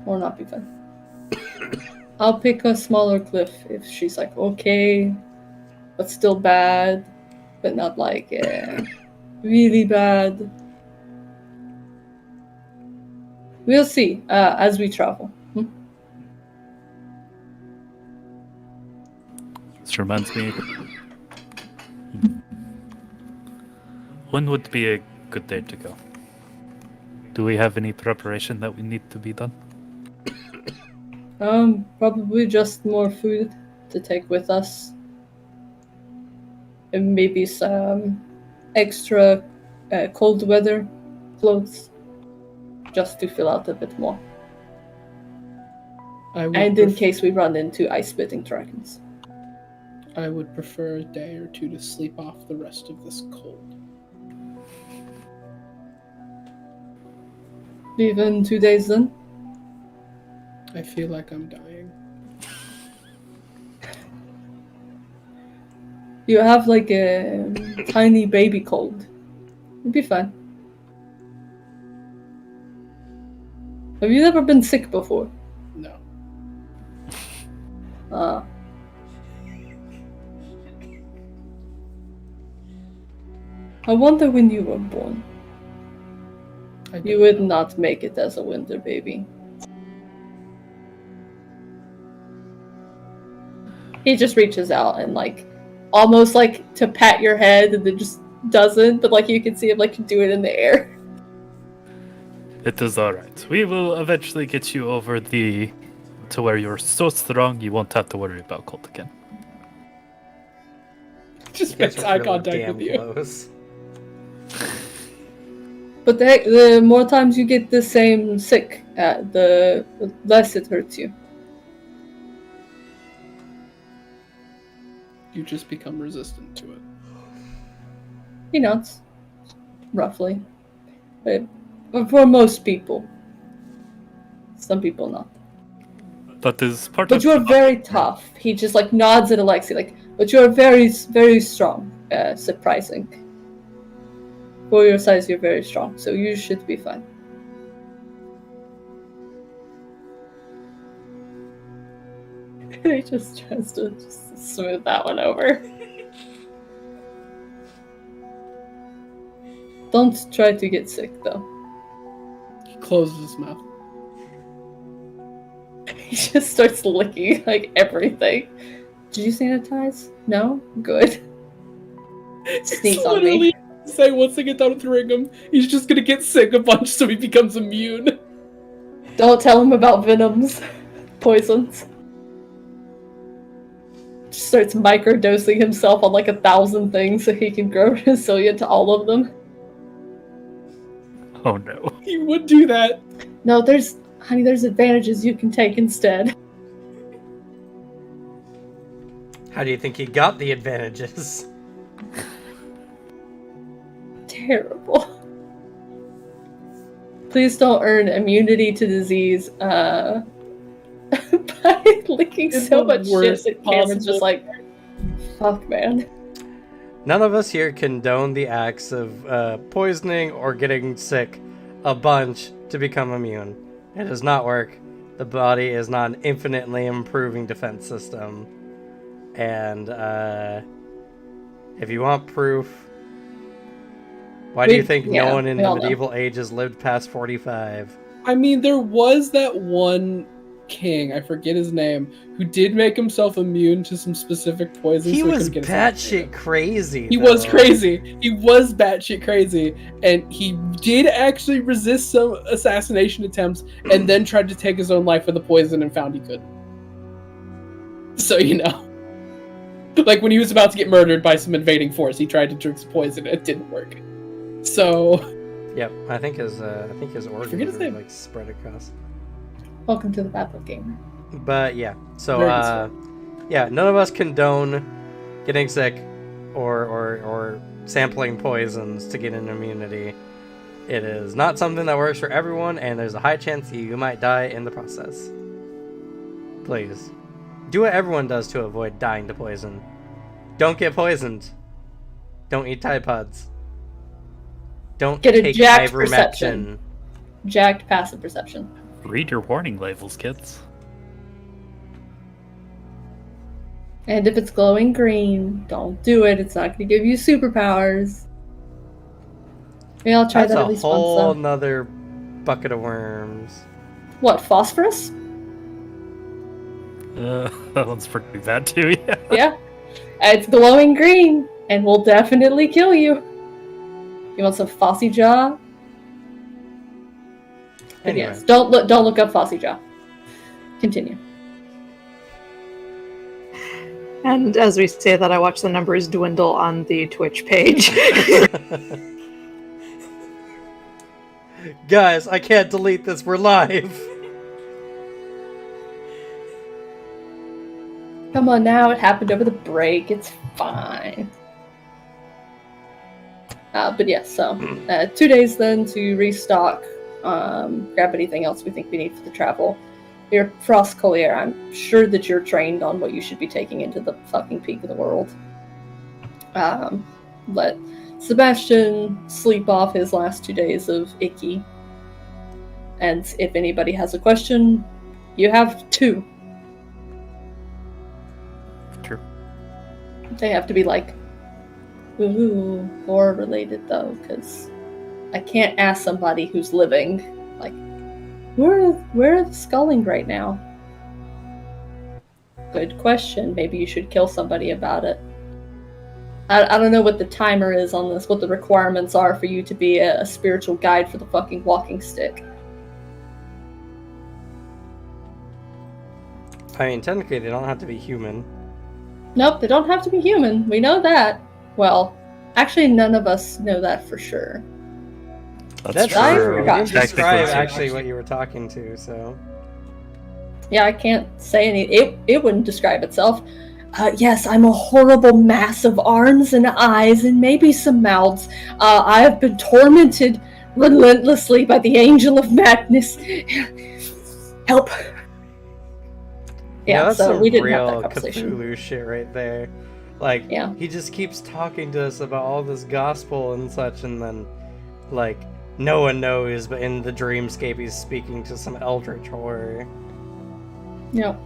Or not be fun. I'll pick a smaller cliff if she's like, okay, but still bad, but not like really bad. We'll see as we travel. This reminds me. When would be a good day to go? Do we have any preparation that we need to be done? Probably just more food to take with us. And maybe some extra cold weather clothes. Just to fill out a bit more. And in case we run into ice-spitting dragons. I would prefer a day or two to sleep off the rest of this cold. Even 2 days then? I feel like I'm dying. You have like a tiny baby cold. It'd be fine. Have you ever been sick before? No. I wonder when you were born. You would not make it as a winter baby. He just reaches out and like, almost like to pat your head and then just doesn't, but like you can see him like do it in the air. It is alright. We will eventually get you over to where you're so strong you won't have to worry about cold again. Just makes eye contact with you. Close. But the more times you get the same sick, the less it hurts you. You just become resistant to it. He nods. Roughly. But for most people. Some people not. That is part But of... you're very tough. He just like nods at Alexei, like, but you're very, very strong. Surprising. For your size, you're very strong, so you should be fine. He just tries to just smooth that one over. Don't try to get sick, though. He closes his mouth. He just starts licking, like, everything. Did you sanitize? No? Good. Sneaks on me. Say once they get done with him, he's just gonna get sick a bunch so he becomes immune. Don't tell him about venoms. Poisons. Just starts microdosing himself on like 1,000 things so he can grow resilient to all of them. Oh no. He would do that. No, there's advantages you can take instead. How do you think he got the advantages? Terrible. Please don't earn immunity to disease by licking It's so the much shit worst that Cameron's just possible. like, fuck, man. None of us here condone the acts of poisoning or getting sick a bunch to become immune. It does not work. The body is not an infinitely improving defense system. And if you want proof, why do you think no one in the medieval ages lived past 45? I mean, there was that one king, I forget his name, who did make himself immune to some specific poisons. He so was couldn't get batshit crazy. He was crazy. He was batshit crazy. And he did actually resist some assassination attempts and then tried to take his own life with a poison and found he couldn't. So, you know. Like when he was about to get murdered by some invading force, he tried to drink some poison and it didn't work. So... Yep, I think his organs are like spread across. Welcome to the Babel Gamer. But yeah, so yeah, none of us condone getting sick or sampling poisons to get an immunity. It is not something that works for everyone, and there's a high chance you might die in the process. Please, do what everyone does to avoid dying to poison. Don't get poisoned. Don't eat Tide Pods. Don't get a take jacked ivermectin. perception. Jacked passive perception. Read your warning labels, kids. And if it's glowing green, don't do it. It's not going to give you superpowers. Maybe I'll try That's that at a least whole once. nother bucket of worms. What, phosphorus? That one's pretty bad too, yeah. Yeah. It's glowing green and will definitely kill you. You want some Fossy Jaw? But Anyway. yes, don't look up Fossy Jaw. Continue. And as we say that, I watch the numbers dwindle on the Twitch page. Guys, I can't delete this. We're live. Come on now, it happened over the break. It's fine. But yes, so 2 days then to restock, grab anything else we think we need for the travel. Your Frost Collier, I'm sure that you're trained on what you should be taking into the fucking peak of the world. Let Sebastian sleep off his last 2 days of icky. And if anybody has a question, you have 2. True. They have to be like, ooh, horror related though, because I can't ask somebody who's living, like, where are the sculling right now? Good question. Maybe you should kill somebody about it. I don't know what the timer is on this, what the requirements are for you to be a spiritual guide for the fucking walking stick. I mean, technically, they don't have to be human. Nope, they don't have to be human. We know that. Well, actually, none of us know that for sure. That's I true. forgot. You didn't describe Technically, actually what you were talking to, so. Yeah, I can't say any. It wouldn't describe itself. Yes, I'm a horrible mass of arms and eyes and maybe some mouths. I have been tormented relentlessly by the angel of madness. Help. Yeah, that's so some we didn't real have that conversation. Cthulhu shit right there. Like, Yeah. he just keeps talking to us about all this gospel and such, and then, like, no one knows, but in the dreamscape he's speaking to some eldritch horror. Yep.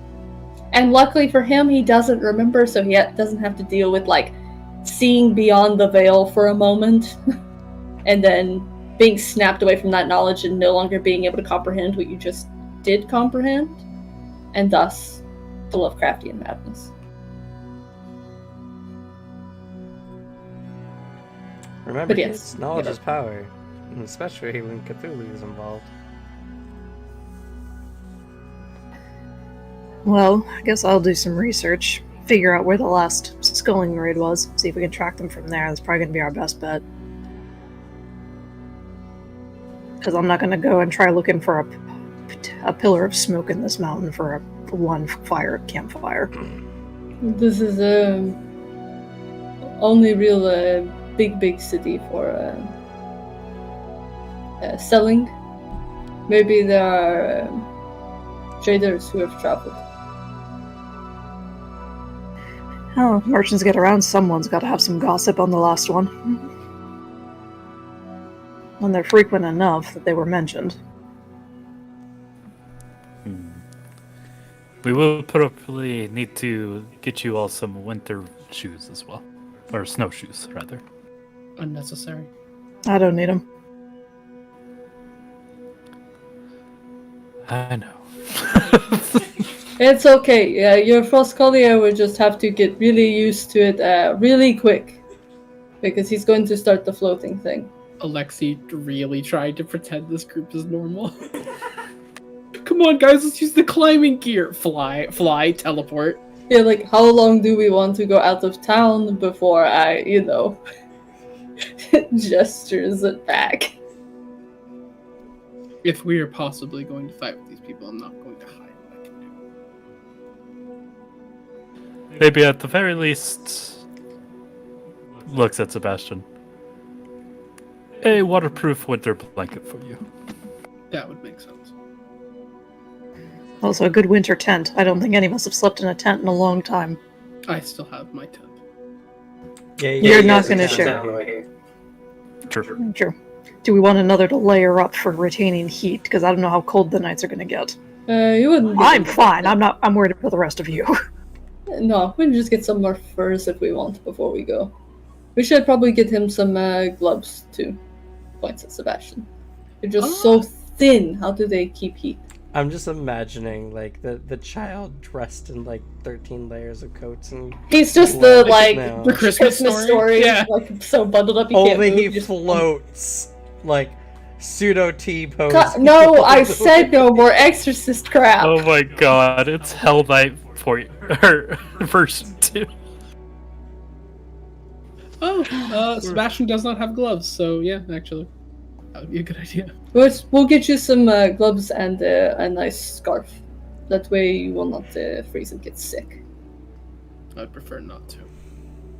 And luckily for him, he doesn't remember, so he doesn't have to deal with, like, seeing beyond the veil for a moment, and then being snapped away from that knowledge and no longer being able to comprehend what you just did comprehend, and thus the Lovecraftian madness. Remember, But yes, kids, knowledge yeah. is power, and especially when Cthulhu is involved. Well, I guess I'll do some research, figure out where the last sculling raid was, see if we can track them from there. That's probably going to be our best bet. Because I'm not going to go and try looking for a pillar of smoke in this mountain for one campfire. This is only real big city for selling. Maybe there are traders who have traveled. Oh, merchants get around, someone's got to have some gossip on the last one. And they're frequent enough that they were mentioned. We will probably need to get you all some winter shoes as well. Or snowshoes, rather. Unnecessary. I don't need them. I know. It's okay. Your Frost Collier will just have to get really used to it really quick. Because he's going to start the floating thing. Alexi really tried to pretend this group is normal. Come on, guys, let's use the climbing gear. Fly, teleport. Yeah, like, how long do we want to go out of town before I, gestures it back? If we are possibly going to fight with these people, I'm not going to hide what I can do. Maybe at the very least, looks at Sebastian. A waterproof winter blanket for you. That would make sense. Also, a good winter tent. I don't think any of us have slept in a tent in a long time. I still have my tent. Yeah, You're not going to share. True. True. Do we want another to layer up for retaining heat? Because I don't know how cold the nights are going to get. You wouldn't. I'm fine. I'm worried for the rest of you. No, we can just get some more furs if we want before we go. We should probably get him some gloves too. Points at Sebastian. They're just so thin. How do they keep heat? I'm just imagining like the child dressed in like 13 layers of coats and He's just gloves the like now. The Christmas story? Yeah. like so bundled up he Only can't move. he just- floats like pseudo T pose. No, I said no more exorcist crap. Oh my god, it's Hell Knight version 2. Oh, Sebastian does not have gloves, so yeah, actually, that would be a good idea. We'll get you some gloves and a nice scarf. That way you will not freeze and get sick. I'd prefer not to.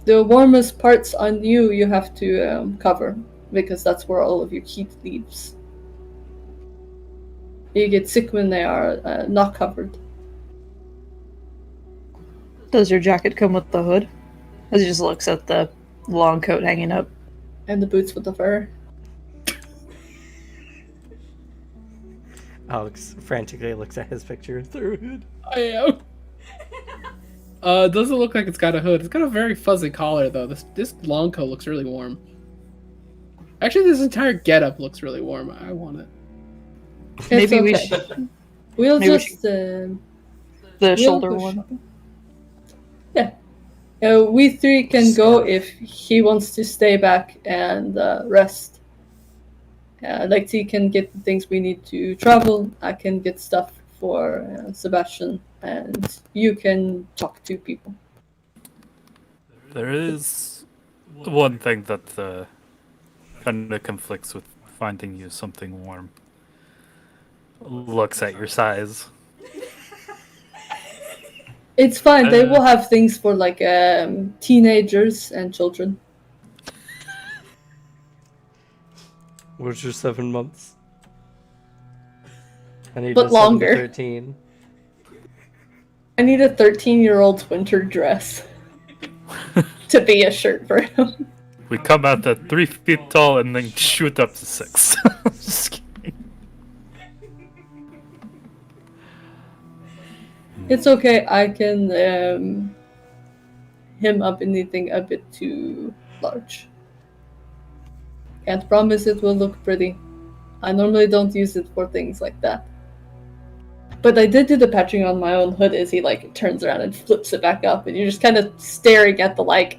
The warmest parts on you have to cover, because that's where all of your heat leaves. You get sick when they are not covered. Does your jacket come with the hood? As he just looks at the long coat hanging up. And the boots with the fur. Alex frantically looks at his picture through hood. I am. It doesn't look like it's got a hood. It's got a very fuzzy collar, though. This long coat looks really warm. Actually, this entire getup looks really warm. I want it. It's Maybe we okay. should. We'll maybe we just The we'll shoulder go one. shopping. Yeah. We three can go if he wants to stay back and rest. Lexi can get the things we need to travel. I can get stuff for Sebastian, and you can talk to people. There is one thing that kind of conflicts with finding you something warm. Looks at your size. It's fine. They will have things for like teenagers and children. What's your 7 months? I need But a 7 to longer. 13. I need a 13-year-old's winter dress to be a shirt for him. We come out at 3 feet tall and then shoot up to 6. Just kidding. It's okay. I can hem up anything a bit too large. Can't promise it will look pretty. I normally don't use it for things like that. But I did do the patching on my own hood as he like turns around and flips it back up, and you're just kind of staring at the like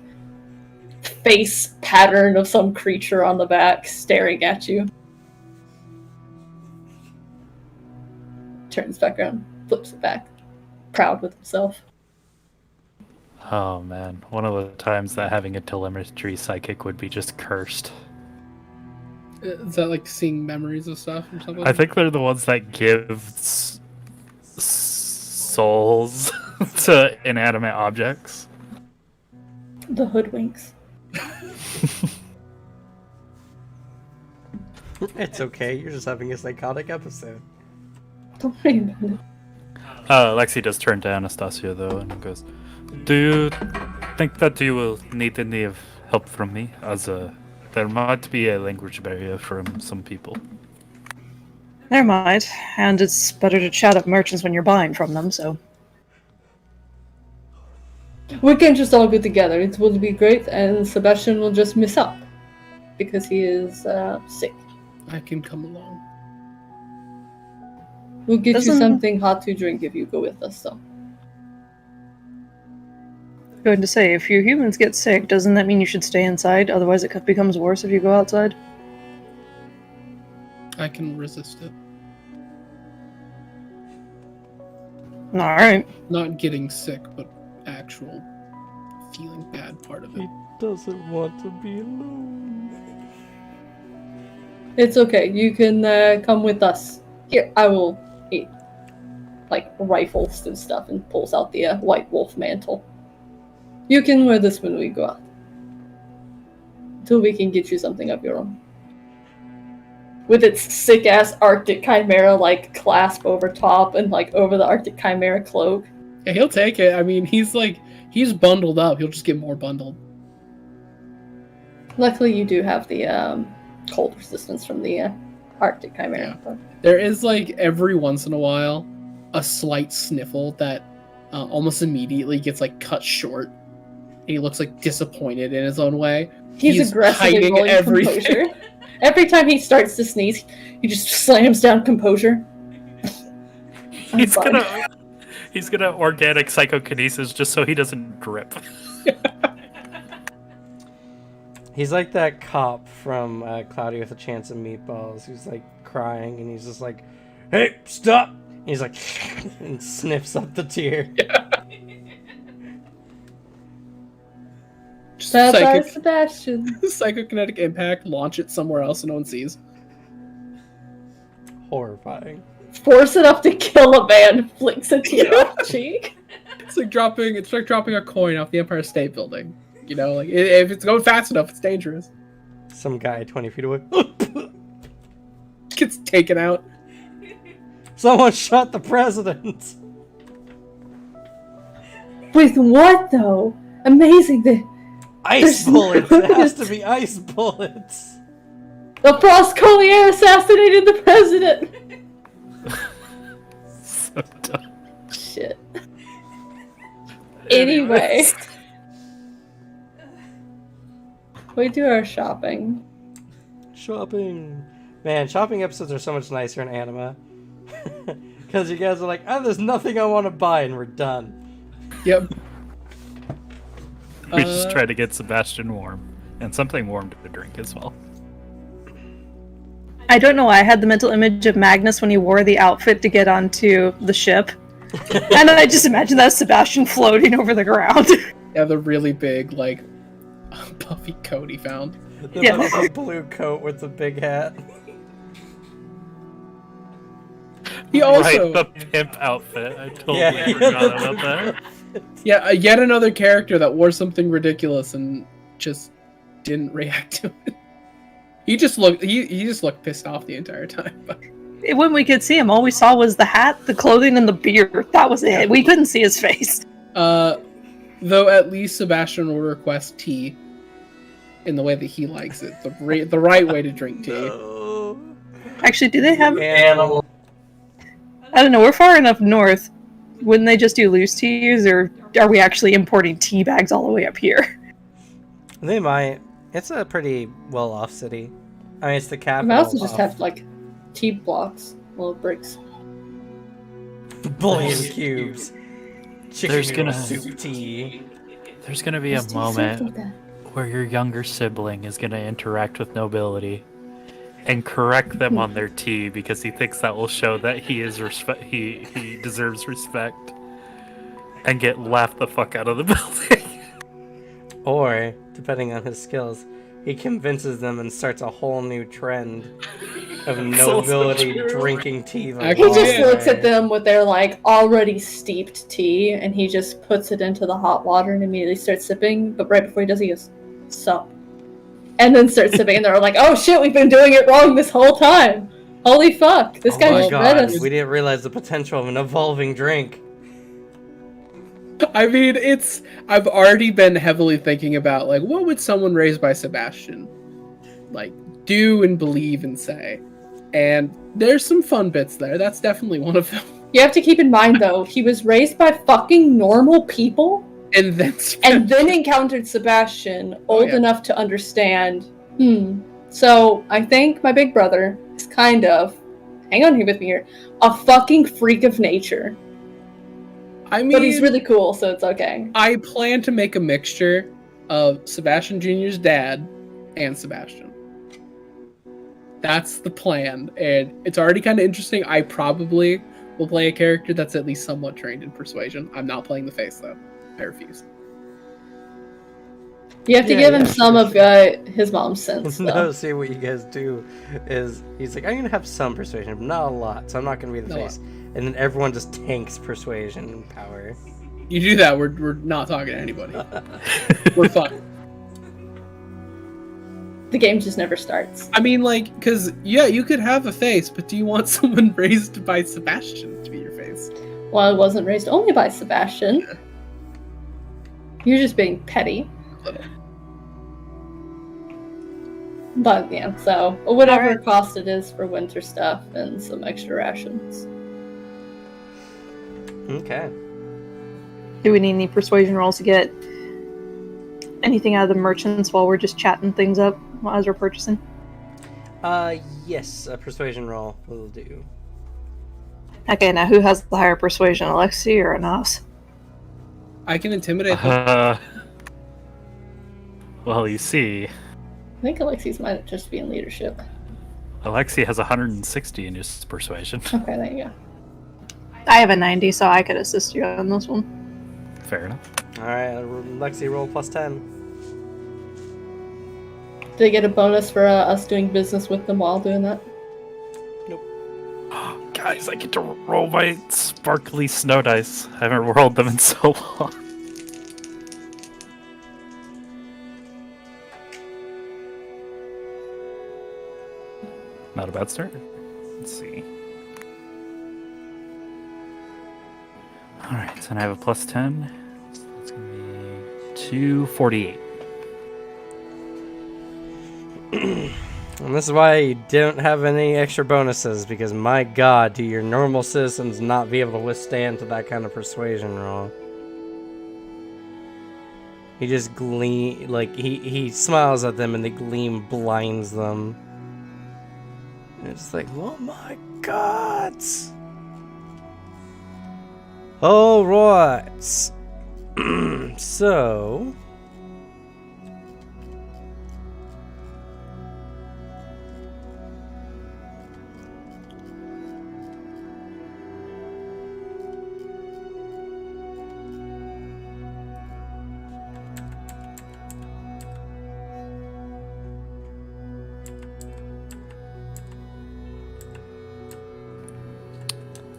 face pattern of some creature on the back staring at you. Turns back around, flips it back, proud with himself. Oh man, one of the times that having a telemetry psychic would be just cursed. Is that like seeing memories of stuff or something? I think they're the ones that give souls to inanimate objects. The hoodwinks. It's okay, you're just having a psychotic episode. Don't worry about it. Lexi does turn to Anastasia though and goes, "Do you think that you will need any of help from me? As there might be a language barrier from some people." There might, and it's better to chat up merchants when you're buying from them, so. We can just all go together. It will be great, and Sebastian will just miss out because he is sick. I can come along. We'll get you Doesn't- something hot to drink if you go with us, though. Going to say, if your humans get sick, doesn't that mean you should stay inside? Otherwise it becomes worse if you go outside? I can resist it. Alright. Not getting sick, but actual feeling bad part of it. He doesn't want to be alone. It's okay. You can come with us. Here, I will eat. Like, rifles and stuff, and pulls out the white wolf mantle. You can wear this when we go out. Until we can get you something of your own. With its sick-ass Arctic Chimera, like, clasp over top and, like, over the Arctic Chimera cloak. Yeah, he'll take it. I mean, he's bundled up. He'll just get more bundled. Luckily, you do have the cold resistance from the Arctic Chimera. Yeah. There is, like, every once in a while, a slight sniffle that almost immediately gets, like, cut short. And he looks, like, disappointed in his own way. He's aggressively hiding rolling everything. composure. Every time he starts to sneeze, he just slams down composure. He's gonna organic psychokinesis just so he doesn't drip. He's like that cop from Cloudy with a Chance of Meatballs who's like crying and he's just like, "Hey, stop!" And he's like, and sniffs up the tear. Bye, Sebastian. Psychokinetic impact, launch it somewhere else and no one sees. Horrifying. Force it up to kill a man, flicks a tear off the cheek. It's like dropping a coin off the Empire State Building. You know, like if it's going fast enough, it's dangerous. Some guy 20 feet away. Gets taken out. Someone shot the president. With what though? Amazing that Ice bullets. It has to be ice bullets. the Frost Collier assassinated the president. So dumb. Shit. Anyway. We do our shopping. Shopping. Man, shopping episodes are so much nicer in Anima. Because you guys are like, there's nothing I want to buy, and we're done. Yep. We just try to get Sebastian warm. And something warm to drink as well. I don't know why I had the mental image of Magnus when he wore the outfit to get onto the ship. And I just imagined that Sebastian floating over the ground. Yeah, the really big, like, puffy coat he found. The Yeah. little blue coat with the big hat. He also, Right, the pimp outfit. I totally Yeah. forgot about that. yeah, yet another character that wore something ridiculous and just didn't react to it. He just looked pissed off the entire time. When we could see him, all we saw was the hat, the clothing, and the beard. That was it. We couldn't see his face. Though at least Sebastian will request tea in the way that he likes it, the right way to drink tea. No. Actually, do they have... Animal. I don't know, we're far enough north. Wouldn't they just do loose teas, or are we actually importing tea bags all the way up here? They might. It's a pretty well-off city. I mean, it's the We capital. also just have like tea blocks, little bricks. bullion cubes. Chicken There's noodle gonna- soup tea. There's gonna be a Just do something moment like that. where your younger sibling is gonna interact with nobility and correct them on their tea because he thinks that will show that he is he deserves respect, and get laughed the fuck out of the building. Or, depending on his skills, he convinces them and starts a whole new trend of nobility drinking tea. The Actually, He just Yeah. looks at them with their like already steeped tea, and he just puts it into the hot water and immediately starts sipping. But right before he does, he goes, "Sup," and then starts sipping. And they're like, "Oh shit, we've been doing it wrong this whole time! Holy fuck, this guy Oh my just read god, us." we didn't realize the potential of an evolving drink. I mean, I've already been heavily thinking about, like, what would someone raised by Sebastian, like, do and believe and say? And there's some fun bits there. That's definitely one of them. You have to keep in mind though, he was raised by fucking normal people, And then and then encountered Sebastian, old yeah. enough to understand. So I think my big brother is kind of, hang on here with me here, a fucking freak of nature. I mean, But he's really cool, so it's okay. I plan to make a mixture of Sebastian Jr.'s dad and Sebastian. That's the plan, and it's already kind of interesting. I probably will play a character that's at least somewhat trained in persuasion. I'm not playing the face, though. I refuse. You have to Yeah, give him yeah, some sure, of his mom's sense, though. No, see what you guys do is he's like, I'm gonna have some persuasion, but not a lot, so I'm not gonna be the No. face. And then everyone just tanks persuasion and power. You do that, we're not talking to anybody. We're fine. The game just never starts. I mean, like, because, yeah, you could have a face, but do you want someone raised by Sebastian to be your face? Well, I wasn't raised only by Sebastian. You're just being petty. But yeah, so whatever Alright. cost it is for winter stuff and some extra rations. Okay. Do we need any persuasion rolls to get anything out of the merchants while we're just chatting things up as we're purchasing? Yes, a persuasion roll will do. Okay, now who has the higher persuasion, Alexi or Anas? I can intimidate them. Well, you see, I think Alexi's might just be in leadership. Alexi has 160 in his persuasion. Okay, there you go. I have a 90, so I could assist you on this one. Fair enough. Alright, Lexi, roll plus 10. Do they get a bonus for us doing business with them while doing that? Guys, I get to roll my sparkly snow dice. I haven't rolled them in so long. Not a bad start. Let's see. Alright, and I have a plus 10. So that's going to be 248. And this is why you don't have any extra bonuses, because my god, do your normal citizens not be able to withstand to that kind of persuasion roll. He just he smiles at them and the gleam blinds them. And it's like, oh my god! Alright. So...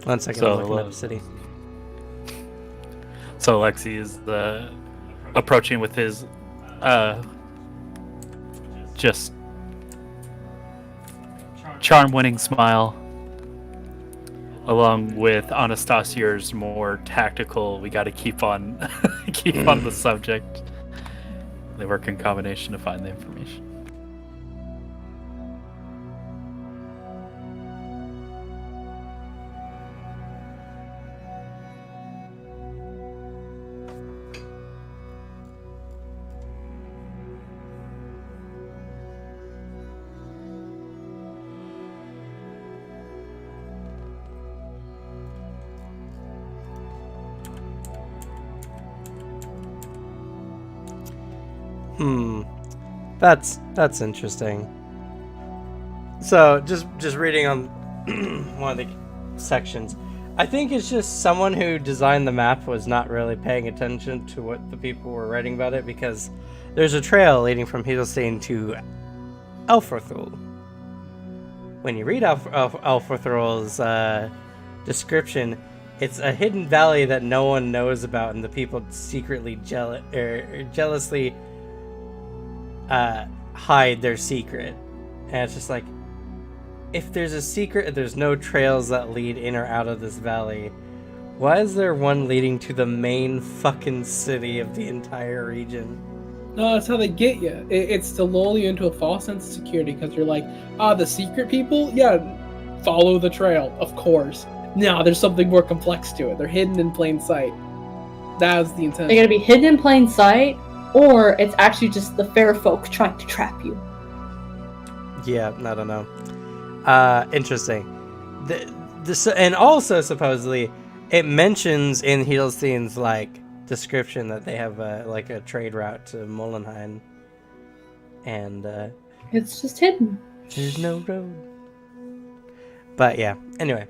One second, I'm looking at the city. So Alexi is approaching with his just charm-winning smile, along with Anastasia's more tactical. We got to keep on the subject. They work in combination to find the information. That's interesting. So just reading on one of the sections, I think it's just someone who designed the map was not really paying attention to what the people were writing about it, because there's a trail leading from Hedelstein to Elforthul. When you read Elforthul's description, it's a hidden valley that no one knows about, and the people secretly jealously hide their secret. And it's just like, if there's a secret, there's no trails that lead in or out of this valley. Why is there one leading to the main fucking city of the entire region? No, that's how they get you. It's to lull you into a false sense of security, because you're like, the secret people? Yeah, follow the trail, of course. No, there's something more complex to it. They're hidden in plain sight. That was the intent. They're gonna be hidden in plain sight, or it's actually just the fair folk trying to trap you. Yeah, I don't know. Interesting. And also, supposedly, it mentions in Hedelstein's, description that they have, a trade route to Molenheim. And, It's just hidden. there's no road. But, yeah. Anyway.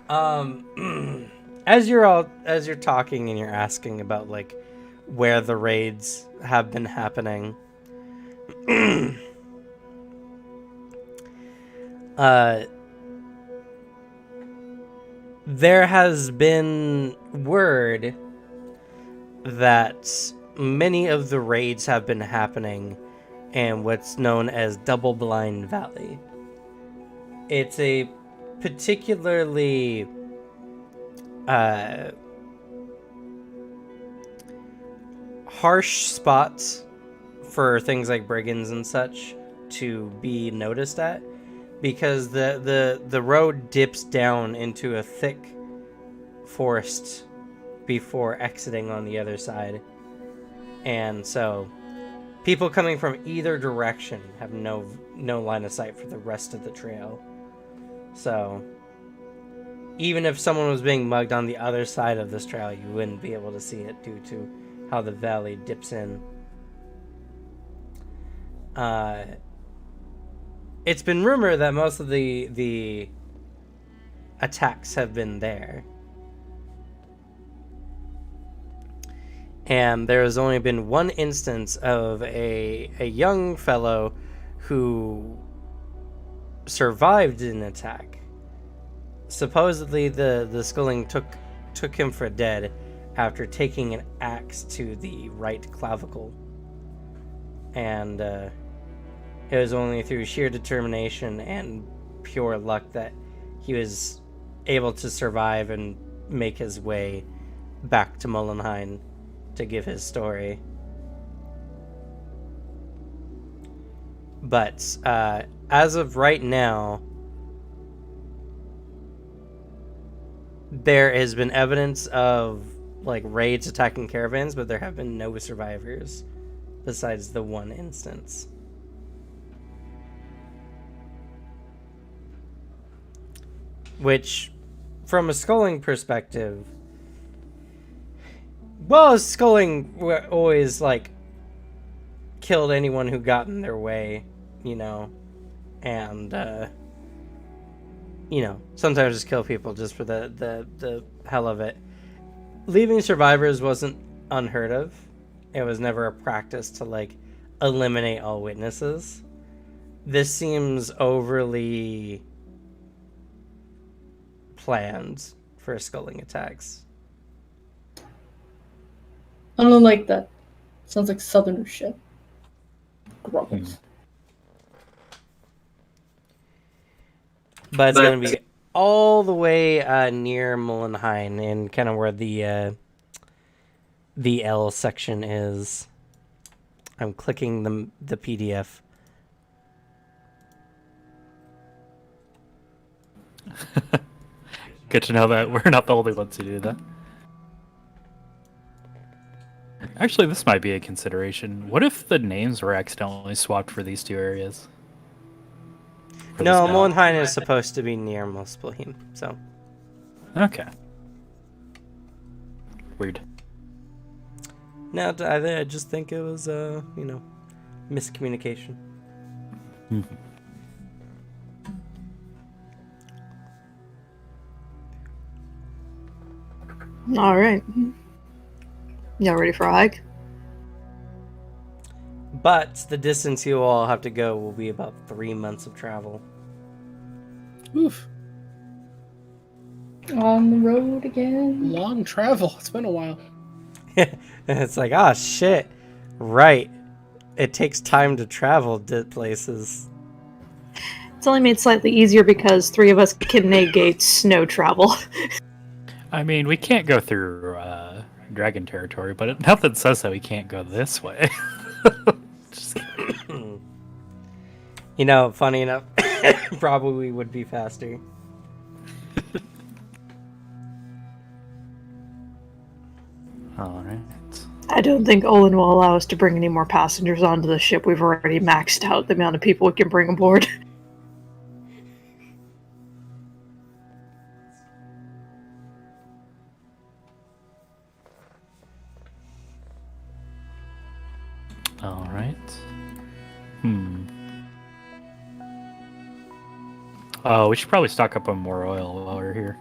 As you're talking and you're asking about, where the raids have been happening, there has been word that many of the raids have been happening in what's known as Double Blind Valley. It's a particularly harsh spot for things like brigands and such to be noticed at, because the road dips down into a thick forest before exiting on the other side. And so people coming from either direction have no no line of sight for the rest of the trail. So even if someone was being mugged on the other side of this trail, you wouldn't be able to see it due to how the valley dips in. It's been rumored that most of the attacks have been there. And there has only been one instance of a young fellow who survived an attack. Supposedly the sculling took him for dead after taking an axe to the right clavicle. And it was only through sheer determination and pure luck that he was able to survive and make his way back to Mullenheim to give his story. But as of right now, there has been evidence of like raids attacking caravans, but there have been no survivors besides the one instance. Which, from a sculling perspective, well, sculling always like killed anyone who got in their way, and sometimes just kill people just for the hell of it. Leaving survivors wasn't unheard of. It was never a practice to like eliminate all witnesses. This seems overly planned for sculling attacks. I don't like that. Sounds like Southern shit. Gross. But it's going to be all the way near Mullenheim, and kind of where the L section is. I'm clicking the PDF. Good to know that we're not the only ones who do that. Actually, this might be a consideration. What if the names were accidentally swapped for these two areas? No, Mullenheim is supposed to be near Muspelheim, so. Okay. Weird. No, I just think it was, miscommunication. All right. Y'all ready for a hike? But the distance you all have to go will be about 3 months of travel. Oof. On the road again. Long travel. It's been a while. And it's like, oh shit. Right. It takes time to travel to places. It's only made slightly easier because 3 of us can negate snow travel. I mean, we can't go through dragon territory, but nothing says that we can't go this way. Funny enough, probably would be faster. All right. I don't think Olin will allow us to bring any more passengers onto the ship. We've already maxed out the amount of people we can bring aboard. All right. Oh, we should probably stock up on more oil while we're here.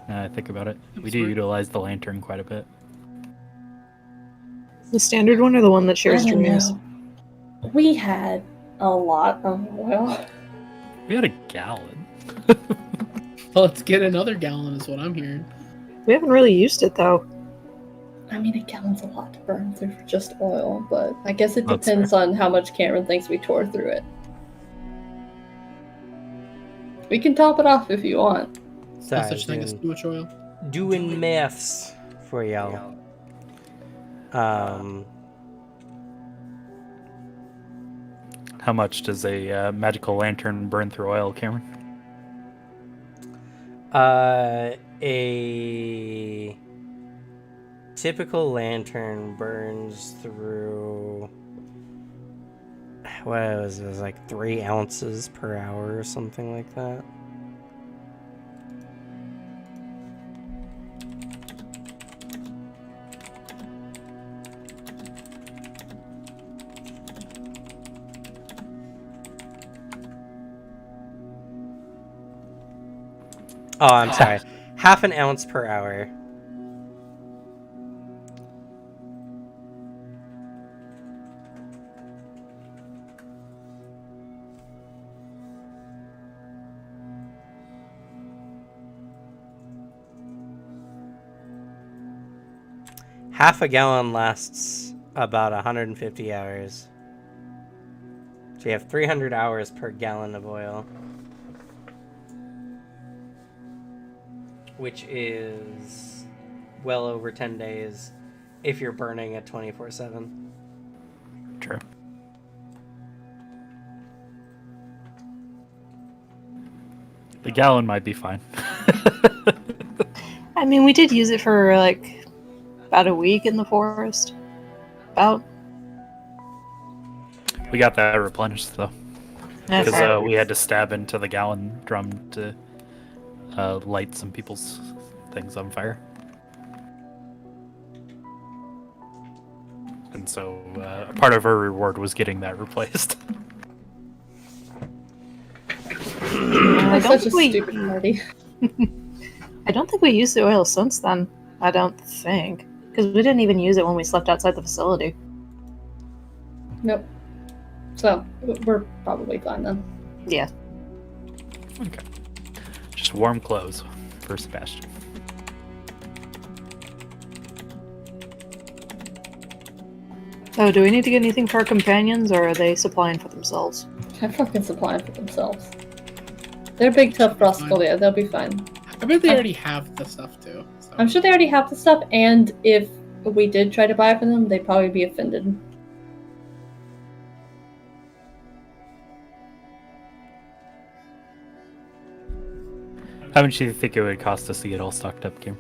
Now I think about it. We do utilize the lantern quite a bit. The standard one or the one that I shares don't dreams? know. We had a lot of oil. We had a gallon. Well, let's get another gallon is what I'm hearing. We haven't really used it though. I mean, a gallon's a lot to burn through for just oil, but I guess it That's depends on how much Cameron thinks we tore through it. We can top it off if you want. No such thing as too much oil. Doing maths for y'all. How much does a magical lantern burn through oil, Cameron? A typical lantern burns through... what was it? It was like 3 ounces per hour or something like that. Oh, I'm sorry. Half an ounce per hour. Half a gallon lasts about 150 hours. So you have 300 hours per gallon of oil. Which is well over 10 days if you're burning it 24/7. True. The gallon might be fine. I mean, we did use it for like about a week in the forest. About. We got that replenished though, That's because right. we had to stab into the gallon drum to light some people's things on fire. And so part of our reward was getting that replaced. I That's don't such a think we. stupid party. I don't think we used the oil since then. I don't think, because we didn't even use it when we slept outside the facility. Nope. So we're probably fine then. Yeah. Okay. Just warm clothes for Sebastian. Oh, do we need to get anything for our companions, or are they supplying for themselves? They're fucking supplying for themselves. They're big, tough rascal, yeah, they'll be fine. I bet they already have the stuff too. So. I'm sure they already have the stuff, and if we did try to buy it from them, they'd probably be offended. How much do you think it would cost us to get all stocked up, Kim?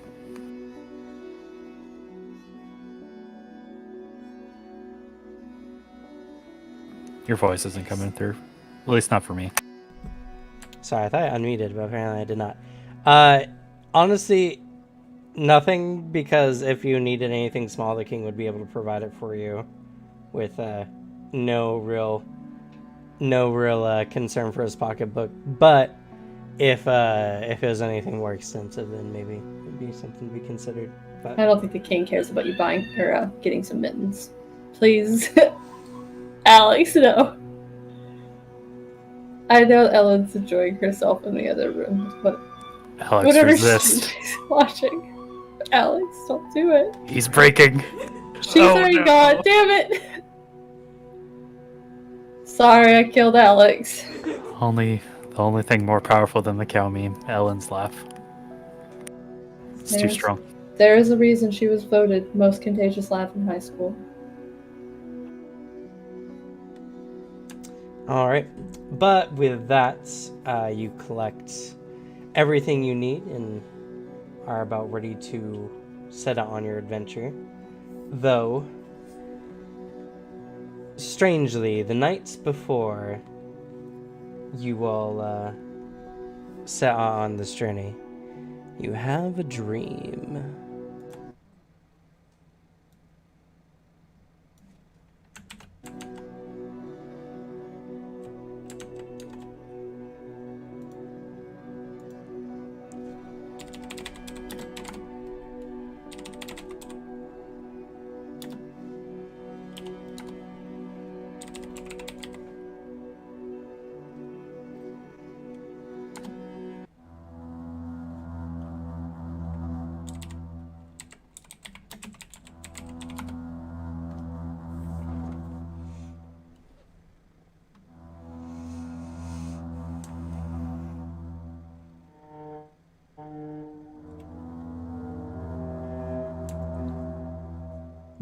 Your voice isn't coming through. At least not for me. Sorry, I thought I unmuted, but apparently I did not. Honestly, nothing, because if you needed anything small, the king would be able to provide it for you with no real concern for his pocketbook. But if it was anything more extensive, then maybe it would be something to be considered. But I don't think the king cares about you buying or getting some mittens. Please. Alex, no. I know Ellen's enjoying herself in the other room, but Alex, whatever resist. she's watching. Alex, don't do it. He's breaking. She's Oh, already no. gone. Damn it. Sorry, I killed Alex. The only thing more powerful than the cow meme, Ellen's laugh. It's too There's- strong. There is a reason she was voted most contagious laugh in high school. all right. But with that, you collect everything you need and are about ready to set out on your adventure. Though, strangely, the nights before you all set out on this journey, you have a dream.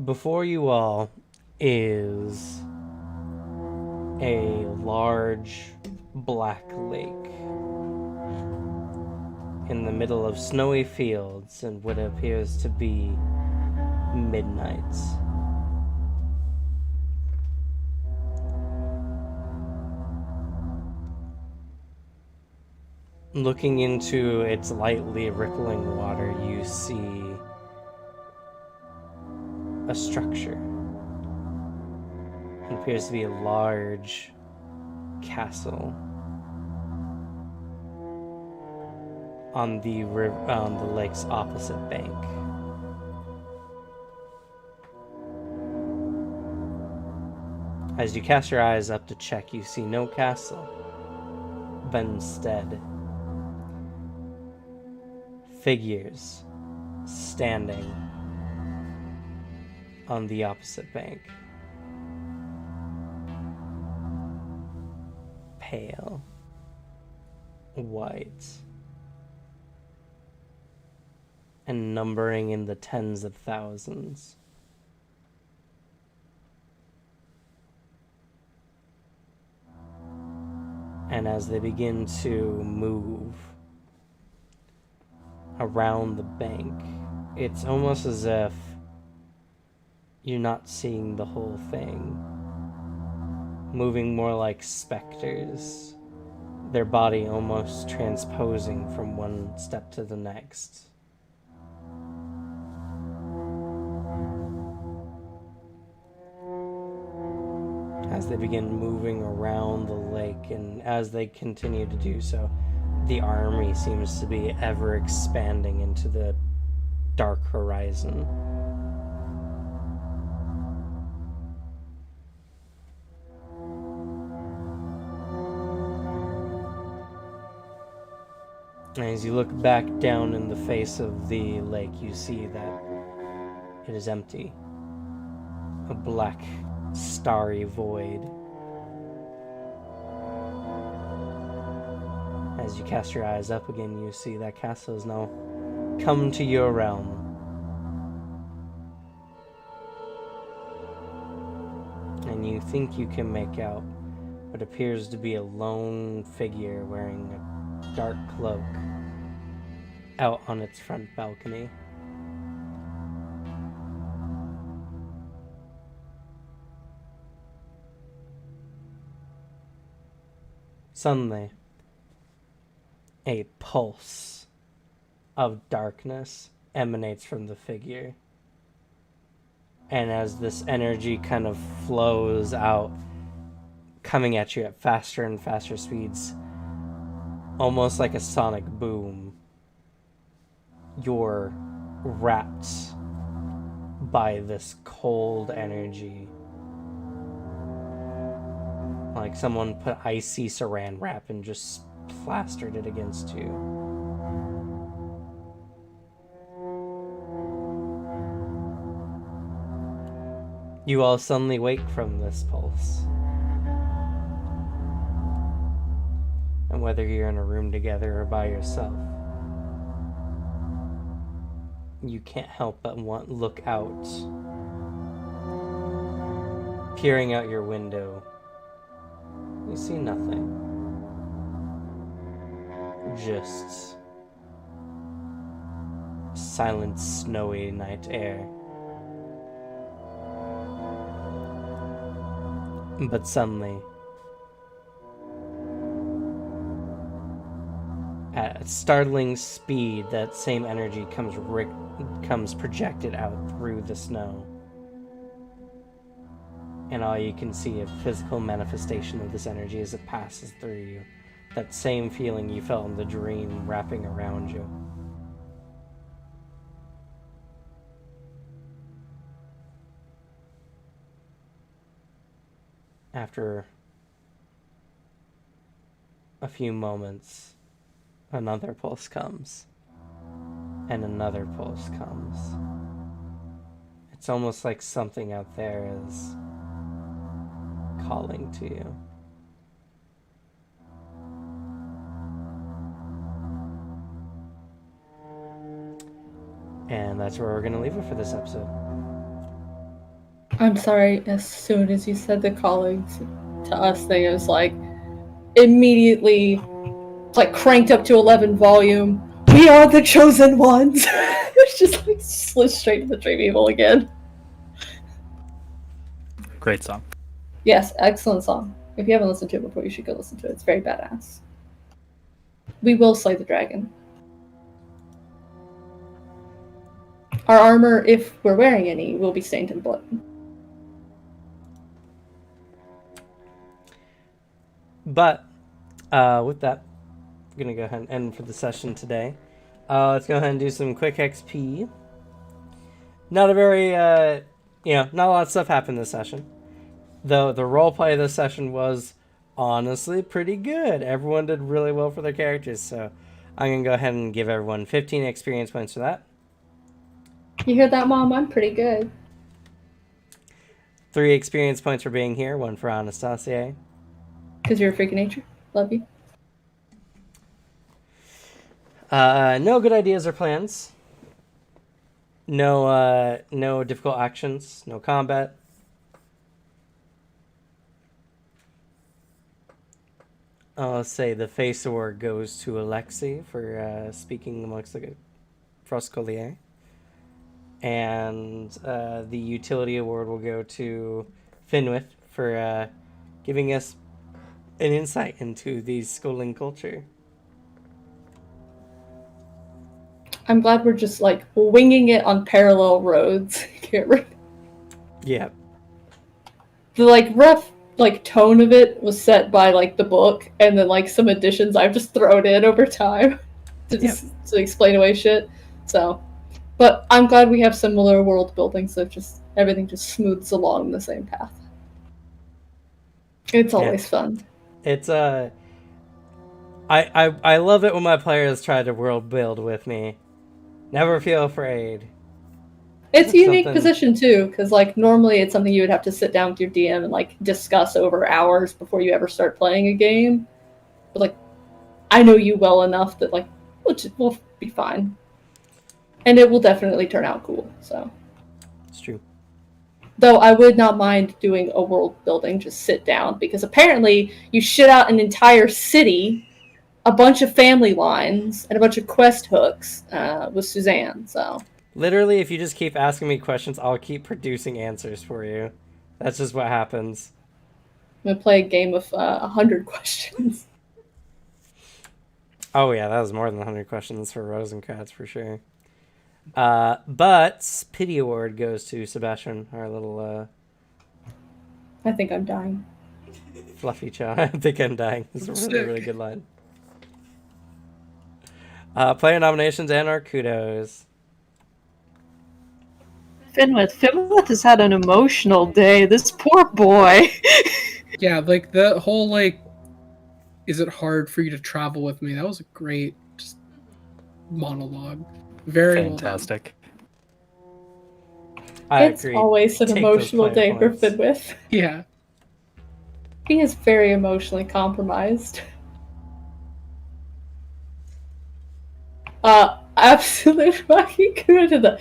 Before you all is a large black lake in the middle of snowy fields and what appears to be midnight. Looking into its lightly rippling water, you see a structure. It appears to be a large castle on the lake's opposite bank. As you cast your eyes up to check, you see no castle, but instead figures standing on the opposite bank. Pale, white, and numbering in the tens of thousands. And as they begin to move around the bank, it's almost as if you're not seeing the whole thing. Moving more like specters, their body almost transposing from one step to the next. As they begin moving around the lake, and as they continue to do so, the army seems to be ever expanding into the dark horizon. And as you look back down in the face of the lake, you see that it is empty. A black, starry void. As you cast your eyes up again, you see that castle has now come to your realm. And you think you can make out what appears to be a lone figure wearing a dark cloak out on its front balcony. Suddenly, a pulse of darkness emanates from the figure. And as this energy kind of flows out, coming at you at faster and faster speeds, almost like a sonic boom, you're wrapped by this cold energy. Like someone put icy saran wrap and just plastered it against you. You all suddenly wake from this pulse. And whether you're in a room together or by yourself, you can't help but look out. Peering out your window, you see nothing. Just silent, snowy night air. But suddenly, at a startling speed, that same energy comes projected out through the snow. And all you can see a physical manifestation of this energy as it passes through you. That same feeling you felt in the dream wrapping around you. After a few moments, another pulse comes. And another pulse comes. It's almost like something out there is calling to you. And that's where we're going to leave it for this episode. I'm sorry, as soon as you said the calling to us thing, it was like, immediately, like, cranked up to 11 volume. We are the chosen ones! It's just like, slid straight to the Dream Evil again. Great song. Yes, excellent song. If you haven't listened to it before, you should go listen to it. It's very badass. We will slay the dragon. Our armor, if we're wearing any, will be stained in blood. But with that, I'm gonna go ahead and end for the session today. Let's go ahead and do some quick XP. Not a very, not a lot of stuff happened this session. Though the roleplay this session was honestly pretty good. Everyone did really well for their characters, so I'm gonna go ahead and give everyone 15 experience points for that. You hear that, Mom? I'm pretty good. 3 experience points for being here, 1 for Anastasia. Because you're a freak of nature. Love you. No good ideas or plans. No difficult actions. No combat. I'll say the face award goes to Alexi for speaking amongst the Froscolier. And the utility award will go to Finwith for giving us an insight into the Skoling culture. I'm glad we're just like winging it on parallel roads. Yeah. The like rough like tone of it was set by like the book, and then like some additions I've just thrown in over time to explain away shit. So, but I'm glad we have similar world building, so just everything just smooths along the same path. It's always fun. It's I love it when my players try to world build with me. Never feel afraid. It's a unique position too, because like normally it's something you would have to sit down with your DM and like discuss over hours before you ever start playing a game. But like, I know you well enough that like we'll be fine, and it will definitely turn out cool. So it's true. Though I would not mind doing a world building, just sit down, because apparently you shit out an entire city, a bunch of family lines, and a bunch of quest hooks with Suzanne, so. Literally, if you just keep asking me questions, I'll keep producing answers for you. That's just what happens. I'm going to play a game of 100 questions. Oh yeah, that was more than 100 questions for Rosencrantz, for sure. But pity award goes to Sebastian, our little I think I'm dying. Fluffy child. I think I'm dying. This is a really, really good line. Player nominations and our kudos. Finwith has had an emotional day. This poor boy. Yeah, like the whole like, is it hard for you to travel with me? That was a great just monologue. Very fantastic. I it's agree. Always an emotional day for Finwith. Yeah. He is very emotionally compromised. Absolutely fucking good to the,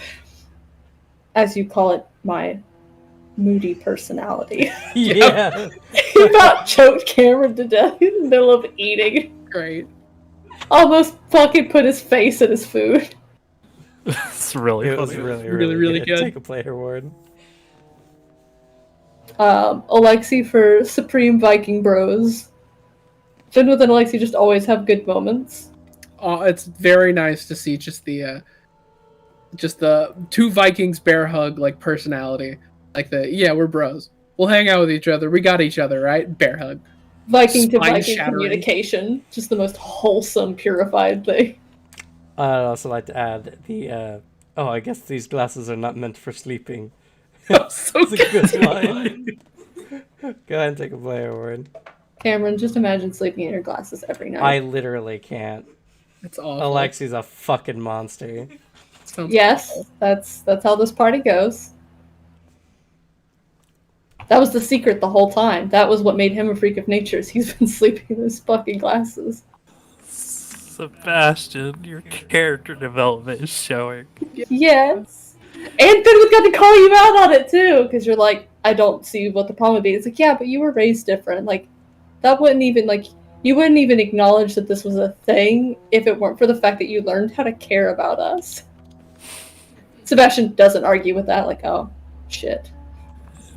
as you call it, my moody personality. Yeah. He about choked Cameron to death in the middle of eating. Great. Almost fucking put his face in his food. It's really It was funny. really good. Take a player award. Alexi for Supreme Viking Bros. Finwith and Alexi just always have good moments. It's very nice to see just the two Vikings bear hug like personality. Like we're bros. We'll hang out with each other. We got each other, right? Bear hug. Viking to Viking Spine-shattering. communication. Just the most wholesome, purified thing. I'd also like to add the I guess these glasses are not meant for sleeping. So That's a good line. Go ahead and take a player award. Cameron, just imagine sleeping in your glasses every night. I literally can't. It's awful. Alexi's a fucking monster. Yes, that's how this party goes. That was the secret the whole time. That was what made him a freak of nature. Is he's been sleeping in his fucking glasses. Sebastian, your character development is showing. Yes. And Finwith got to call you out on it too, because you're like, I don't see what the problem would be. It's like, yeah, but you were raised different. Like, that wouldn't even, like, you wouldn't even acknowledge that this was a thing if it weren't for the fact that you learned how to care about us. Sebastian doesn't argue with that, like, oh, shit.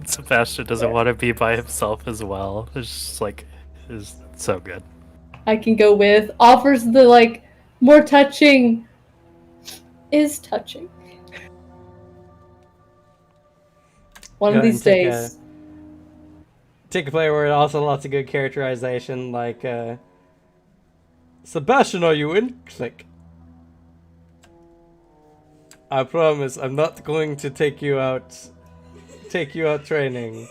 Sebastian doesn't want to be by himself as well. It's just like, is so good. I can go with. Offers the, like, more touching... Is touching. One Go of ahead these and days. take a player word. Also, lots of good characterization, like Sebastian, are you in? Click. I promise, I'm not going to take you out training.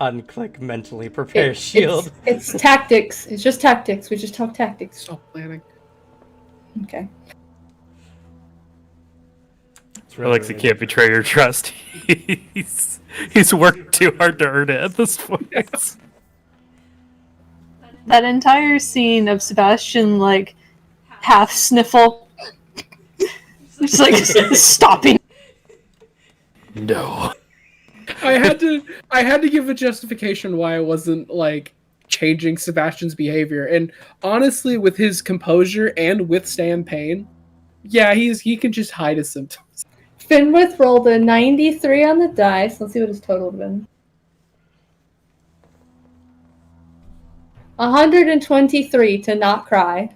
Unclick mentally. Prepare shield. It's tactics. It's just tactics. We just talk tactics. Stop planning. Okay. Alexi can't betray your trust. He's worked too hard to earn it at this point. That entire scene of Sebastian, like, half sniffle. Just like stopping. No. I had to give a justification why I wasn't like changing Sebastian's behavior. And honestly, with his composure and withstand pain, yeah, he can just hide his symptoms. Finwith rolled a 93 on the dice. Let's see what his total would have been. 123 to not cry.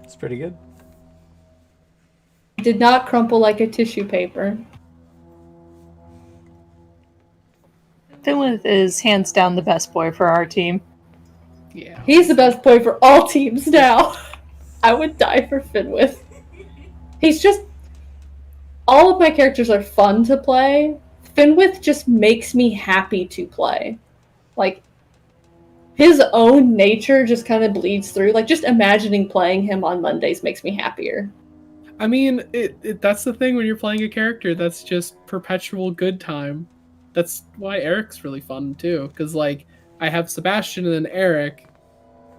It's pretty good. Did not crumple like a tissue paper. Finwith is hands down the best boy for our team. Yeah. He's the best boy for all teams now. I would die for Finwith. He's just... All of my characters are fun to play. Finwith just makes me happy to play. Like, his own nature just kind of bleeds through. Like, just imagining playing him on Mondays makes me happier. I mean, that's the thing when you're playing a character that's just perpetual good time. That's why Eric's really fun too, because like I have Sebastian and then Eric.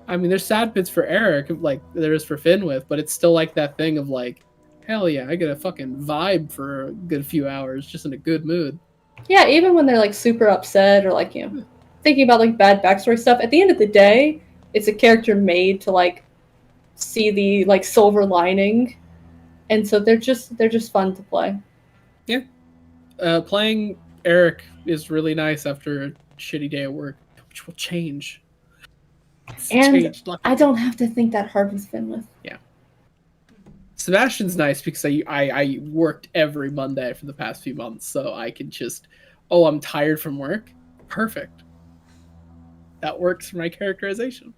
I mean, there's sad bits for Eric, like there is for Finwith, but it's still like that thing of like, hell yeah, I get a fucking vibe for a good few hours, just in a good mood. Yeah, even when they're like super upset or like, you know, thinking about like bad backstory stuff, at the end of the day, it's a character made to like see the like silver lining. And so they're just fun to play. Yeah. Playing Eric is really nice after a shitty day at work, which will change. And I don't have to think that hard with Finwith. Yeah. Sebastian's nice because I worked every Monday for the past few months, so I can just, I'm tired from work. Perfect. That works for my characterization.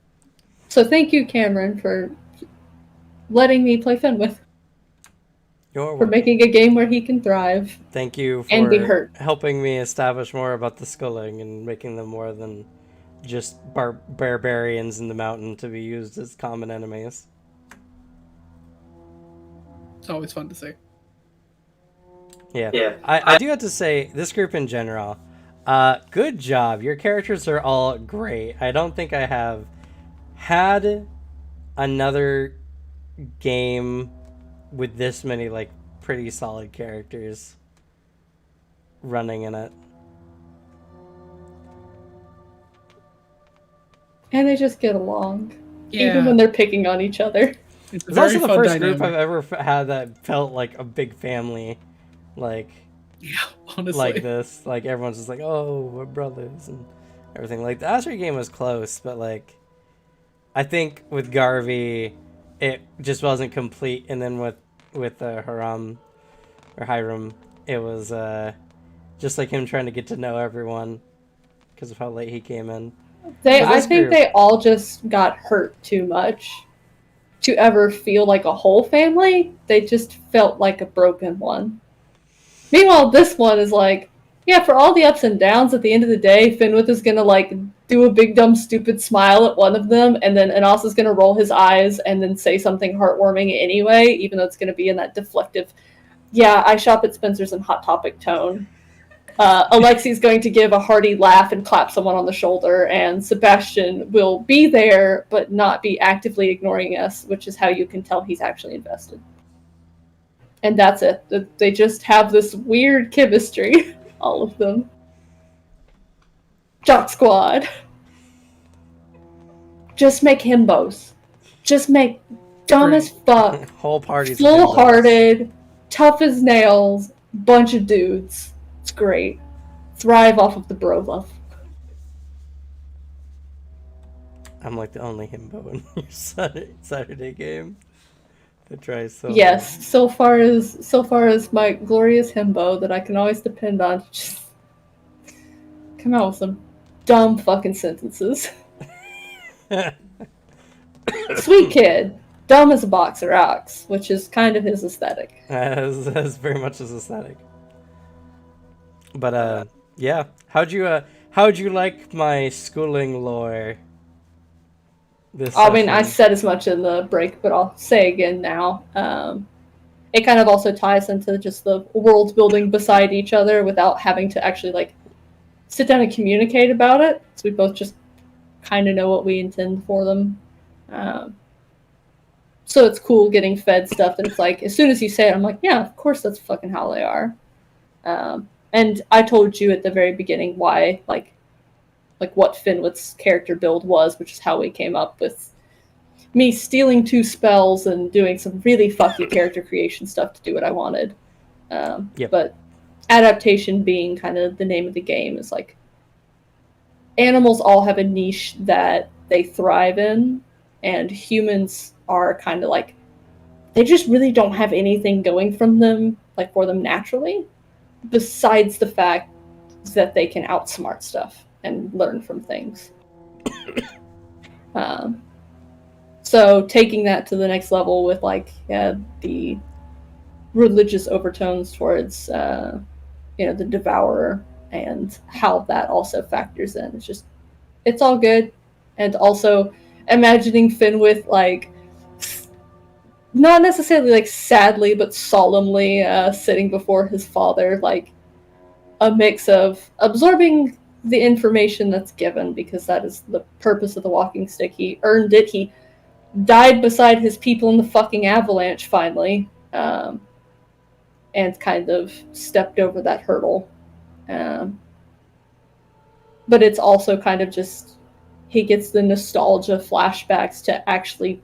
So thank you, Cameron, for letting me play Finwith. For making a game where he can thrive. Thank you and be for hurt. helping me establish more about the skulling and making them more than just barbarians in the mountain to be used as common enemies. It's always fun to see. Yeah. I do have to say, this group in general, good job. Your characters are all great. I don't think I have had another game with this many like pretty solid characters running in it. And they just get along. Yeah. Even when they're picking on each other. It's also the first group I've ever had that felt like a big family. Like, yeah, honestly. Like this. Like, everyone's just like, oh, we're brothers and everything. Like, the Astro game was close, but like, I think with Garvey, it just wasn't complete. And then with Hiram, it was just like him trying to get to know everyone because of how late he came in. I think they all just got hurt too much to ever feel like a whole family. They just felt like a broken one. Meanwhile, this one is like, yeah, for all the ups and downs, at the end of the day, Finwith is gonna like do a big dumb stupid smile at one of them, and then Anas is gonna roll his eyes and then say something heartwarming anyway, even though it's gonna be in that deflective, yeah, I shop at Spencer's and Hot Topic tone. Alexi's going to give a hearty laugh and clap someone on the shoulder, and Sebastian will be there but not be actively ignoring us, which is how you can tell he's actually invested. And that's it. They just have this weird chemistry, all of them. Jock Squad. Just make himbos. Just make dumb as fuck, whole parties, full-hearted, tough as nails, bunch of dudes. It's great. Thrive off of the bro love. I'm like the only himbo in your Saturday game. I try so Yes, hard. so far as my glorious himbo that I can always depend on to just come out with some dumb fucking sentences. Sweet kid, dumb as a box of rocks, which is kind of his aesthetic. That's very much his aesthetic. But yeah. How'd you like my schooling lore? This I mean, I session? said as much in the break, but I'll say again now. It kind of also ties into just the world building beside each other without having to actually like sit down and communicate about it. So we both just kind of know what we intend for them. So it's cool getting fed stuff that it's like, as soon as you say it, I'm like, yeah, of course that's fucking how they are. And I told you at the very beginning why, like what Finwit's character build was, which is how we came up with me stealing 2 spells and doing some really fucky character creation stuff to do what I wanted. Yep. But adaptation being kind of the name of the game is like, animals all have a niche that they thrive in, and humans are kind of like, they just really don't have anything going from them, like for them naturally, besides the fact that they can outsmart stuff and learn from things. So taking that to the next level with like the religious overtones towards the devourer and how that also factors in. It's all good. And also imagining Finn with like, not necessarily like sadly, but solemnly sitting before his father, like a mix of absorbing the information that's given, because that is the purpose of the walking stick. He earned it. He died beside his people in the fucking avalanche finally, and kind of stepped over that hurdle. But it's also kind of just, he gets the nostalgia flashbacks to actually,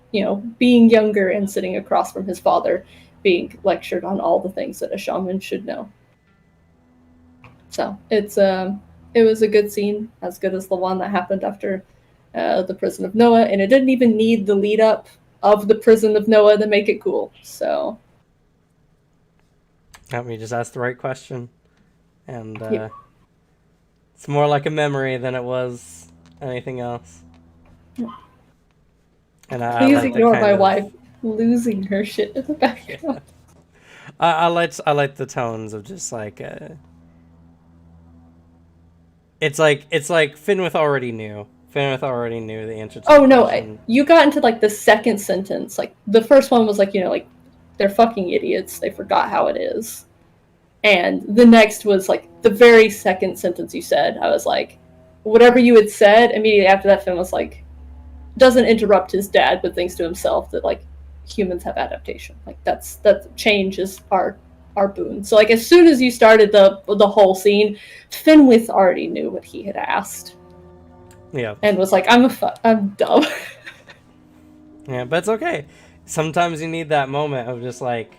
being younger and sitting across from his father, being lectured on all the things that a shaman should know. So it was a good scene, as good as the one that happened after the prison of Noah, and it didn't even need the lead up of the prison of Noah to make it cool. So We just asked the right question, and Yep. it's more like a memory than it was anything else. Yep. And I Please like ignore the my kind of, wife losing her shit in the background. I like the tones of just like it's like Finwith already knew. Finwith already knew the answer to Oh the no, question. you got into like the second sentence. Like the first one was like, like they're fucking idiots. They forgot how it is. And the next was like the very second sentence you said. I was like, whatever you had said, immediately after that, Finn was like, doesn't interrupt his dad, but thinks to himself that like humans have adaptation. Like that change is our boon. So like as soon as you started the whole scene, Finwith already knew what he had asked. Yeah. And was like, I'm dumb. Yeah, but it's okay. Sometimes you need that moment of just like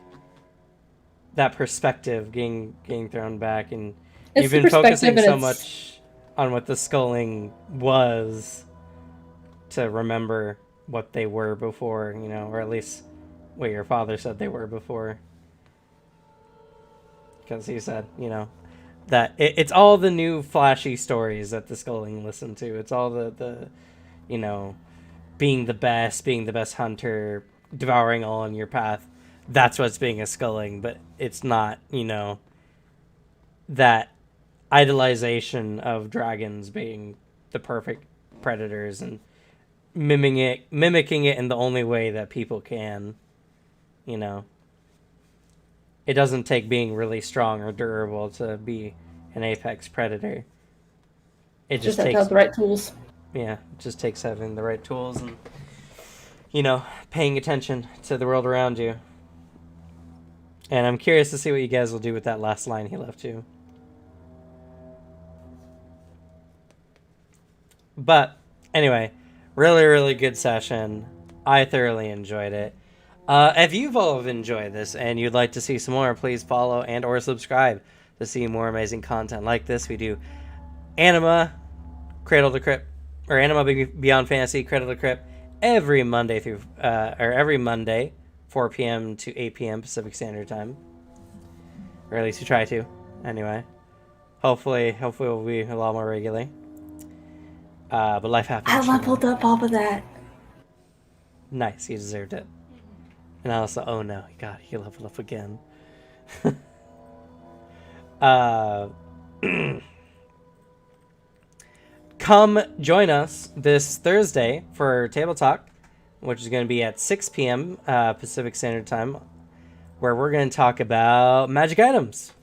that perspective getting thrown back, and you've been focusing so much on what the sculling was to remember what they were before, or at least what your father said they were before. Because he said, that it's all the new flashy stories that the sculling listened to. It's all the being the best hunter, devouring all in your path. That's what's being a sculling, but it's not, that idolization of dragons being the perfect predators and mimicking it in the only way that people can. It doesn't take being really strong or durable to be an apex predator. It just have takes to have the right tools. Yeah, it just takes having the right tools and paying attention to the world around you. And I'm curious to see what you guys will do with that last line he left you. But anyway, really, really good session. I thoroughly enjoyed it. If you've all enjoyed this and you'd like to see some more, please follow and or subscribe to see more amazing content like this. We do Anima, Cradle to Crypt, or Anima Beyond Fantasy, Cradle to Crypt, every Monday 4 p.m. to 8 p.m. Pacific Standard Time. Or at least we try to. Anyway. Hopefully we'll be a lot more regularly. But life happens. I leveled up off of that. Nice, you deserved it. And also, oh no, God, he leveled up again. Come join us this Thursday for Table Talk, which is going to be at 6 p.m. Pacific Standard Time, where we're going to talk about magic items.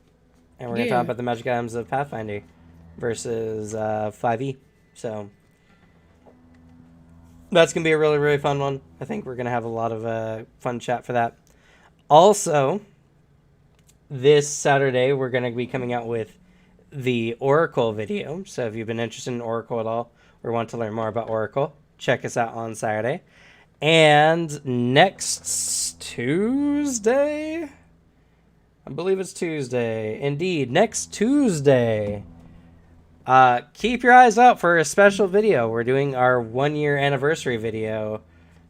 And we're going to talk about the magic items of Pathfinder versus 5e. So that's going to be a really, really fun one. I think we're going to have a lot of fun chat for that. Also, this Saturday, we're going to be coming out with the Oracle video. So if you've been interested in Oracle at all or want to learn more about Oracle, check us out on Saturday. And next Tuesday, I believe it's Tuesday. Indeed, next Tuesday. Keep your eyes out for a special video. We're doing our 1-year anniversary video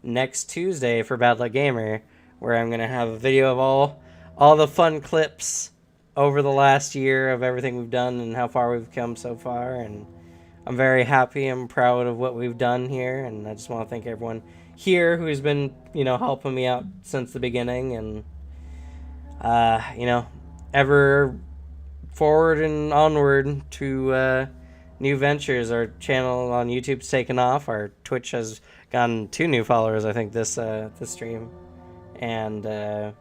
next Tuesday for Bad Luck Gamer, where I'm going to have a video of all the fun clips over the last year of everything we've done and how far we've come so far. And I'm very happy and proud of what we've done here. And I just want to thank everyone here who's been, helping me out since the beginning. And, ever forward and onward to new ventures. Our channel on YouTube's taken off. Our Twitch has gotten 2 new followers, I think, this stream. And our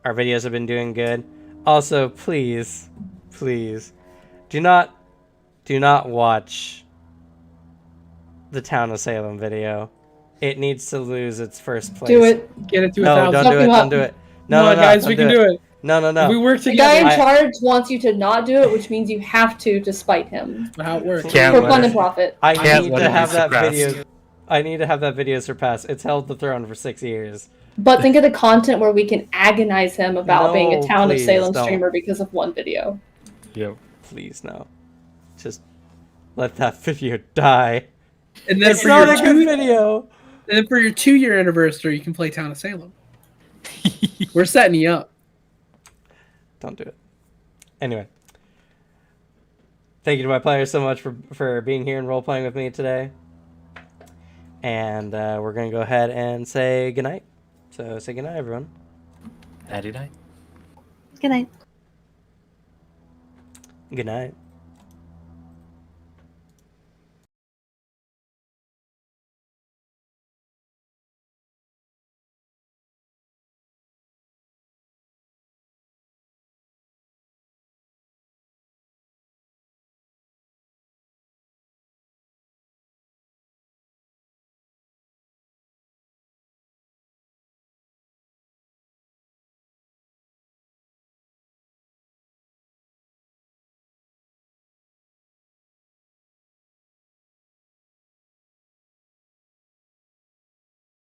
videos have been doing good. Also, please, do not watch the Town of Salem video. It needs to lose its first place. Do it. Get it to No, 1,000. don't do it. No, guys, we can do it. No. If we work The guy together. in charge wants you to not do it, which means you have to spite him. That's how it works. Can't For let fun it- and profit. I Can't need let to it be have that suppressed. video. I need to have that video surpassed. It's held the throne for 6 years. But think of the content where we can agonize him about being a No, Town of please Salem don't. streamer because of one video. Yep. Please, no. Just let that video die. And then It's for not your a good video. And then for your 2-year anniversary, you can play Town of Salem. We're setting you up. Don't do it. Anyway. Thank you to my players so much for being here and role-playing with me today. And we're going to go ahead and say goodnight. So say goodnight, everyone. Natty night. Good night. Good night.